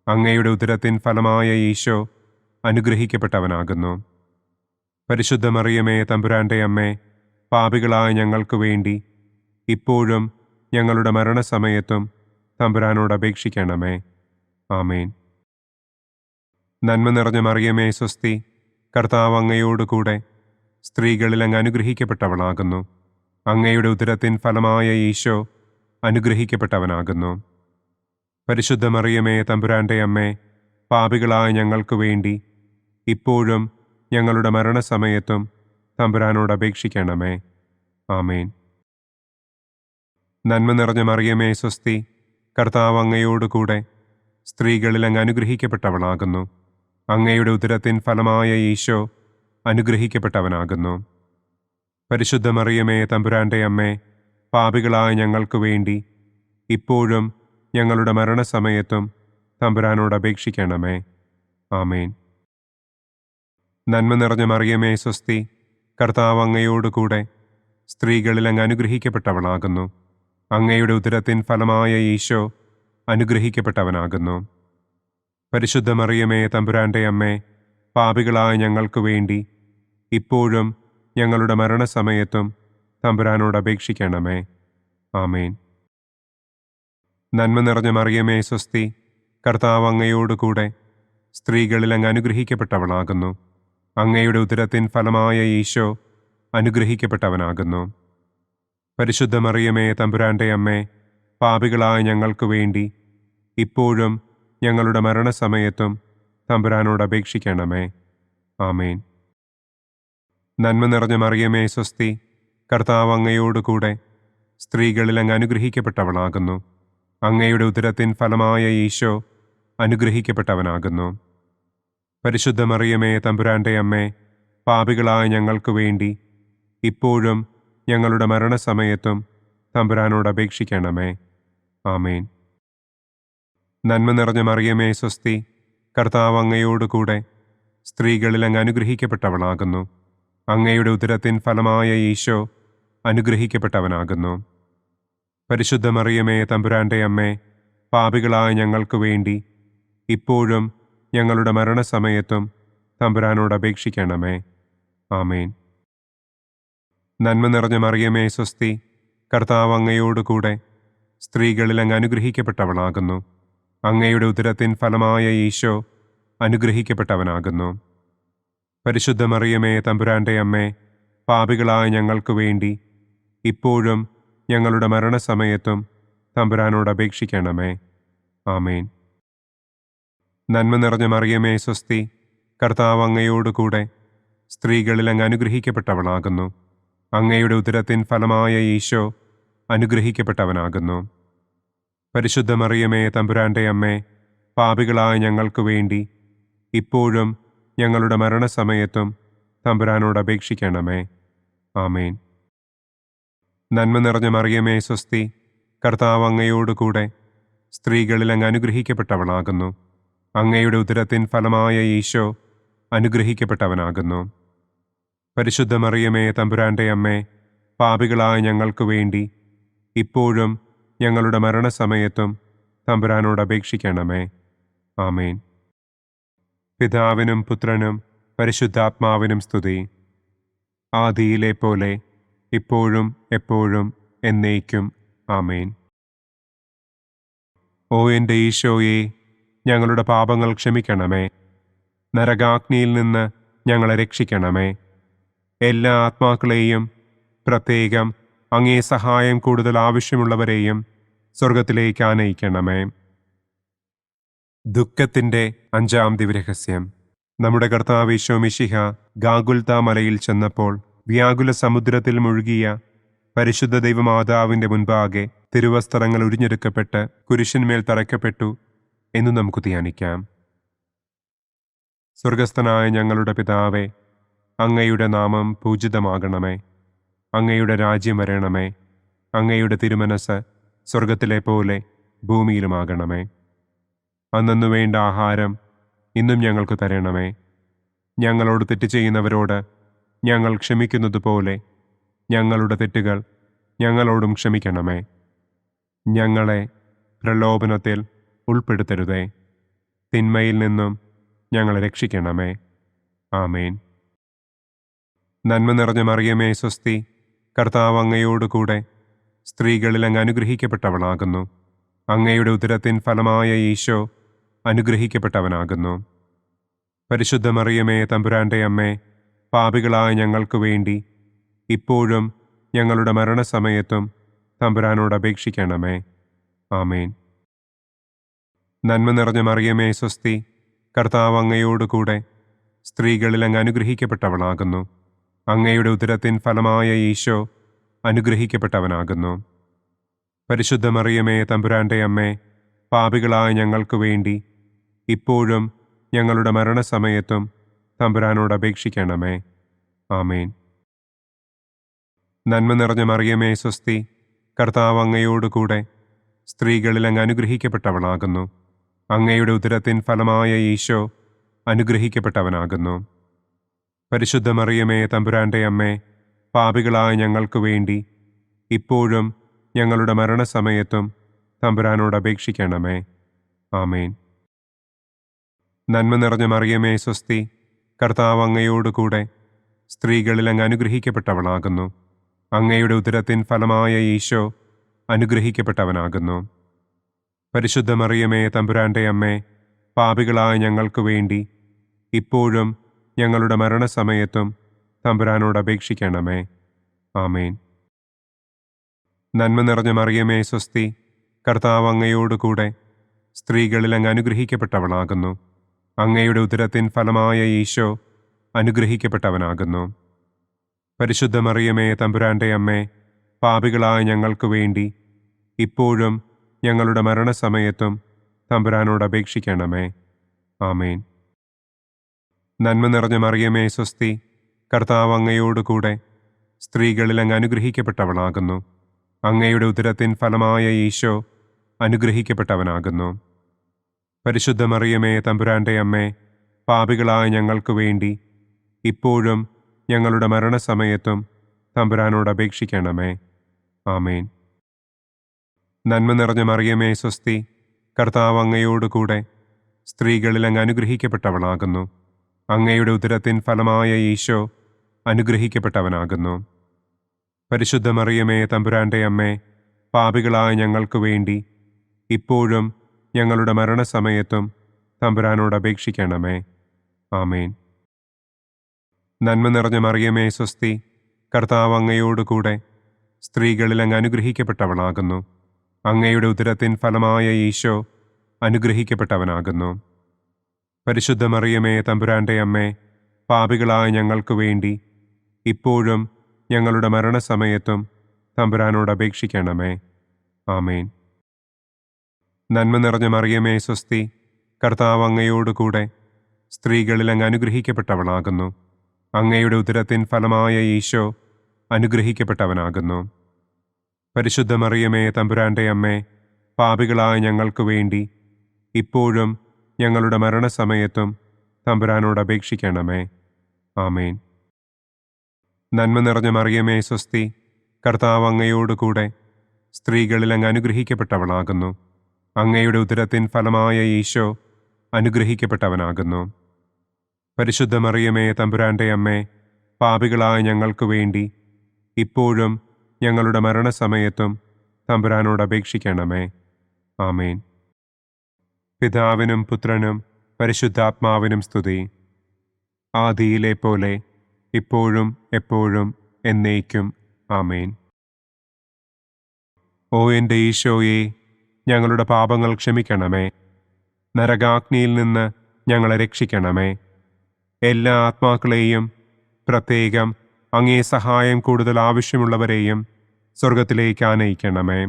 അങ്ങയുടെ ഉദരത്തിൻ ഫലമായ ഈശോ അനുഗ്രഹിക്കപ്പെട്ടവനാകുന്നു. പരിശുദ്ധ മറിയമേ തമ്പുരാന്റെ അമ്മേ, പാപികളായ ഞങ്ങൾക്ക് വേണ്ടി ഇപ്പോഴും ഞങ്ങളുടെ മരണസമയത്തും തമ്പുരാനോട് അപേക്ഷിക്കണമേ. ആമേൻ. നന്മ നിറഞ്ഞ മറിയമേ സ്വസ്തി, കർത്താവ് അങ്ങയോട് കൂടെ സ്ത്രീകളിൽ അങ്ങ് അനുഗ്രഹിക്കപ്പെട്ടവളാകുന്നു. അങ്ങയുടെ ഉദരത്തിൻ ഫലമായ ഈശോ അനുഗ്രഹിക്കപ്പെട്ടവനാകുന്നു. പരിശുദ്ധ മറിയമേ തമ്പുരാന്റെ അമ്മേ, പാപികളായ ഞങ്ങൾക്ക് വേണ്ടി ഇപ്പോഴും ഞങ്ങളുടെ മരണസമയത്തും തമ്പുരാനോട് അപേക്ഷിക്കണമേ. ആമേൻ. നന്മ നിറഞ്ഞ മറിയമേ സ്വസ്തി, കർത്താവ് അങ്ങയോട് കൂടെ സ്ത്രീകളിൽ അങ്ങ് അനുഗ്രഹിക്കപ്പെട്ടവളാകുന്നു. അങ്ങയുടെ ഉദരത്തിൻ ഫലമായ ഈശോ അനുഗ്രഹിക്കപ്പെട്ടവനാകുന്നു. പരിശുദ്ധ മറിയമേ തമ്പുരാന്റെ അമ്മേ, പാപികളായ ഞങ്ങൾക്ക് വേണ്ടി ഇപ്പോഴും ഞങ്ങളുടെ മരണസമയത്തും തമ്പുരാനോട് അപേക്ഷിക്കണമേ. ആമേൻ. നന്മ നിറഞ്ഞ മറിയമേ സ്വസ്തി, കർത്താവ് അങ്ങയോട് കൂടെ സ്ത്രീകളിൽ അങ്ങ് അനുഗ്രഹിക്കപ്പെട്ടവളാകുന്നു. അങ്ങയുടെ ഉദരത്തിൻ ഫലമായ ഈശോ അനുഗ്രഹിക്കപ്പെട്ടവനാകുന്നു. പരിശുദ്ധ മറിയമേ തമ്പുരാന്റെ അമ്മേ, പാപികളായ ഞങ്ങൾക്ക് വേണ്ടി ഇപ്പോഴും ഞങ്ങളുടെ മരണസമയത്തും തമ്പുരാനോട് അപേക്ഷിക്കണമേ. ആമേൻ. നന്മ നിറഞ്ഞ മറിയമേ സ്വസ്തി, കർത്താവ് അങ്ങയോട് കൂടെ സ്ത്രീകളിൽ അങ്ങ് അനുഗ്രഹിക്കപ്പെട്ടവളാകുന്നു. അങ്ങയുടെ ഉദരത്തിൻ ഫലമായ ഈശോ അനുഗ്രഹിക്കപ്പെട്ടവനാകുന്നു. പരിശുദ്ധ മറിയമേ, തമ്പുരാന്റെ അമ്മേ, പാപികളായ ഞങ്ങൾക്ക് വേണ്ടി ഇപ്പോഴും ഞങ്ങളുടെ മരണസമയത്തും തമ്പുരാനോട് അപേക്ഷിക്കണമേ. ആമേൻ. നന്മ നിറഞ്ഞ മറിയമേ, സ്വസ്തി. കർത്താവ് അങ്ങയോടുകൂടെ സ്ത്രീകളിൽ അങ്ങ് അനുഗ്രഹിക്കപ്പെട്ടവളാകുന്നു. അങ്ങയുടെ ഉദരത്തിൻ ഫലമായ ഈശോ അനുഗ്രഹിക്കപ്പെട്ടവനാകുന്നു. പരിശുദ്ധ മറിയമേ, തമ്പുരാന്റെ അമ്മേ, പാപികളായ ഞങ്ങൾക്ക് വേണ്ടി ഇപ്പോഴും ഞങ്ങളുടെ മരണസമയത്തും തമ്പുരാനോട് അപേക്ഷിക്കണമേ. ആമേൻ. നന്മ നിറഞ്ഞ മറിയമേ, സ്വസ്തി. കർത്താവ് അങ്ങയോടുകൂടെ സ്ത്രീകളിൽ അങ്ങ് അനുഗ്രഹിക്കപ്പെട്ടവളാകുന്നു. അങ്ങയുടെ ഉദരത്തിൻ ഫലമായ ഈശോ അനുഗ്രഹിക്കപ്പെട്ടവനാകുന്നു. പരിശുദ്ധ മറിയമേ, തമ്പുരാന്റെ അമ്മേ, പാപികളായ ഞങ്ങൾക്ക് വേണ്ടി ഇപ്പോഴും ഞങ്ങളുടെ മരണസമയത്തും തമ്പുരാനോട് അപേക്ഷിക്കണമേ. ആമേൻ. നന്മ നിറഞ്ഞ മറിയമേ, സ്വസ്തി. കർത്താവ് അങ്ങയോടുകൂടെ സ്ത്രീകളിൽ അങ്ങ് അനുഗ്രഹിക്കപ്പെട്ടവളാകുന്നു. അങ്ങയുടെ ഉദരത്തിൻ ഫലമായ ഈശോ അനുഗ്രഹിക്കപ്പെട്ടവനാകുന്നു. പരിശുദ്ധ മറിയമേ, തമ്പുരാന്റെ അമ്മേ, പാപികളായ ഞങ്ങൾക്ക് വേണ്ടി ഇപ്പോഴും ഞങ്ങളുടെ മരണസമയത്തും തമ്പുരാനോട് അപേക്ഷിക്കണമേ. ആമേൻ. നന്മ നിറഞ്ഞ മറിയമേ, സ്വസ്തി. കർത്താവ് അങ്ങയോടുകൂടെ സ്ത്രീകളിൽ അങ്ങ് അനുഗ്രഹിക്കപ്പെട്ടവളാകുന്നു. അങ്ങയുടെ ഉദരത്തിൻ ഫലമായ ഈശോ അനുഗ്രഹിക്കപ്പെട്ടവനാകുന്നു. പരിശുദ്ധ മറിയമേ, തമ്പുരാന്റെ അമ്മേ, പാപികളായ ഞങ്ങൾക്ക് വേണ്ടി ഇപ്പോഴും ഞങ്ങളുടെ മരണസമയത്തും തമ്പുരാനോട് അപേക്ഷിക്കണമേ. ആമേൻ. നന്മ നിറഞ്ഞ മറിയമേ, സ്വസ്തി. കർത്താവ് അങ്ങയോടുകൂടെ സ്ത്രീകളിൽ അങ്ങ് അനുഗ്രഹിക്കപ്പെട്ടവളാകുന്നു. അങ്ങയുടെ ഉദരത്തിൻ ഫലമായ ഈശോ അനുഗ്രഹിക്കപ്പെട്ടവനാകുന്നു. പരിശുദ്ധ മറിയമേ, തമ്പുരാന്റെ അമ്മേ, പാപികളായ ഞങ്ങൾക്ക് വേണ്ടി ഇപ്പോഴും ഞങ്ങളുടെ മരണസമയത്തും തമ്പുരാനോട് അപേക്ഷിക്കണമേ. ആമേൻ. പിതാവിനും പുത്രനും പരിശുദ്ധാത്മാവിനും സ്തുതി. ആദിയിലെ പോലെ ഇപ്പോഴും എപ്പോഴും എന്നേക്കും. ആമേൻ. ഓ എൻ്റെ ഈശോയെ, ഞങ്ങളുടെ പാപങ്ങൾ ക്ഷമിക്കണമേ. നരകാഗ്നിയിൽ നിന്ന് ഞങ്ങളെ രക്ഷിക്കണമേ. എല്ലാ ആത്മാക്കളെയും, പ്രത്യേകം അങ്ങേ സഹായം കൂടുതൽ ആവശ്യമുള്ളവരെയും സ്വർഗത്തിലേക്ക് ആനയിക്കണമേ. ദുഃഖത്തിൻ്റെ 5-ാം ദിവ്യരഹസ്യം. നമ്മുടെ കർത്താവ് ഈശോ മിശിഹ ഗാഗുൽത്ത മലയിൽ ചെന്നപ്പോൾ വ്യാകുല സമുദ്രത്തിൽ മുഴുകിയ പരിശുദ്ധ ദൈവമാതാവിൻ്റെ മുൻപാകെ തിരുവസ്ത്രങ്ങൾ ഉരിഞ്ഞെടുക്കപ്പെട്ട് കുരിശിന്മേൽ തറയ്ക്കപ്പെട്ടു എന്ന് നമുക്ക് ധ്യാനിക്കാം. സ്വർഗസ്ഥനായ ഞങ്ങളുടെ പിതാവേ, അങ്ങയുടെ നാമം പൂജിതമാകണമേ. അങ്ങയുടെ രാജ്യം വരണമേ. അങ്ങയുടെ തിരുമനസ് സ്വർഗത്തിലെ പോലെ ഭൂമിയിലുമാകണമേ. അന്നന്നു വേണ്ട ആഹാരം ഇന്നും ഞങ്ങൾക്ക് തരണമേ. ഞങ്ങളോട് തെറ്റ് ചെയ്യുന്നവരോട് ഞങ്ങൾ ക്ഷമിക്കുന്നത് പോലെ ഞങ്ങളുടെ തെറ്റുകൾ ഞങ്ങളോടും ക്ഷമിക്കണമേ. ഞങ്ങളെ പ്രലോഭനത്തിൽ ഉൾപ്പെടുത്തരുതേ. തിന്മയിൽ നിന്നും ഞങ്ങളെ രക്ഷിക്കണമേ. ആമേൻ. നന്മ നിറഞ്ഞ മറിയമേ, സ്വസ്തി. കർത്താവ് അങ്ങയോടുകൂടെ സ്ത്രീകളിൽ അങ്ങ് അനുഗ്രഹിക്കപ്പെട്ടവളാകുന്നു. അങ്ങയുടെ ഉദരത്തിൻ ഫലമായ ഈശോ അനുഗ്രഹിക്കപ്പെട്ടവനാകുന്നു. പരിശുദ്ധ മറിയമേ, തമ്പുരാന്റെ അമ്മേ, പാപികളായ ഞങ്ങൾക്ക് വേണ്ടി ഇപ്പോഴും ഞങ്ങളുടെ മരണസമയത്തും തമ്പുരാനോട് അപേക്ഷിക്കണമേ. ആമേൻ. നന്മ നിറഞ്ഞ മറിയമേ, സ്വസ്തി. കർത്താവ് അങ്ങയോടുകൂടെ സ്ത്രീകളിൽ അങ്ങ് അനുഗ്രഹിക്കപ്പെട്ടവളാകുന്നു. അങ്ങയുടെ ഉദരത്തിൻ ഫലമായ ഈശോ അനുഗ്രഹിക്കപ്പെട്ടവനാകുന്നു. പരിശുദ്ധ മറിയമേ, തമ്പുരാന്റെ അമ്മേ, പാപികളായ ഞങ്ങൾക്ക് വേണ്ടി ഇപ്പോഴും ഞങ്ങളുടെ മരണസമയത്തും തമ്പുരാനോട് അപേക്ഷിക്കണമേ. ആമേൻ. നന്മ നിറഞ്ഞ മറിയമേ, സ്വസ്തി. കർത്താവ് അങ്ങയോടുകൂടെ സ്ത്രീകളിൽ അങ്ങ് അനുഗ്രഹിക്കപ്പെട്ടവളാകുന്നു. അങ്ങയുടെ ഉദരത്തിൻ ഫലമായ ഈശോ അനുഗ്രഹിക്കപ്പെട്ടവനാകുന്നു. പരിശുദ്ധ മറിയമേ, തമ്പുരാന്റെ അമ്മേ, പാപികളായ ഞങ്ങൾക്ക് വേണ്ടി ഇപ്പോഴും ഞങ്ങളുടെ മരണസമയത്തും തമ്പുരാനോട് അപേക്ഷിക്കണമേ. ആമേൻ. നന്മ നിറഞ്ഞ മറിയമേ, സ്വസ്തി. കർത്താവ് അങ്ങയോടുകൂടെ സ്ത്രീകളിൽ അങ്ങ് അനുഗ്രഹിക്കപ്പെട്ടവളാകുന്നു. അങ്ങയുടെ ഉദരത്തിൻ ഫലമായ ഈശോ അനുഗ്രഹിക്കപ്പെട്ടവനാകുന്നു. പരിശുദ്ധ മറിയമേ, തമ്പുരാന്റെ അമ്മേ, പാപികളായ ഞങ്ങൾക്ക് വേണ്ടി ഇപ്പോഴും ഞങ്ങളുടെ മരണസമയത്തും തമ്പുരാനോട് അപേക്ഷിക്കണമേ. ആമേൻ. നന്മ നിറഞ്ഞ മറിയമേ സ്വസ്തി, കർത്താവ് അങ്ങയോടുകൂടെ സ്ത്രീകളിൽ അങ്ങ് അനുഗ്രഹിക്കപ്പെട്ടവളാകുന്നു. അങ്ങയുടെ ഉദരത്തിൻ ഫലമായ ഈശോ അനുഗ്രഹിക്കപ്പെട്ടവനാകുന്നു. പരിശുദ്ധ മറിയമേ തമ്പുരാന്റെ അമ്മേ, പാപികളായ ഞങ്ങൾക്ക് വേണ്ടി ഇപ്പോഴും ഞങ്ങളുടെ മരണസമയത്തും തമ്പുരാനോട് അപേക്ഷിക്കണമേ. ആമേൻ. നന്മ നിറഞ്ഞ മറിയമേ സ്വസ്തി, കർത്താവ് അങ്ങയോടുകൂടെ സ്ത്രീകളിൽ അങ്ങ് അനുഗ്രഹിക്കപ്പെട്ടവളാകുന്നു. അങ്ങയുടെ ഉദരത്തിൻ ഫലമായ ഈശോ അനുഗ്രഹിക്കപ്പെട്ടവനാകുന്നു. പരിശുദ്ധ മറിയമേ തമ്പുരാന്റെ അമ്മേ, പാപികളായ ഞങ്ങൾക്ക് വേണ്ടി ഇപ്പോഴും ഞങ്ങളുടെ മരണസമയത്തും തമ്പുരാനോട് അപേക്ഷിക്കണമേ. ആമേൻ. നന്മ നിറഞ്ഞ മറിയമേ സ്വസ്തി, കർത്താവ് അങ്ങയോടുകൂടെ സ്ത്രീകളിൽ അങ്ങ് അനുഗ്രഹിക്കപ്പെട്ടവളാകുന്നു. അങ്ങയുടെ ഉദരത്തിൻ ഫലമായ ഈശോ അനുഗ്രഹിക്കപ്പെട്ടവനാകുന്നു. പരിശുദ്ധ മറിയമേ തമ്പുരാന്റെ അമ്മേ, പാപികളായ ഞങ്ങൾക്ക് വേണ്ടി ഇപ്പോഴും ഞങ്ങളുടെ മരണസമയത്തും തമ്പുരാനോട് അപേക്ഷിക്കണമേ. ആമേൻ. നന്മ നിറഞ്ഞ മറിയമേ സ്വസ്തി, കർത്താവ് അങ്ങയോടുകൂടെ സ്ത്രീകളിൽ അങ്ങ് അനുഗ്രഹിക്കപ്പെട്ടവളാകുന്നു. അങ്ങയുടെ ഉദരത്തിൻ ഫലമായ ഈശോ അനുഗ്രഹിക്കപ്പെട്ടവനാകുന്നു. പരിശുദ്ധ മറിയമേ തമ്പുരാന്റെ അമ്മേ, പാപികളായ ഞങ്ങൾക്ക് വേണ്ടി ഇപ്പോഴും ഞങ്ങളുടെ മരണസമയത്തും തമ്പുരാനോട് അപേക്ഷിക്കണമേ. ആമേൻ. നന്മ നിറഞ്ഞ മറിയമേ സ്വസ്തി, കർത്താവ് അങ്ങയോടുകൂടെ സ്ത്രീകളിൽ അങ്ങ് അനുഗ്രഹിക്കപ്പെട്ടവളാകുന്നു. അങ്ങയുടെ ഉദരത്തിൻ ഫലമായ ഈശോ അനുഗ്രഹിക്കപ്പെട്ടവനാകുന്നു. പരിശുദ്ധ മറിയമേ തമ്പുരാന്റെ അമ്മേ, പാപികളായ ഞങ്ങൾക്ക് വേണ്ടി ഇപ്പോഴും ഞങ്ങളുടെ മരണസമയത്തും തമ്പുരാനോട് അപേക്ഷിക്കണമേ. ആമേൻ. നന്മ നിറഞ്ഞ മറിയമേ സ്വസ്തി, കർത്താവ് അങ്ങയോടുകൂടെ സ്ത്രീകളിൽ അങ്ങ് അനുഗ്രഹിക്കപ്പെട്ടവളാകുന്നു. അങ്ങയുടെ ഉദരത്തിൻ ഫലമായ ഈശോ അനുഗ്രഹിക്കപ്പെട്ടവനാകുന്നു. പരിശുദ്ധ മറിയമേ തമ്പുരാന്റെ അമ്മേ, പാപികളായ ഞങ്ങൾക്ക് വേണ്ടി ഇപ്പോഴും ഞങ്ങളുടെ മരണസമയത്തും തമ്പുരാനോട് അപേക്ഷിക്കണമേ. ആമേൻ. പിതാവിനും പുത്രനും പരിശുദ്ധാത്മാവിനും സ്തുതി. ആദിയിലെ പോലെ ഇപ്പോഴും എപ്പോഴും എന്നേക്കും. ആമേൻ. ഓ എൻ്റെ ഈശോയെ, ഞങ്ങളുടെ പാപങ്ങൾ ക്ഷമിക്കണമേ. നരകാഗ്നിയിൽ നിന്ന് ഞങ്ങളെ രക്ഷിക്കണമേ. എല്ലാ ആത്മാക്കളെയും, പ്രത്യേകം അങ്ങേ സഹായം കൂടുതൽ ആവശ്യമുള്ളവരെയും സ്വർഗത്തിലേക്ക് ആനയിക്കണമേ.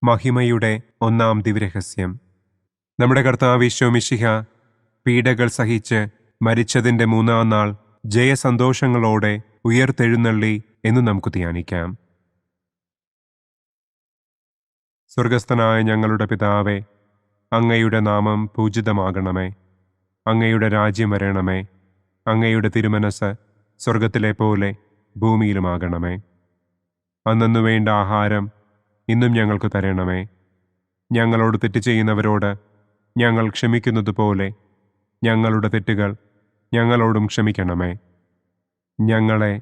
മഹിമയുടെ ഒന്നാം ദിവ്യരഹസ്യം. നമ്മുടെ കർത്താവ് ഈശോ മിശിഹ പീഡകൾ സഹിച്ച് മരിച്ചതിൻ്റെ മൂന്നാം നാൾ ജയസന്തോഷങ്ങളോടെ ഉയർത്തെഴുന്നള്ളി എന്ന് നമുക്ക് ധ്യാനിക്കാം. സ്വർഗസ്ഥനായ ഞങ്ങളുടെ പിതാവേ, അങ്ങയുടെ നാമം പൂജിതമാകണമേ. അങ്ങയുടെ രാജ്യം വരണമേ. അങ്ങയുടെ തിരുമനസ് സ്വർഗത്തിലെ പോലെ ഭൂമിയിലുമാകണമേ. അന്നന്നു വേണ്ട ആഹാരം ഇന്നും ഞങ്ങൾക്ക് തരണമേ. ഞങ്ങളോട് തെറ്റ് ചെയ്യുന്നവരോട് ഞങ്ങൾ ക്ഷമിക്കുന്നത് പോലെ ഞങ്ങളുടെ തെറ്റുകൾ ഞങ്ങളോടും ക്ഷമിക്കണമേ. ഞങ്ങളെ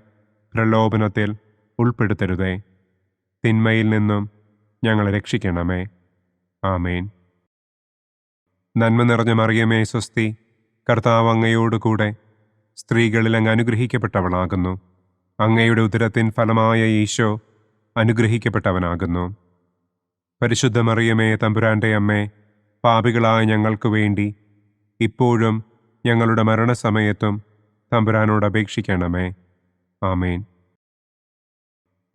പ്രലോഭനത്തിൽ ഉൾപ്പെടുത്തരുതേ. തിന്മയിൽ നിന്നും ഞങ്ങളെ രക്ഷിക്കണമേ. ആമേൻ. നന്മ നിറഞ്ഞ മറിയമേ സ്വസ്തി, കർത്താവ് അങ്ങയോടുകൂടെ സ്ത്രീകളിൽ അങ്ങ് അനുഗ്രഹിക്കപ്പെട്ടവളാകുന്നു. അങ്ങയുടെ ഉദരത്തിൻ ഫലമായ ഈശോ അനുഗ്രഹിക്കപ്പെട്ടവനാകുന്നു. പരിശുദ്ധ മറിയമേ തമ്പുരാന്റെ അമ്മേ, പാപികളായ ഞങ്ങൾക്ക് വേണ്ടി ഇപ്പോഴും ഞങ്ങളുടെ മരണസമയത്തും തമ്പുരാനോട് അപേക്ഷിക്കണമേ. ആമേൻ.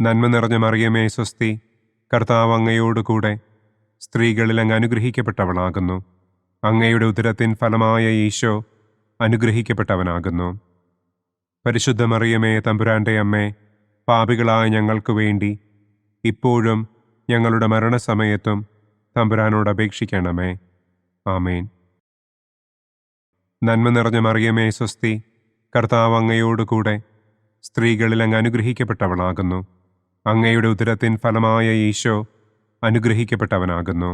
നന്മ നിറഞ്ഞ മറിയമേ സ്വസ്തി, കർത്താവ് അങ്ങയോടുകൂടെ സ്ത്രീകളിൽ അങ്ങ് അനുഗ്രഹിക്കപ്പെട്ടവളാകുന്നു. അങ്ങയുടെ ഉദരത്തിൻ ഫലമായ ഈശോ അനുഗ്രഹിക്കപ്പെട്ടവനാകുന്നു. പരിശുദ്ധ മറിയമേ തമ്പുരാന്റെ അമ്മേ, പാപികളായ ഞങ്ങൾക്ക് വേണ്ടി ഇപ്പോഴും ഞങ്ങളുടെ മരണസമയത്തും തമ്പുരാനോട് അപേക്ഷിക്കണമേ. ആമേൻ. നന്മ നിറഞ്ഞ മറിയമേ സ്വസ്തി, കർത്താവ് അങ്ങയോടുകൂടെ സ്ത്രീകളിൽ അങ്ങ് അനുഗ്രഹിക്കപ്പെട്ടവളാകുന്നു. അങ്ങയുടെ ഉദരത്തിൻ ഫലമായ ഈശോ അനുഗ്രഹിക്കപ്പെട്ടവനാകുന്നു.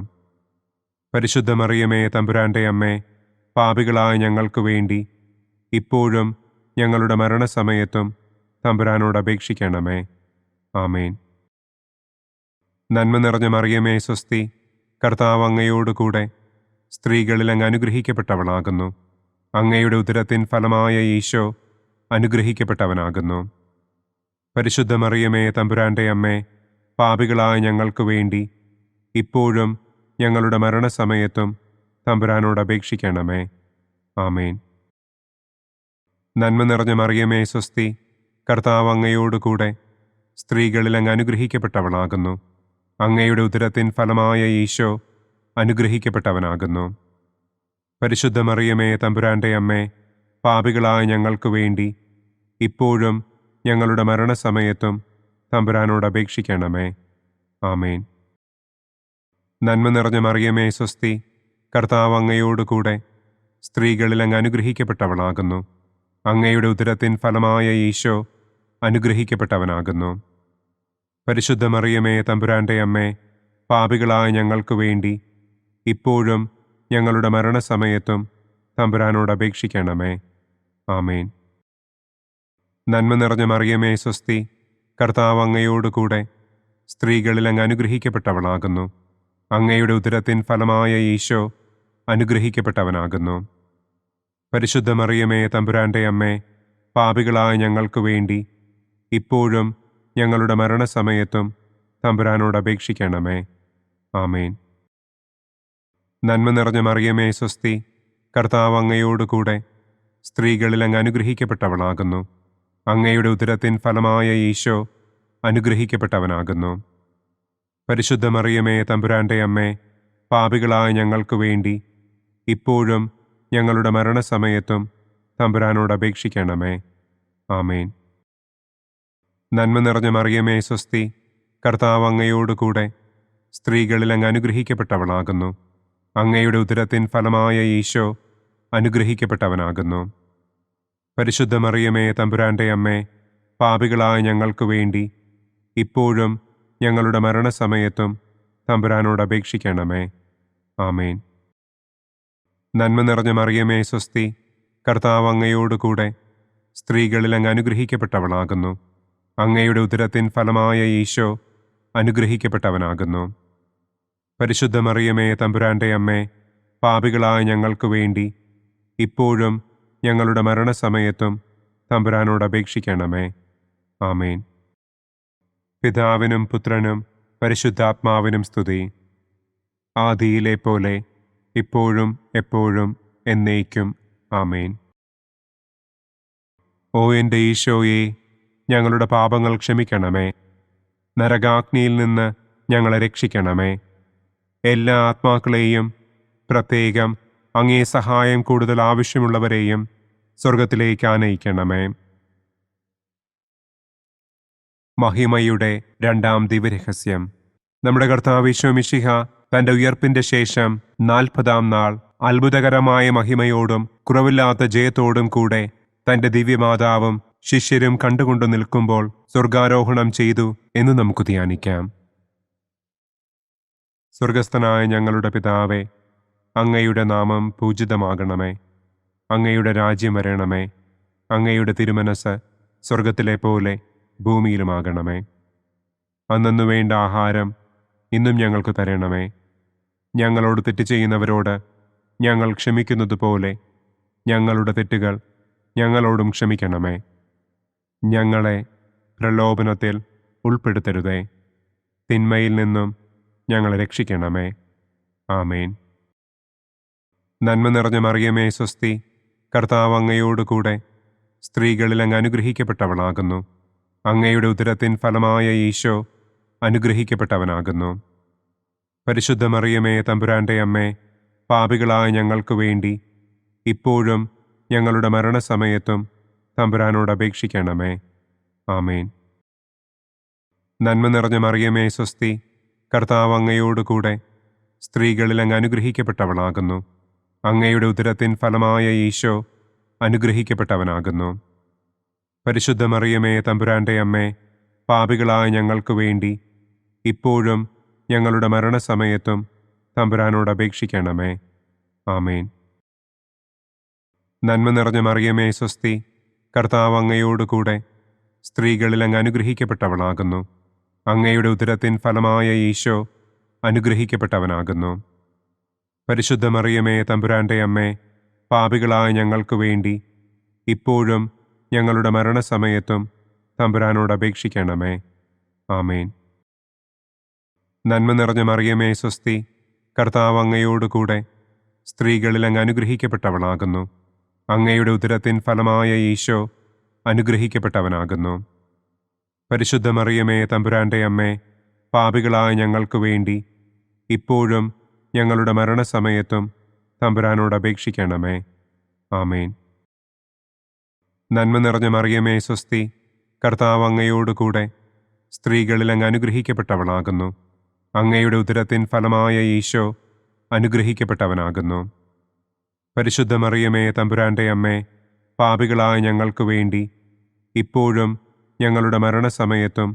പരിശുദ്ധ മറിയമേ തമ്പുരാന്റെ അമ്മേ, പാപികളായ ഞങ്ങൾക്ക് വേണ്ടി ഇപ്പോഴും ഞങ്ങളുടെ മരണസമയത്തും തമ്പുരാനോട് അപേക്ഷിക്കണമേ. ആമേൻ. നന്മ നിറഞ്ഞ മറിയമേ സ്വസ്തി, കർത്താവ് അങ്ങയോടുകൂടെ സ്ത്രീകളിൽ അങ്ങ് അനുഗ്രഹിക്കപ്പെട്ടവളാകുന്നു. അങ്ങയുടെ ഉദരത്തിൻ ഫലമായ ഈശോ അനുഗ്രഹിക്കപ്പെട്ടവനാകുന്നു. പരിശുദ്ധ മറിയമേ, തമ്പുരാന്റെ അമ്മേ, പാപികളായ ഞങ്ങൾക്ക് വേണ്ടി ഇപ്പോഴും ഞങ്ങളുടെ മരണസമയത്തും തമ്പുരാനോട് അപേക്ഷിക്കണമേ. ആമേൻ. നന്മ നിറഞ്ഞ മറിയമേ, സ്വസ്തി. കർത്താവ് അങ്ങയോടുകൂടെ സ്ത്രീകളിൽ അങ്ങ് അനുഗ്രഹിക്കപ്പെട്ടവളാകുന്നു. അങ്ങയുടെ ഉദരത്തിൻ ഫലമായ ഈശോ അനുഗ്രഹിക്കപ്പെട്ടവനാകുന്നു. പരിശുദ്ധ മറിയമേ, തമ്പുരാന്റെ അമ്മേ, പാപികളായ ഞങ്ങൾക്ക് വേണ്ടി ഇപ്പോഴും ഞങ്ങളുടെ മരണസമയത്തും തമ്പുരാനോട് അപേക്ഷിക്കണമേ. ആമേൻ. നന്മ നിറഞ്ഞ മറിയമേ, സ്വസ്തി. കർത്താവ് അങ്ങയോടുകൂടെ സ്ത്രീകളിൽ അങ്ങ് അനുഗ്രഹിക്കപ്പെട്ടവളാകുന്നു. അങ്ങയുടെ ഉദരത്തിൻ ഫലമായ ഈശോ അനുഗ്രഹിക്കപ്പെട്ടവനാകുന്നു. പരിശുദ്ധ മറിയമേ, തമ്പുരാന്റെ അമ്മേ, പാപികളായ ഞങ്ങൾക്ക് വേണ്ടി ഇപ്പോഴും ഞങ്ങളുടെ മരണസമയത്തും തമ്പുരാനോട് അപേക്ഷിക്കണമേ. ആമേൻ. നന്മ നിറഞ്ഞ മറിയമേ, സ്വസ്തി. കർത്താവ് അങ്ങയോടുകൂടെ സ്ത്രീകളിൽ അങ്ങ് അനുഗ്രഹിക്കപ്പെട്ടവളാകുന്നു. അങ്ങയുടെ ഉദരത്തിൻ ഫലമായ ഈശോ അനുഗ്രഹിക്കപ്പെട്ടവനാകുന്നു. പരിശുദ്ധ മറിയമേ, തമ്പുരാന്റെ അമ്മേ, പാപികളായ ഞങ്ങൾക്ക് വേണ്ടി ഇപ്പോഴും ഞങ്ങളുടെ മരണസമയത്തും തമ്പുരാനോട് അപേക്ഷിക്കണമേ. ആമേൻ. നന്മ നിറഞ്ഞ മറിയമേ, സ്വസ്തി. കർത്താവ് അങ്ങയോടുകൂടെ സ്ത്രീകളിൽ അങ്ങ് അനുഗ്രഹിക്കപ്പെട്ടവളാകുന്നു. അങ്ങയുടെ ഉദരത്തിൻ ഫലമായ ഈശോ അനുഗ്രഹിക്കപ്പെട്ടവനാകുന്നു. പരിശുദ്ധ മറിയമേ, തമ്പുരാന്റെ അമ്മേ, പാപികളായ ഞങ്ങൾക്ക് വേണ്ടി ഇപ്പോഴും ഞങ്ങളുടെ മരണസമയത്തും തമ്പുരാനോട് അപേക്ഷിക്കണമേ. ആമേൻ. നന്മ നിറഞ്ഞ മറിയമേ, സ്വസ്തി. കർത്താവ് അങ്ങയോടുകൂടെ സ്ത്രീകളിൽ അങ്ങ് അനുഗ്രഹിക്കപ്പെട്ടവളാകുന്നു. അങ്ങയുടെ ഉദരത്തിൻ ഫലമായ ഈശോ അനുഗ്രഹിക്കപ്പെട്ടവനാകുന്നു. പരിശുദ്ധ മറിയമേ, തമ്പുരാന്റെ അമ്മേ, പാപികളായ ഞങ്ങൾക്ക് വേണ്ടി ഇപ്പോഴും ഞങ്ങളുടെ മരണസമയത്തും തമ്പുരാനോട് അപേക്ഷിക്കണമേ. ആമേൻ. നന്മ നിറഞ്ഞ മറിയമേ, സ്വസ്തി. കർത്താവ് അങ്ങയോടുകൂടെ സ്ത്രീകളിൽ അങ്ങ് അനുഗ്രഹിക്കപ്പെട്ടവളാകുന്നു. അങ്ങയുടെ ഉദരത്തിൻ ഫലമായ ഈശോ അനുഗ്രഹിക്കപ്പെട്ടവനാകുന്നു. പരിശുദ്ധ മറിയമേ, തമ്പുരാന്റെ അമ്മേ, പാപികളായ ഞങ്ങൾക്ക് വേണ്ടി ഇപ്പോഴും ഞങ്ങളുടെ മരണസമയത്തും തമ്പുരാനോട് അപേക്ഷിക്കണമേ. ആമേൻ. പിതാവിനും പുത്രനും പരിശുദ്ധാത്മാവിനും സ്തുതി. ആദിയിലെ പോലെ ഇപ്പോഴും എപ്പോഴും എന്നേക്കും. ആമേൻ. ഓ എൻ്റെ ഈശോയെ, ഞങ്ങളുടെ പാപങ്ങൾ ക്ഷമിക്കണമേ. നരകാഗ്നിയിൽ നിന്ന് ഞങ്ങളെ രക്ഷിക്കണമേ. എല്ലാ ആത്മാക്കളെയും, പ്രത്യേകം അങ്ങേ സഹായം കൂടുതൽ ആവശ്യമുള്ളവരെയും സ്വർഗത്തിലേക്ക് ആനയിക്കണമേ. മഹിമയുടെ രണ്ടാം ദിവ്യരഹസ്യം. നമ്മുടെ കർത്താവ് ഈശോ മിശിഹ തന്റെ ഉയർപ്പിന്റെ ശേഷം 40-ാം നാൾ അത്ഭുതകരമായ മഹിമയോടും കുറവില്ലാത്ത ജയത്തോടും കൂടെ തന്റെ ദിവ്യമാതാവും ശിഷ്യരും കണ്ടുകൊണ്ടു നിൽക്കുമ്പോൾ സ്വർഗാരോഹണം ചെയ്തു എന്ന് നമുക്ക് ധ്യാനിക്കാം. സ്വർഗസ്ഥനായ ഞങ്ങളുടെ പിതാവേ, അങ്ങയുടെ നാമം പൂജിതമാകണമേ. അങ്ങയുടെ രാജ്യം വരണമേ. അങ്ങയുടെ തിരുമനസ് സ്വർഗത്തിലെ പോലെ ഭൂമിയിലുമാകണമേ. അന്നു വേണ്ട ആഹാരം ഇന്നും ഞങ്ങൾക്ക് തരണമേ. ഞങ്ങളോട് തെറ്റ് ചെയ്യുന്നവരോട് ഞങ്ങൾ ക്ഷമിക്കുന്നത് പോലെ ഞങ്ങളുടെ തെറ്റുകൾ ഞങ്ങളോടും ക്ഷമിക്കണമേ. ഞങ്ങളെ പ്രലോഭനത്തിൽ ഉൾപ്പെടുത്തരുതേ. തിന്മയിൽ നിന്നും ഞങ്ങളെ രക്ഷിക്കണമേ. ആമേൻ. നന്മ നിറഞ്ഞ മറിയമേ, സ്വസ്തി. കർത്താവ് അങ്ങയോടുകൂടെ സ്ത്രീകളിൽ അങ്ങ് അനുഗ്രഹിക്കപ്പെട്ടവളാകുന്നു. അങ്ങയുടെ ഉദരത്തിൻ ഫലമായ ഈശോ അനുഗ്രഹിക്കപ്പെട്ടവനാകുന്നു. പരിശുദ്ധ മറിയമേ, തമ്പുരാന്റെ അമ്മേ, പാപികളായ ഞങ്ങൾക്ക് വേണ്ടി ഇപ്പോഴും ഞങ്ങളുടെ മരണസമയത്തും തമ്പുരാനോട് അപേക്ഷിക്കണമേ. ആമേൻ. നന്മ നിറഞ്ഞ മറിയമേ, സ്വസ്തി. കർത്താവ് അങ്ങയോടുകൂടെ സ്ത്രീകളിൽ അങ്ങ് അനുഗ്രഹിക്കപ്പെട്ടവളാകുന്നു. അങ്ങയുടെ ഉദരത്തിൻ ഫലമായ ഈശോ അനുഗ്രഹിക്കപ്പെട്ടവനാകുന്നു. പരിശുദ്ധ മറിയമേ, തമ്പുരാന്റെ അമ്മേ, പാപികളായ ഞങ്ങൾക്ക് വേണ്ടി ഇപ്പോഴും ഞങ്ങളുടെ മരണസമയത്തും തമ്പുരാനോട് അപേക്ഷിക്കണമേ. ആമേൻ. നന്മ നിറഞ്ഞ മറിയമേ, സ്വസ്തി. കർത്താവ് അങ്ങയോടുകൂടെ സ്ത്രീകളിൽ അങ്ങ് അനുഗ്രഹിക്കപ്പെട്ടവളാകുന്നു. അങ്ങയുടെ ഉദരത്തിൻ ഫലമായ ഈശോ അനുഗ്രഹിക്കപ്പെട്ടവനാകുന്നു. പരിശുദ്ധ മറിയമേ തമ്പുരാന്റെ അമ്മേ, പാപികളായ ഞങ്ങൾക്ക് വേണ്ടി ഇപ്പോഴും ഞങ്ങളുടെ മരണസമയത്തും തമ്പുരാനോട് അപേക്ഷിക്കണമേ. ആമേൻ. നന്മ നിറഞ്ഞ മറിയമേ സ്വസ്തി, കർത്താവ് അങ്ങയോടുകൂടെ സ്ത്രീകളിൽ അങ്ങ് അനുഗ്രഹിക്കപ്പെട്ടവളാകുന്നു. അങ്ങയുടെ ഉദരത്തിൻ ഫലമായ ഈശോ അനുഗ്രഹിക്കപ്പെട്ടവനാകുന്നു. പരിശുദ്ധ മറിയമേ തമ്പുരാന്റെ അമ്മേ, പാപികളായ ഞങ്ങൾക്ക് വേണ്ടി ഇപ്പോഴും ഞങ്ങളുടെ മരണസമയത്തും തമ്പുരാനോട് അപേക്ഷിക്കണമേ. ആമേൻ. നന്മ നിറഞ്ഞ മറിയമേ സ്വസ്തി, കർത്താവ് അങ്ങയോടുകൂടെ സ്ത്രീകളിൽ അങ്ങ് അനുഗ്രഹിക്കപ്പെട്ടവളാകുന്നു. അങ്ങയുടെ ഉദരത്തിൻ ഫലമായ ഈശോ അനുഗ്രഹിക്കപ്പെട്ടവനാകുന്നു. പരിശുദ്ധ മറിയമേ തമ്പുരാന്റെ അമ്മേ, പാപികളായ ഞങ്ങൾക്ക് വേണ്ടി ഇപ്പോഴും ഞങ്ങളുടെ മരണസമയത്തും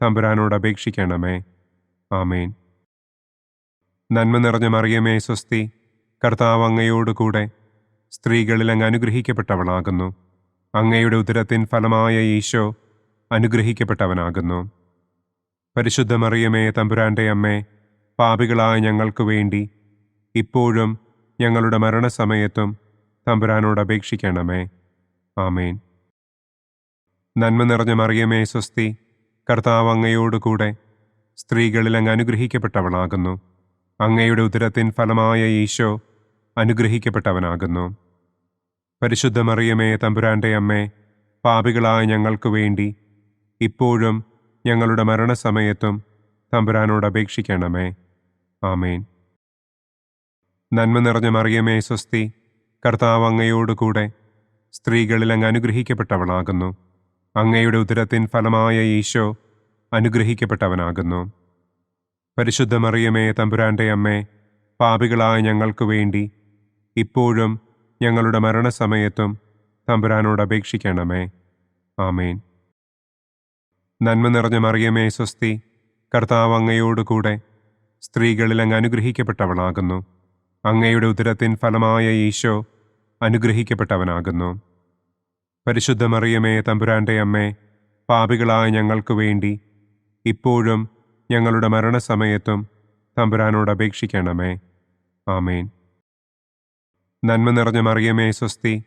തമ്പുരാനോട് അപേക്ഷിക്കണമേ. ആമേൻ. നന്മ നിറഞ്ഞ മറിയമേ സ്വസ്തി, കർത്താവ് അങ്ങയോടുകൂടെ സ്ത്രീകളിൽ അങ്ങ് അനുഗ്രഹിക്കപ്പെട്ടവളാകുന്നു. അങ്ങയുടെ ഉദരത്തിൻ ഫലമായ ഈശോ അനുഗ്രഹിക്കപ്പെട്ടവനാകുന്നു. പരിശുദ്ധ മറിയമേ തമ്പുരാന്റെ അമ്മേ, പാപികളായ ഞങ്ങൾക്ക് വേണ്ടി ഇപ്പോഴും ഞങ്ങളുടെ മരണസമയത്തും തമ്പുരാനോട് അപേക്ഷിക്കണമേ. ആമേൻ. നന്മ നിറഞ്ഞ മറിയമേ സ്വസ്തി, കർത്താവ് അങ്ങയോടുകൂടെ സ്ത്രീകളിൽ അങ്ങ് അനുഗ്രഹിക്കപ്പെട്ടവളാകുന്നു. അങ്ങയുടെ ഉദരത്തിൻ ഫലമായ ഈശോ അനുഗ്രഹിക്കപ്പെട്ടവനാകുന്നു. പരിശുദ്ധ മറിയമേ തമ്പുരാന്റെ അമ്മേ, പാപികളായ ഞങ്ങൾക്ക് വേണ്ടി ഇപ്പോഴും ഞങ്ങളുടെ മരണസമയത്തും തമ്പുരാനോട് അപേക്ഷിക്കണമേ. ആമേൻ. നന്മ നിറഞ്ഞ മറിയമേ സ്വസ്തി, കർത്താവ് അങ്ങയോടുകൂടെ സ്ത്രീകളിൽ അങ്ങ് അനുഗ്രഹിക്കപ്പെട്ടവളാകുന്നു. അങ്ങയുടെ ഉദരത്തിൻ ഫലമായ ഈശോ അനുഗ്രഹിക്കപ്പെട്ടവനാകുന്നു. പരിശുദ്ധ മറിയമേ തമ്പുരാന്റെ അമ്മേ, പാപികളായ ഞങ്ങൾക്ക് വേണ്ടി ഇപ്പോഴും ഞങ്ങളുടെ മരണസമയത്തും തമ്പുരാനോട് അപേക്ഷിക്കണമേ. ആമേൻ. നന്മ നിറഞ്ഞ മറിയമേ സ്വസ്തി, കർത്താവ് അങ്ങയോടുകൂടെ സ്ത്രീകളിൽ അങ്ങ് അനുഗ്രഹിക്കപ്പെട്ടവളാകുന്നു. അങ്ങയുടെ ഉദരത്തിൻ ഫലമായ ഈശോ അനുഗ്രഹിക്കപ്പെട്ടവനാകുന്നു. പരിശുദ്ധ മറിയമേ തമ്പുരാന്റെ അമ്മേ, പാപികളായ ഞങ്ങൾക്ക് വേണ്ടി ഇപ്പോഴും ഞങ്ങളുടെ മരണസമയത്തും തമ്പുരാനോട് അപേക്ഷിക്കണമേ. ആമേൻ. നന്മ നിറഞ്ഞ മറിയമേ സ്വസ്തി,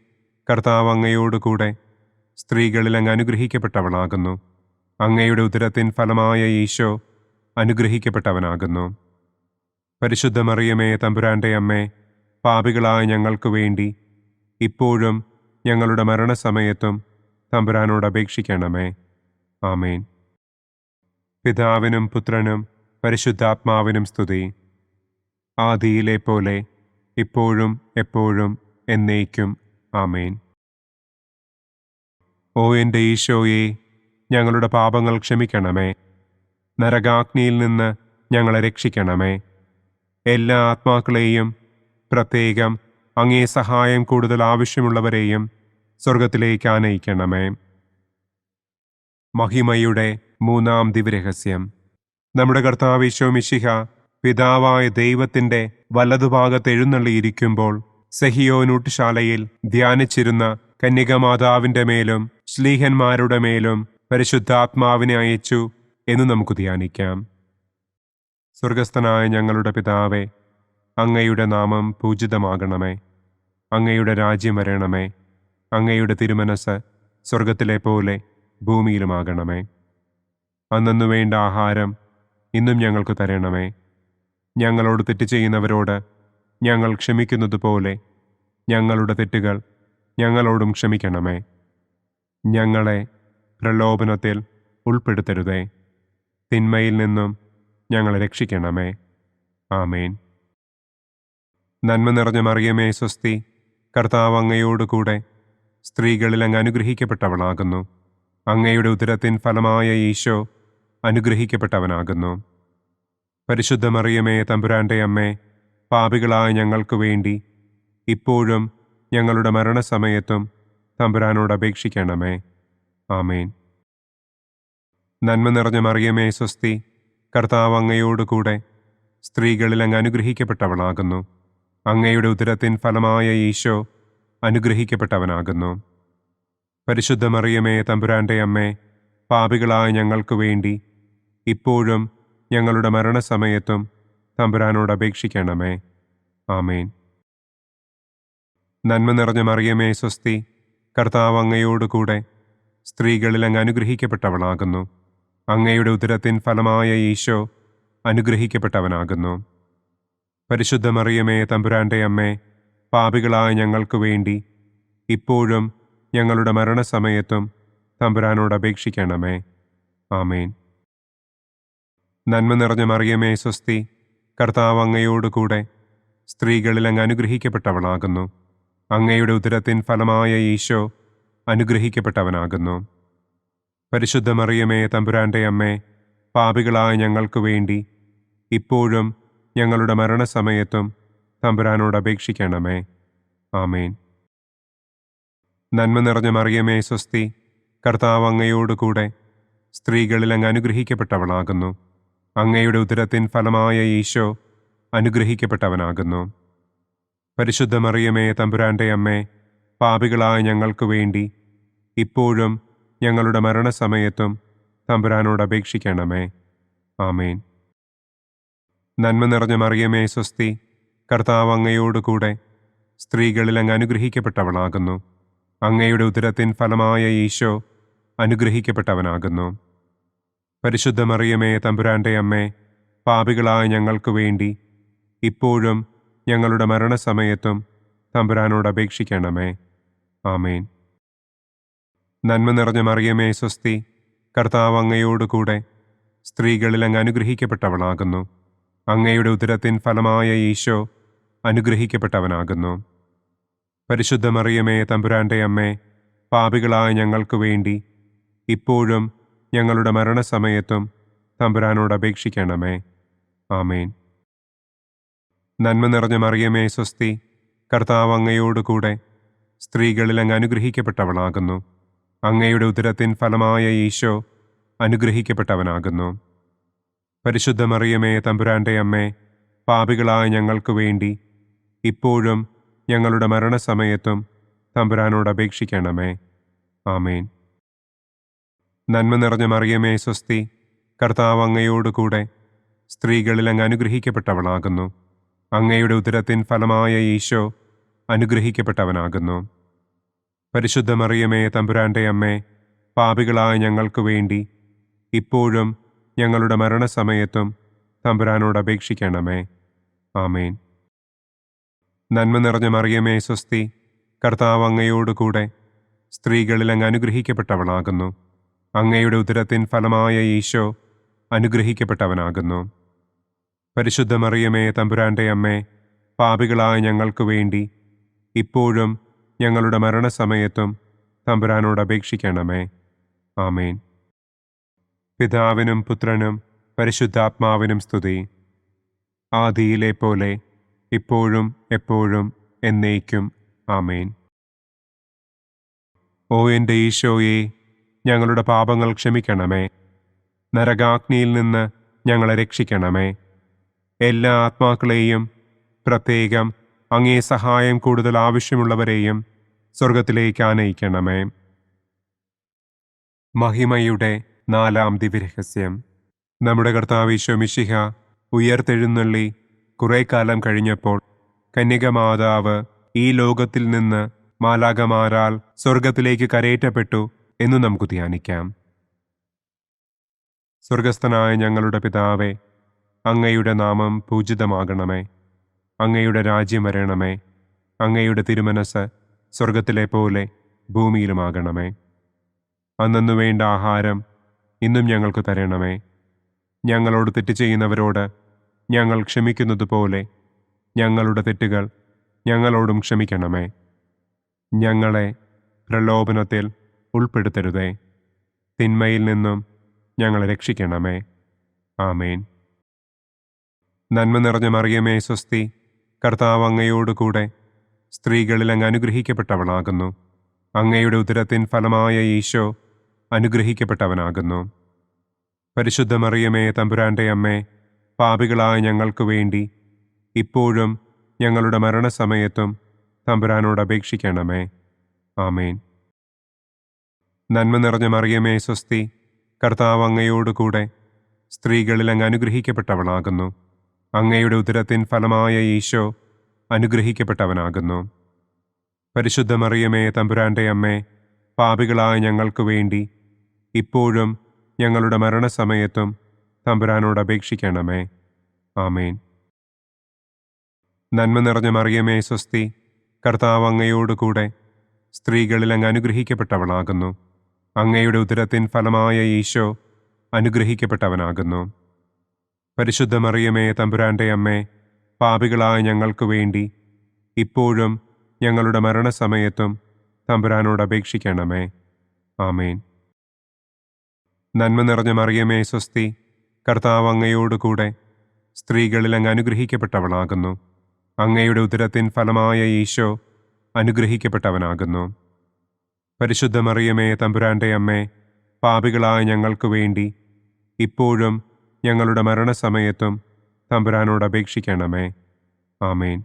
കർത്താവ് അങ്ങയോടുകൂടെ സ്ത്രീകളിൽ അങ്ങ് അനുഗ്രഹിക്കപ്പെട്ടവളാകുന്നു. അങ്ങയുടെ ഉദരത്തിൻ ഫലമായ ഈശോ അനുഗ്രഹിക്കപ്പെട്ടവനാകുന്നു. പരിശുദ്ധ മറിയമേ തമ്പുരാന്റെ അമ്മേ, പാപികളായ ഞങ്ങൾക്ക് വേണ്ടി ഇപ്പോഴും ഞങ്ങളുടെ മരണസമയത്തും തമ്പുരാനോട് അപേക്ഷിക്കണമേ. ആമേൻ. പിതാവിനും പുത്രനും പരിശുദ്ധാത്മാവിനും സ്തുതി. ആദിയിലെ പോലെ ഇപ്പോഴും എപ്പോഴും എന്നേക്കും. ആമേൻ. ഓ എൻ്റെ ഈശോയെ, ഞങ്ങളുടെ പാപങ്ങൾ ക്ഷമിക്കണമേ. നരകാഗ്നിയിൽ നിന്ന് ഞങ്ങളെ രക്ഷിക്കണമേ. എല്ലാ ആത്മാക്കളെയും, പ്രത്യേകം അങ്ങേ സഹായം കൂടുതൽ ആവശ്യമുള്ളവരെയും സ്വർഗത്തിലേക്ക് ആനയിക്കണമേ. മഹിമയുടെ മൂന്നാം ദിവ്യരഹസ്യം. നമ്മുടെ കർത്താവ് ഈശോ മിശിഹ പിതാവായ ദൈവത്തിൻ്റെ വലതുഭാഗത്ത് എഴുന്നള്ളിയിരിക്കുമ്പോൾ സെഹിയോനൂട്ടുശാലയിൽ ധ്യാനിച്ചിരുന്ന കന്യകമാതാവിൻ്റെ മേലും ശ്ലീഹന്മാരുടെ മേലും പരിശുദ്ധാത്മാവിനെ അയച്ചു എന്ന് നമുക്ക് ധ്യാനിക്കാം. സ്വർഗസ്ഥനായ ഞങ്ങളുടെ പിതാവേ, അങ്ങയുടെ നാമം പൂജിതമാകണമേ. അങ്ങയുടെ രാജ്യം വരണമേ. അങ്ങയുടെ തിരുമനസ് സ്വർഗത്തിലെ പോലെ ഭൂമിയിലുമാകണമേ. അന്നു വേണ്ട ആഹാരം ഇന്നും ഞങ്ങൾക്ക് തരണമേ. ഞങ്ങളോട് തെറ്റ് ചെയ്യുന്നവരോട് ഞങ്ങൾ ക്ഷമിക്കുന്നത് പോലെ ഞങ്ങളുടെ തെറ്റുകൾ ഞങ്ങളോടും ക്ഷമിക്കണമേ. ഞങ്ങളെ പ്രലോഭനത്തിൽ ഉൾപ്പെടുത്തരുതേ. തിന്മയിൽ നിന്നും ഞങ്ങളെ രക്ഷിക്കണമേ. ആമേൻ. നന്മ നിറഞ്ഞ മറിയമേ സ്വസ്തി, കർത്താവ് അങ്ങയോടുകൂടെ സ്ത്രീകളിൽ അങ്ങ് അനുഗ്രഹിക്കപ്പെട്ടവളാകുന്നു. അങ്ങയുടെ ഉദരത്തിൻ ഫലമായ ഈശോ അനുഗ്രഹിക്കപ്പെട്ടവനാകുന്നു. പരിശുദ്ധ മറിയമേ തമ്പുരാന്റെ അമ്മേ, പാപികളായ ഞങ്ങൾക്ക് വേണ്ടി ഇപ്പോഴും ഞങ്ങളുടെ മരണസമയത്തും തമ്പുരാനോട് അപേക്ഷിക്കണമേ. ആമേൻ. നന്മ നിറഞ്ഞ മറിയമേ സ്വസ്തി, കർത്താവ് അങ്ങയോടുകൂടെ സ്ത്രീകളിൽ അങ്ങ് അനുഗ്രഹിക്കപ്പെട്ടവളാകുന്നു. അങ്ങയുടെ ഉദരത്തിൻ ഫലമായ ഈശോ അനുഗ്രഹിക്കപ്പെട്ടവനാകുന്നു. പരിശുദ്ധ മറിയമേ തമ്പുരാന്റെ അമ്മേ, പാപികളായ ഞങ്ങൾക്ക് വേണ്ടി ഇപ്പോഴും ഞങ്ങളുടെ മരണസമയത്തും തമ്പുരാനോട് അപേക്ഷിക്കണമേ. ആമേൻ. നന്മ നിറഞ്ഞ മറിയമേ സ്വസ്തി, കർത്താവ് അങ്ങയോടുകൂടെ സ്ത്രീകളിൽ അങ്ങ് അനുഗ്രഹിക്കപ്പെട്ടവളാകുന്നു. അങ്ങയുടെ ഉദരത്തിൻ ഫലമായ ഈശോ അനുഗ്രഹിക്കപ്പെട്ടവനാകുന്നു. പരിശുദ്ധ മറിയമേ തമ്പുരാന്റെ അമ്മേ, പാപികളായ ഞങ്ങൾക്ക് വേണ്ടി ഇപ്പോഴും ഞങ്ങളുടെ മരണസമയത്തും തമ്പുരാനോട് അപേക്ഷിക്കണമേ. ആമേൻ. നന്മ നിറഞ്ഞ മറിയമേ സ്വസ്തി, കർത്താവ് അങ്ങയോടുകൂടെ സ്ത്രീകളിൽ അങ്ങ് അനുഗ്രഹിക്കപ്പെട്ടവളാകുന്നു. അങ്ങയുടെ ഉദരത്തിൻ ഫലമായ ഈശോ അനുഗ്രഹിക്കപ്പെട്ടവനാകുന്നു. പരിശുദ്ധ മറിയമേ തമ്പുരാന്റെ അമ്മേ, പാപികളായ ഞങ്ങൾക്ക് വേണ്ടി ഇപ്പോഴും ഞങ്ങളുടെ മരണസമയത്തും തമ്പുരാനോട് അപേക്ഷിക്കണമേ. ആമേൻ. നന്മ നിറഞ്ഞ മറിയമേ സ്വസ്തി, കർത്താവ് അങ്ങയോടുകൂടെ സ്ത്രീകളിൽ അങ്ങ് അനുഗ്രഹിക്കപ്പെട്ടവളാകുന്നു. അങ്ങയുടെ ഉദരത്തിൻ ഫലമായ ഈശോ അനുഗ്രഹിക്കപ്പെട്ടവനാകുന്നു. പരിശുദ്ധ മറിയമേ തമ്പുരാന്റെ അമ്മേ, പാപികളായ ഞങ്ങൾക്ക് വേണ്ടി ഇപ്പോഴും ഞങ്ങളുടെ മരണസമയത്തും തമ്പുരാനോട് അപേക്ഷിക്കണമേ. ആമേൻ. നന്മ നിറഞ്ഞ മറിയമേ സ്വസ്തി, കർത്താവ് അങ്ങയോടുകൂടെ സ്ത്രീകളിൽ അങ്ങ് അനുഗ്രഹിക്കപ്പെട്ടവളാകുന്നു. അങ്ങയുടെ ഉദരത്തിൻ ഫലമായ ഈശോ അനുഗ്രഹിക്കപ്പെട്ടവനാകുന്നു. പരിശുദ്ധ മറിയമേ തമ്പുരാന്റെ അമ്മേ, പാപികളായ ഞങ്ങൾക്ക് വേണ്ടി ഇപ്പോഴും ഞങ്ങളുടെ മരണസമയത്തും തമ്പുരാനോട് അപേക്ഷിക്കണമേ. ആമേൻ. നന്മ നിറഞ്ഞ മറിയമേ സ്വസ്തി, കർത്താവ് അങ്ങയോടുകൂടെ സ്ത്രീകളിൽ അങ്ങ് അനുഗ്രഹിക്കപ്പെട്ടവളാകുന്നു. അങ്ങയുടെ ഉദരത്തിൻ ഫലമായ ഈശോ അനുഗ്രഹിക്കപ്പെട്ടവനാകുന്നു. പരിശുദ്ധ മറിയമേ തമ്പുരാന്റെ അമ്മേ, പാപികളായ ഞങ്ങൾക്ക് വേണ്ടി ഇപ്പോഴും ഞങ്ങളുടെ മരണസമയത്തും തമ്പുരാനോട് അപേക്ഷിക്കണമേ. ആമേൻ. നന്മ നിറഞ്ഞ മറിയമേ സ്വസ്തി, കർത്താവ് അങ്ങയോടുകൂടെ സ്ത്രീകളിൽ അങ്ങ് അനുഗ്രഹിക്കപ്പെട്ടവളാകുന്നു. അങ്ങയുടെ ഉദരത്തിൻ ഫലമായ ഈശോ അനുഗ്രഹിക്കപ്പെട്ടവനാകുന്നു. പരിശുദ്ധ മറിയമേ തമ്പുരാന്റെ അമ്മേ, പാപികളായ ഞങ്ങൾക്ക് വേണ്ടി ഇപ്പോഴും ഞങ്ങളുടെ മരണസമയത്തും തമ്പുരാനോട് അപേക്ഷിക്കണമേ. ആമേൻ. നന്മ നിറഞ്ഞ മറിയമേ സ്വസ്തി, കർത്താവ് അങ്ങയോടുകൂടെ സ്ത്രീകളിൽ അങ്ങ് അനുഗ്രഹിക്കപ്പെട്ടവളാകുന്നു. അങ്ങയുടെ ഉദരത്തിൻ ഫലമായ ഈശോ അനുഗ്രഹിക്കപ്പെട്ടവനാകുന്നു. പരിശുദ്ധ മറിയമേ തമ്പുരാന്റെ അമ്മേ, പാപികളായ ഞങ്ങൾക്ക് വേണ്ടി ഇപ്പോഴും ഞങ്ങളുടെ മരണസമയത്തും തമ്പുരാനോട് അപേക്ഷിക്കണമേ. ആമേൻ. നന്മ നിറഞ്ഞ മറിയമേ സ്വസ്തി, കർത്താവ് അങ്ങയോടുകൂടെ സ്ത്രീകളിൽ അങ്ങ് അനുഗ്രഹിക്കപ്പെട്ടവളാകുന്നു. അങ്ങയുടെ ഉദരത്തിൻ ഫലമായ ഈശോ അനുഗ്രഹിക്കപ്പെട്ടവനാകുന്നു. പരിശുദ്ധ മറിയമേ തമ്പുരാന്റെ അമ്മേ, പാപികളായ ഞങ്ങൾക്ക് വേണ്ടി ഇപ്പോഴും ഞങ്ങളുടെ മരണസമയത്തും തമ്പുരാനോട് അപേക്ഷിക്കണമേ. ആമേൻ. പിതാവിനും പുത്രനും പരിശുദ്ധാത്മാവിനും സ്തുതി. ആദിയിലെ പോലെ ഇപ്പോഴും എപ്പോഴും എന്നേക്കും. ആമേൻ. ഓ എൻ്റെ ഈശോയെ, ഞങ്ങളുടെ പാപങ്ങൾ ക്ഷമിക്കണമേ. നരകാഗ്നിയിൽ നിന്ന് ഞങ്ങളെ രക്ഷിക്കണമേ. എല്ലാ ആത്മാക്കളെയും, പ്രത്യേകം അങ്ങേ സഹായം കൂടുതൽ ആവശ്യമുള്ളവരെയും സ്വർഗത്തിലേക്ക് ആനയിക്കണമേ. മഹിമയുടെ 4-ാം ദിവ്യരഹസ്യം. നമ്മുടെ കർത്താവ് ഈശോ മിശിഹ ഉയർത്തെഴുന്നള്ളി കുറെ കാലം കഴിഞ്ഞപ്പോൾ കന്യകമാതാവ് ഈ ലോകത്തിൽ നിന്ന് മാലാഖമാരാൽ സ്വർഗത്തിലേക്ക് കരയേറ്റപ്പെട്ടു എന്നു നമുക്ക് ധ്യാനിക്കാം. സ്വർഗസ്ഥനായ ഞങ്ങളുടെ പിതാവേ, അങ്ങയുടെ നാമം പൂജിതമാകണമേ. അങ്ങയുടെ രാജ്യം വരണമേ. അങ്ങയുടെ തിരുമനസ് സ്വർഗത്തിലെ പോലെ ഭൂമിയിലുമാകണമേ. അന്നന്നു വേണ്ട ആഹാരം ഇന്നും ഞങ്ങൾക്ക് തരണമേ. ഞങ്ങളോട് തെറ്റ് ചെയ്യുന്നവരോട് ഞങ്ങൾ ക്ഷമിക്കുന്നത് പോലെ ഞങ്ങളുടെ തെറ്റുകൾ ഞങ്ങളോടും ക്ഷമിക്കണമേ. ഞങ്ങളെ പ്രലോഭനത്തിൽ ഉൾപ്പെടുത്തരുതേ. തിന്മയിൽ നിന്നും ഞങ്ങളെ രക്ഷിക്കണമേ. ആമേൻ. നന്മ നിറഞ്ഞ മറിയമേ സ്വസ്തി, കർത്താവ് അങ്ങയോടുകൂടെ സ്ത്രീകളിൽ അങ്ങ് അനുഗ്രഹിക്കപ്പെട്ടവളാകുന്നു. അങ്ങയുടെ ഉദരത്തിൻ ഫലമായ ഈശോ അനുഗ്രഹിക്കപ്പെട്ടവനാകുന്നു. പരിശുദ്ധ മറിയമേ തമ്പുരാന്റെ അമ്മേ, പാപികളായ ഞങ്ങൾക്ക് വേണ്ടി ഇപ്പോഴും ഞങ്ങളുടെ മരണസമയത്തും തമ്പുരാനോട് അപേക്ഷിക്കണമേ. ആമേൻ. നന്മ നിറഞ്ഞ മറിയമേ സ്വസ്തി, കർത്താവ് അങ്ങയോടുകൂടെ സ്ത്രീകളിൽ അങ്ങ് അനുഗ്രഹിക്കപ്പെട്ടവളാകുന്നു. അങ്ങയുടെ ഉദരത്തിൻ ഫലമായ ഈശോ അനുഗ്രഹിക്കപ്പെട്ടവനാകുന്നു. പരിശുദ്ധ മറിയമേ, തമ്പുരാന്റെ അമ്മേ, പാപികളായ ഞങ്ങൾക്ക് വേണ്ടി ഇപ്പോഴും ഞങ്ങളുടെ മരണസമയത്തും തമ്പുരാനോട് അപേക്ഷിക്കണമേ. ആമേൻ. നന്മ നിറഞ്ഞ മറിയമേ, സ്വസ്തി, കർത്താവ് അങ്ങയോടുകൂടെ സ്ത്രീകളിൽ അങ്ങ് അനുഗ്രഹിക്കപ്പെട്ടവളാകുന്നു. അങ്ങയുടെ ഉദരത്തിൻ ഫലമായ ഈശോ അനുഗ്രഹിക്കപ്പെട്ടവനാകുന്നു. പരിശുദ്ധ മറിയമേ, തമ്പുരാന്റെ അമ്മേ, പാപികളായ ഞങ്ങൾക്ക് വേണ്ടി ഇപ്പോഴും ഞങ്ങളുടെ മരണസമയത്തും തമ്പുരാനോട് അപേക്ഷിക്കണമേ. ആമേൻ. നന്മ നിറഞ്ഞ മറിയമേ, സ്വസ്തി, കർത്താവ് അങ്ങയോടുകൂടെ സ്ത്രീകളിൽ അങ്ങ് അനുഗ്രഹിക്കപ്പെട്ടവളാകുന്നു. അങ്ങയുടെ ഉദരത്തിൻ ഫലമായ ഈശോ അനുഗ്രഹിക്കപ്പെട്ടവനാകുന്നു. പരിശുദ്ധ മറിയമേ, തമ്പുരാന്റെ അമ്മേ, പാപികളായ ഞങ്ങൾക്ക് വേണ്ടി ഇപ്പോഴും ഞങ്ങളുടെ മരണസമയത്തും തമ്പുരാനോട് അപേക്ഷിക്കണമേ. ആമേൻ.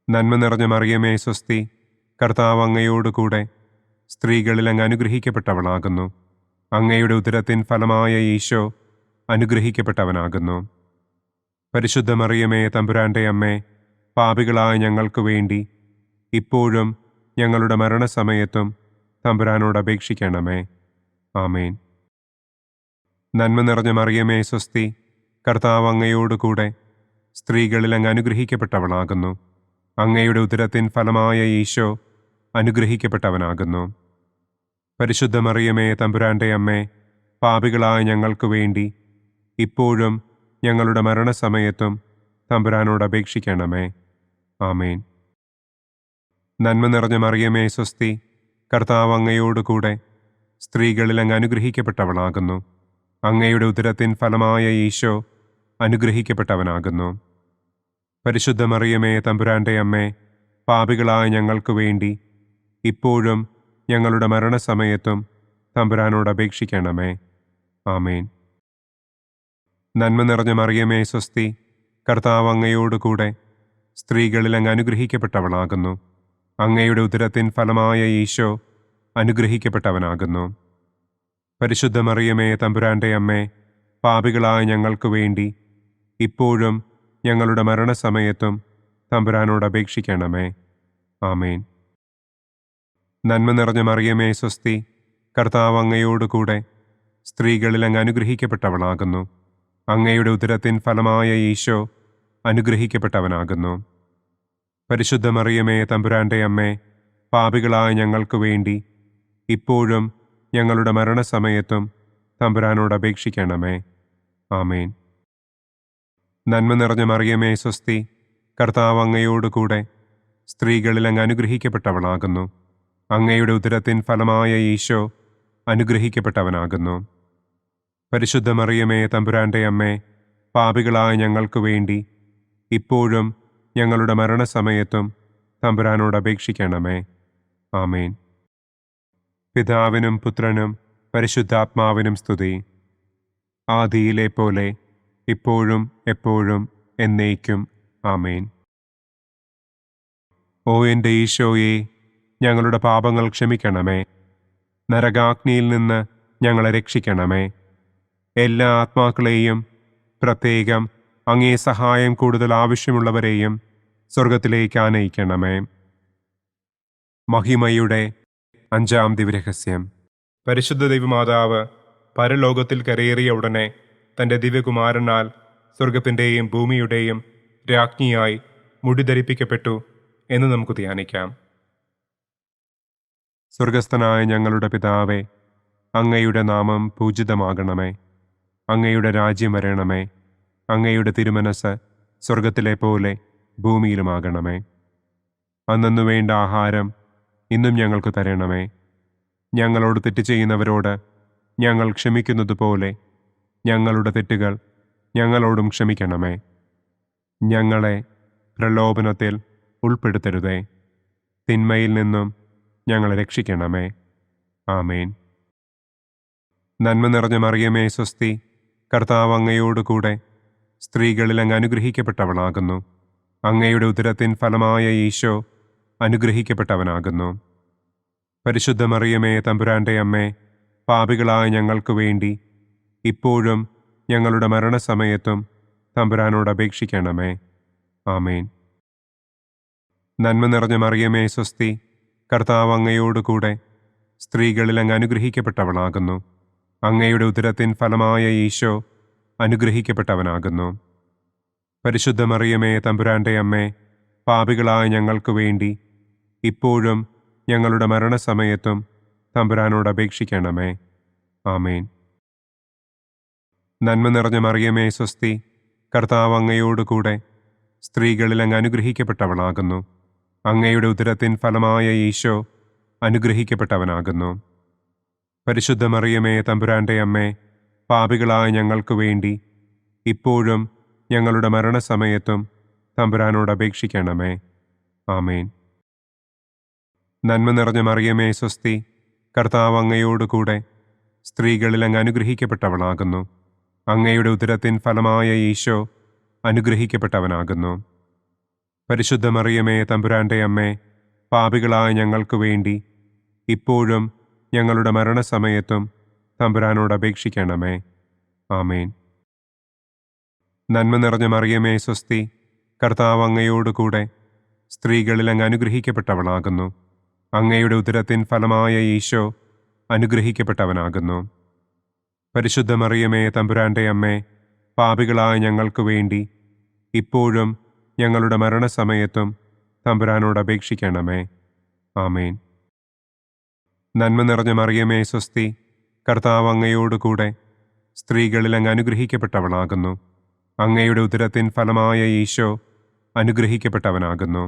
നന്മ നിറഞ്ഞ മറിയമേ, സ്വസ്തി, കർത്താവ് അങ്ങയോടുകൂടെ സ്ത്രീകളിൽ അങ്ങ് അനുഗ്രഹിക്കപ്പെട്ടവളാകുന്നു. അങ്ങയുടെ ഉദരത്തിൻ ഫലമായ ഈശോ അനുഗ്രഹിക്കപ്പെട്ടവനാകുന്നു. പരിശുദ്ധ മറിയമേ, തമ്പുരാന്റെ അമ്മേ, പാപികളായ ഞങ്ങൾക്ക് വേണ്ടി ഇപ്പോഴും ഞങ്ങളുടെ മരണസമയത്തും തമ്പുരാനോട് അപേക്ഷിക്കണമേ. ആമേൻ. നന്മ നിറഞ്ഞ മറിയമേ, സ്വസ്തി, കർത്താവ് അങ്ങയോടുകൂടെ സ്ത്രീകളിൽ അങ്ങ് അനുഗ്രഹിക്കപ്പെട്ടവളാകുന്നു. അങ്ങയുടെ ഉദരത്തിൻ ഫലമായ ഈശോ അനുഗ്രഹിക്കപ്പെട്ടവനാകുന്നു. പരിശുദ്ധ മറിയമേ, തമ്പുരാന്റെ അമ്മേ, പാപികളായ ഞങ്ങൾക്ക് വേണ്ടി ഇപ്പോഴും ഞങ്ങളുടെ മരണസമയത്തും തമ്പുരാനോട് അപേക്ഷിക്കണമേ. ആമേൻ. നന്മ നിറഞ്ഞ മറിയമേ, സ്വസ്തി, കർത്താവ് അങ്ങയോടുകൂടെ സ്ത്രീകളിൽ അങ്ങ് അനുഗ്രഹിക്കപ്പെട്ടവളാകുന്നു. അങ്ങയുടെ ഉദരത്തിൻ ഫലമായ ഈശോ അനുഗ്രഹിക്കപ്പെട്ടവനാകുന്നു. പരിശുദ്ധ മറിയമേ, തമ്പുരാന്റെ അമ്മേ, പാപികളായ ഞങ്ങൾക്ക് വേണ്ടി ഇപ്പോഴും ഞങ്ങളുടെ മരണസമയത്തും തമ്പുരാനോട് അപേക്ഷിക്കണമേ. ആമേൻ. നന്മ നിറഞ്ഞ മറിയമേ, സ്വസ്തി, കർത്താവ് അങ്ങയോടുകൂടെ സ്ത്രീകളിൽ അങ്ങ് അനുഗ്രഹിക്കപ്പെട്ടവളാകുന്നു. അങ്ങയുടെ ഉദരത്തിൻ ഫലമായ ഈശോ അനുഗ്രഹിക്കപ്പെട്ടവനാകുന്നു. പരിശുദ്ധ മറിയമേ, തമ്പുരാന്റെ അമ്മേ, പാപികളായ ഞങ്ങൾക്ക് വേണ്ടി ഇപ്പോഴും ഞങ്ങളുടെ മരണസമയത്തും തമ്പുരാനോട് അപേക്ഷിക്കണമേ. ആമേൻ. നന്മ നിറഞ്ഞ മറിയമേ, സ്വസ്തി, കർത്താവ് അങ്ങയോടുകൂടെ സ്ത്രീകളിൽ അങ്ങ് അനുഗ്രഹിക്കപ്പെട്ടവളാകുന്നു. അങ്ങയുടെ ഉദരത്തിൻ ഫലമായ ഈശോ അനുഗ്രഹിക്കപ്പെട്ടവനാകുന്നു. പരിശുദ്ധ മറിയമേ, തമ്പുരാന്റെ അമ്മേ, പാപികളായ ഞങ്ങൾക്ക് വേണ്ടി ഇപ്പോഴും ഞങ്ങളുടെ മരണസമയത്തും തമ്പുരാനോട് അപേക്ഷിക്കണമേ. ആമേൻ. നന്മ നിറഞ്ഞ മറിയമേ, സ്വസ്തി, കർത്താവ് അങ്ങയോടുകൂടെ സ്ത്രീകളിൽ അങ്ങ് അനുഗ്രഹിക്കപ്പെട്ടവളാകുന്നു. അങ്ങയുടെ ഉദരത്തിൻ ഫലമായ ഈശോ അനുഗ്രഹിക്കപ്പെട്ടവനാകുന്നു. പരിശുദ്ധ മറിയമേ, തമ്പുരാന്റെ അമ്മേ, പാപികളായ ഞങ്ങൾക്ക് വേണ്ടി ഇപ്പോഴും ഞങ്ങളുടെ മരണസമയത്തും തമ്പുരാനോട് അപേക്ഷിക്കണമേ. ആമേൻ. പിതാവിനും പുത്രനും പരിശുദ്ധാത്മാവിനും സ്തുതി. ആദിയിലെ പോലെ ഇപ്പോഴും എപ്പോഴും എന്നേക്കും. ആമേൻ. ഓ എൻ്റെ ഈശോയെ, ഞങ്ങളുടെ പാപങ്ങൾ ക്ഷമിക്കണമേ. നരകാഗ്നിയിൽ നിന്ന് ഞങ്ങളെ രക്ഷിക്കണമേ. എല്ലാ ആത്മാക്കളെയും, പ്രത്യേകം അങ്ങേ സഹായം കൂടുതൽ ആവശ്യമുള്ളവരെയും സ്വർഗത്തിലേക്ക് ആനയിക്കണമേ. മഹിമയുടെ 5-ാം ദിവ്യരഹസ്യം. പരിശുദ്ധ ദൈവമാതാവ് പരലോകത്തിൽ കരയേറിയ ഉടനെ തൻ്റെ ദിവ്യകുമാരനാൽ സ്വർഗത്തിൻ്റെയും ഭൂമിയുടെയും രാജ്ഞിയായി മുടിധരിപ്പിക്കപ്പെട്ടു എന്ന് നമുക്ക് ധ്യാനിക്കാം. സ്വർഗസ്ഥനായ ഞങ്ങളുടെ പിതാവേ, അങ്ങയുടെ നാമം പൂജിതമാകണമേ. അങ്ങയുടെ രാജ്യം വരണമേ. അങ്ങയുടെ തിരുമനസ് സ്വർഗത്തിലെ പോലെ ഭൂമിയിലുമാകണമേ. അന്നു വേണ്ട ആഹാരം ഇന്നും ഞങ്ങൾക്ക് തരണമേ. ഞങ്ങളോട് തെറ്റ് ചെയ്യുന്നവരോട് ഞങ്ങൾ ക്ഷമിക്കുന്നത് പോലെ ഞങ്ങളുടെ തെറ്റുകൾ ഞങ്ങളോടും ക്ഷമിക്കണമേ. ഞങ്ങളെ പ്രലോഭനത്തിൽ ഉൾപ്പെടുത്തരുതേ. തിന്മയിൽ നിന്നും ഞങ്ങളെ രക്ഷിക്കണമേ. ആമേൻ. നന്മ നിറഞ്ഞ മറിയമേ, സ്വസ്തി, കർത്താവ് അങ്ങയോടുകൂടെ സ്ത്രീകളിൽ അങ്ങ് അനുഗ്രഹിക്കപ്പെട്ടവളാകുന്നു. അങ്ങയുടെ ഉദരത്തിൻ ഫലമായ ഈശോ അനുഗ്രഹിക്കപ്പെട്ടവനാകുന്നു. പരിശുദ്ധ മറിയമേ, തമ്പുരാന്റെ അമ്മേ, പാപികളായ ഞങ്ങൾക്ക് വേണ്ടി ഇപ്പോഴും ഞങ്ങളുടെ മരണസമയത്തും തമ്പുരാനോട് അപേക്ഷിക്കണമേ. ആമേൻ. നന്മ നിറഞ്ഞ മറിയമേ സ്വസ്തി, കർത്താവ് അങ്ങയോടുകൂടെ സ്ത്രീകളിൽ അങ്ങ് അനുഗ്രഹിക്കപ്പെട്ടവളാകുന്നു. അങ്ങയുടെ ഉദരത്തിൻ ഫലമായ ഈശോ അനുഗ്രഹിക്കപ്പെട്ടവനാകുന്നു. പരിശുദ്ധ മറിയമേ തമ്പുരാന്റെ അമ്മേ, പാപികളായ ഞങ്ങൾക്ക് വേണ്ടി ഇപ്പോഴും ഞങ്ങളുടെ മരണസമയത്തും തമ്പുരാനോട് അപേക്ഷിക്കണമേ. ആമേൻ. നന്മ നിറഞ്ഞ മറിയമേ സ്വസ്തി, കർത്താവ് അങ്ങയോടുകൂടെ സ്ത്രീകളിൽ അങ്ങ് അനുഗ്രഹിക്കപ്പെട്ടവളാകുന്നു. അങ്ങയുടെ ഉദരത്തിൻ ഫലമായ ഈശോ അനുഗ്രഹിക്കപ്പെട്ടവനാകുന്നു. പരിശുദ്ധ മറിയമേ തമ്പുരാന്റെ അമ്മേ, പാപികളായ ഞങ്ങൾക്ക് വേണ്ടി ഇപ്പോഴും ഞങ്ങളുടെ മരണസമയത്തും തമ്പുരാനോട് അപേക്ഷിക്കണമേ. ആമേൻ. നന്മ നിറഞ്ഞ മറിയമേ സ്വസ്തി, കർത്താവ് അങ്ങയോടുകൂടെ സ്ത്രീകളിൽ അങ്ങ് അനുഗ്രഹിക്കപ്പെട്ടവളാകുന്നു. അങ്ങയുടെ ഉദരത്തിൻ ഫലമായ ഈശോ അനുഗ്രഹിക്കപ്പെട്ടവനാകുന്നു. പരിശുദ്ധ മറിയമേ തമ്പുരാന്റെ അമ്മേ, പാപികളായ ഞങ്ങൾക്ക് വേണ്ടി ഇപ്പോഴും ഞങ്ങളുടെ മരണസമയത്തും തമ്പുരാനോട് അപേക്ഷിക്കണമേ. ആമേൻ. നന്മ നിറഞ്ഞ മറിയമേ സ്വസ്തി, കർത്താവ് അങ്ങയോടുകൂടെ സ്ത്രീകളിൽ അങ്ങ് അനുഗ്രഹിക്കപ്പെട്ടവളാകുന്നു. അങ്ങയുടെ ഉദരത്തിൻ ഫലമായ ഈശോ അനുഗ്രഹിക്കപ്പെട്ടവനാകുന്നു. പരിശുദ്ധ മറിയമേ തമ്പുരാന്റെ അമ്മേ, പാപികളായ ഞങ്ങൾക്ക് വേണ്ടി ഇപ്പോഴും ഞങ്ങളുടെ മരണസമയത്തും തമ്പുരാനോട് അപേക്ഷിക്കണമേ. ആമേൻ. നന്മ നിറഞ്ഞ മറിയമേ സ്വസ്തി, കർത്താവ് അങ്ങയോടുകൂടെ സ്ത്രീകളിൽ അങ്ങ് അനുഗ്രഹിക്കപ്പെട്ടവളാകുന്നു. അങ്ങയുടെ ഉദരത്തിൻ ഫലമായ ഈശോ അനുഗ്രഹിക്കപ്പെട്ടവനാകുന്നു.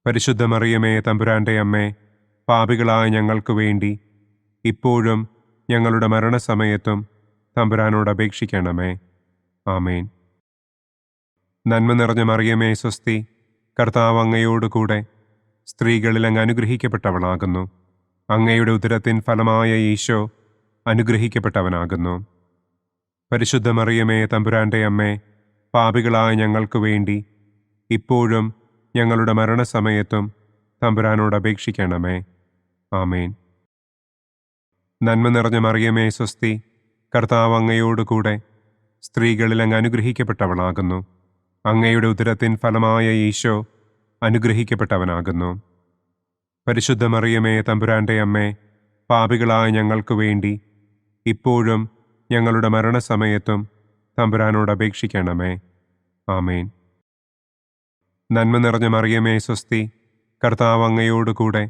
പരിശുദ്ധ മറിയമേ തമ്പുരാന്റെ അമ്മേ, പാപികളായ ഞങ്ങൾക്ക് വേണ്ടി ഇപ്പോഴും ഞങ്ങളുടെ മരണസമയത്തും തമ്പുരാനോട് അപേക്ഷിക്കണമേ. ആമേൻ. നന്മ നിറഞ്ഞ മറിയമേ സ്വസ്തി, കർത്താവ് അങ്ങയോടുകൂടെ സ്ത്രീകളിൽ അങ്ങ് അനുഗ്രഹിക്കപ്പെട്ടവളാകുന്നു. അങ്ങയുടെ ഉദരത്തിൻ ഫലമായ ഈശോ അനുഗ്രഹിക്കപ്പെട്ടവനാകുന്നു. പരിശുദ്ധ മറിയമേ തമ്പുരാന്റെ അമ്മേ, പാപികളായ ഞങ്ങൾക്ക് വേണ്ടി ഇപ്പോഴും ഞങ്ങളുടെ മരണസമയത്തും തമ്പുരാനോട് അപേക്ഷിക്കണമേ. ആമേൻ. നന്മ നിറഞ്ഞ മറിയമേ സ്വസ്തി, കർത്താവ് അങ്ങയോടുകൂടെ സ്ത്രീകളിൽ അങ്ങ് അനുഗ്രഹിക്കപ്പെട്ടവളാകുന്നു. അങ്ങയുടെ ഉദരത്തിൻ ഫലമായ ഈശോ അനുഗ്രഹിക്കപ്പെട്ടവനാകുന്നു. പരിശുദ്ധ മറിയമേ തമ്പുരാന്റെ അമ്മേ, പാപികളായ ഞങ്ങൾക്ക് വേണ്ടി ഇപ്പോഴും ഞങ്ങളുടെ മരണസമയത്തും തമ്പുരാനോട് അപേക്ഷിക്കണമേ. ആമേൻ. നന്മ നിറഞ്ഞ മറിയമേ സ്വസ്തി, കർത്താവ് അങ്ങയോടുകൂടെ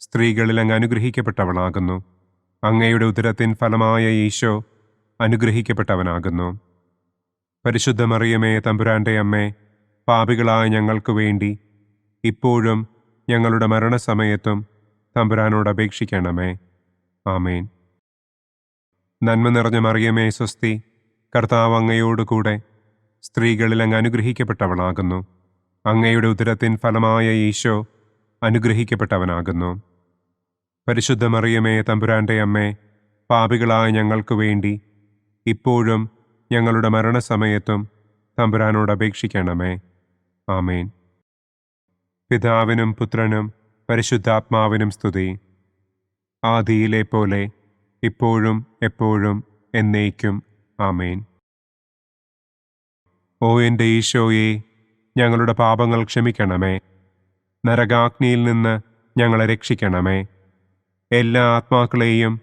സ്ത്രീകളിൽ അങ്ങ് അനുഗ്രഹിക്കപ്പെട്ടവളാകുന്നു. അങ്ങയുടെ ഉദരത്തിൻ ഫലമായ ഈശോ അനുഗ്രഹിക്കപ്പെട്ടവനാകുന്നു. പരിശുദ്ധ മറിയമേ തമ്പുരാന്റെ അമ്മേ, പാപികളായ ഞങ്ങൾക്ക് വേണ്ടി ഇപ്പോഴും ഞങ്ങളുടെ മരണസമയത്തും തമ്പുരാനോട് അപേക്ഷിക്കണമേ. ആമേൻ. നന്മ നിറഞ്ഞ മറിയമേ സ്വസ്തി, കർത്താവ് അങ്ങയോടുകൂടെ സ്ത്രീകളിൽ അങ്ങ് അനുഗ്രഹിക്കപ്പെട്ടവളാകുന്നു. അങ്ങയുടെ ഉദരത്തിൻ ഫലമായ ഈശോ അനുഗ്രഹിക്കപ്പെട്ടവനാകുന്നു. പരിശുദ്ധ മറിയമേ തമ്പുരാന്റെ അമ്മേ, പാപികളായ ഞങ്ങൾക്ക് വേണ്ടി ഇപ്പോഴും ഞങ്ങളുടെ മരണസമയത്തും തമ്പുരാനോട് അപേക്ഷിക്കണമേ. ആമേൻ. പിതാവിനും പുത്രനും പരിശുദ്ധാത്മാവിനും സ്തുതി. ആദിയിലെ പോലെ ഇപ്പോഴും എപ്പോഴും എന്നേക്കും. ആമേൻ. ഓ എൻ്റെ ഈശോയെ, ഞങ്ങളുടെ പാപങ്ങൾ ക്ഷമിക്കണമേ. നരകാഗ്നിയിൽ നിന്ന് ഞങ്ങളെ രക്ഷിക്കണമേ. എല്ലാ ആത്മാക്കളെയും,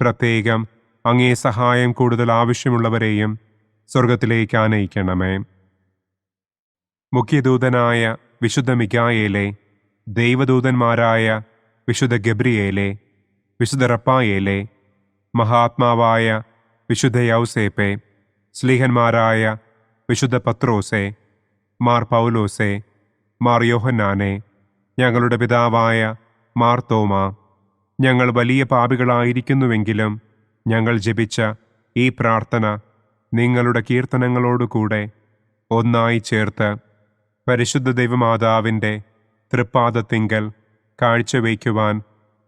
പ്രത്യേകം അങ്ങേ സഹായം കൂടുതൽ ആവശ്യമുള്ളവരെയും സ്വർഗത്തിലേക്ക് ആനയിക്കണമേ. മുഖ്യദൂതനായ വിശുദ്ധ മിഖായേലേ, ദൈവദൂതന്മാരായ വിശുദ്ധ ഗബ്രിയേലേ, വിശുദ്ധ റപ്പായേലേ, മഹാത്മാവായ വിശുദ്ധ യൗസേപ്പേ, സ്ലീഹന്മാരായ വിശുദ്ധ പത്രോസേ, മാർ പൗലോസേ, മാർ യോഹന്നാനെ, ഞങ്ങളുടെ പിതാവായ മാർ തോമാ, ഞങ്ങൾ വലിയ പാപികളായിരിക്കുന്നുവെങ്കിലും ഞങ്ങൾ ജപിച്ച ഈ പ്രാർത്ഥന നിങ്ങളുടെ കീർത്തനങ്ങളോടുകൂടെ ഒന്നായി ചേർത്ത് പരിശുദ്ധ ദൈവമാതാവിൻ്റെ തൃപ്പാദത്തിങ്കൽ കാഴ്ചവയ്ക്കുവാൻ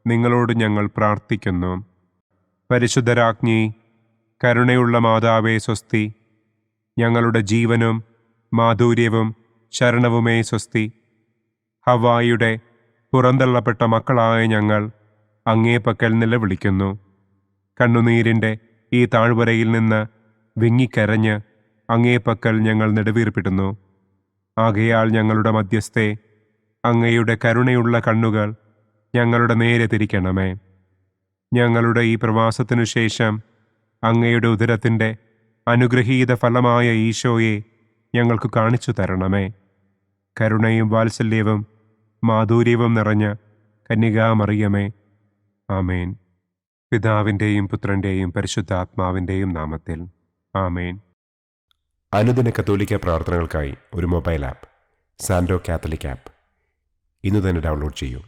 നിങ്ങളോട് ഞങ്ങൾ പ്രാർത്ഥിക്കുന്നു. പരിശുദ്ധരാജ്ഞി, കരുണയുള്ള മാതാവേ സ്വസ്തി. ഞങ്ങളുടെ ജീവനും മാധുര്യവും ശരണവുമേ സ്വസ്തി. ഹവ്വായുടെ പുറന്തള്ളപ്പെട്ട മക്കളായ ഞങ്ങൾ അങ്ങേപ്പക്കൽ നിലവിളിക്കുന്നു. കണ്ണുനീരിൻ്റെ ഈ താഴ്വരയിൽ നിന്ന് വിങ്ങിക്കരഞ്ഞ് അങ്ങേപ്പക്കൽ ഞങ്ങൾ നെടുവീർപ്പിടുന്നു. ആകയാൽ ഞങ്ങളുടെ മധ്യസ്ഥെ, അങ്ങയുടെ കരുണയുള്ള കണ്ണുകൾ ഞങ്ങളുടെ നേരെ തിരിക്കണമേ. ഞങ്ങളുടെ ഈ പ്രവാസത്തിനു ശേഷം അങ്ങയുടെ ഉദരത്തിൻ്റെ അനുഗ്രഹീത ഫലമായ ഈശോയെ ഞങ്ങൾക്ക് കാണിച്ചു തരണമേ. കരുണയും വാത്സല്യവും മാധുര്യവും നിറഞ്ഞ കന്യകാമറിയമേ, ആമേൻ. പിതാവിൻ്റെയും പുത്രൻ്റെയും പരിശുദ്ധാത്മാവിൻ്റെയും നാമത്തിൽ, ആമേൻ. അനുദിന കത്തോലിക്ക പ്രാർത്ഥനകൾക്കായി ഒരു മൊബൈൽ ആപ്പ്, സാൻഡോ കാത്തലിക് ആപ്പ്, ഇന്ന് തന്നെ ഡൗൺലോഡ് ചെയ്യൂ.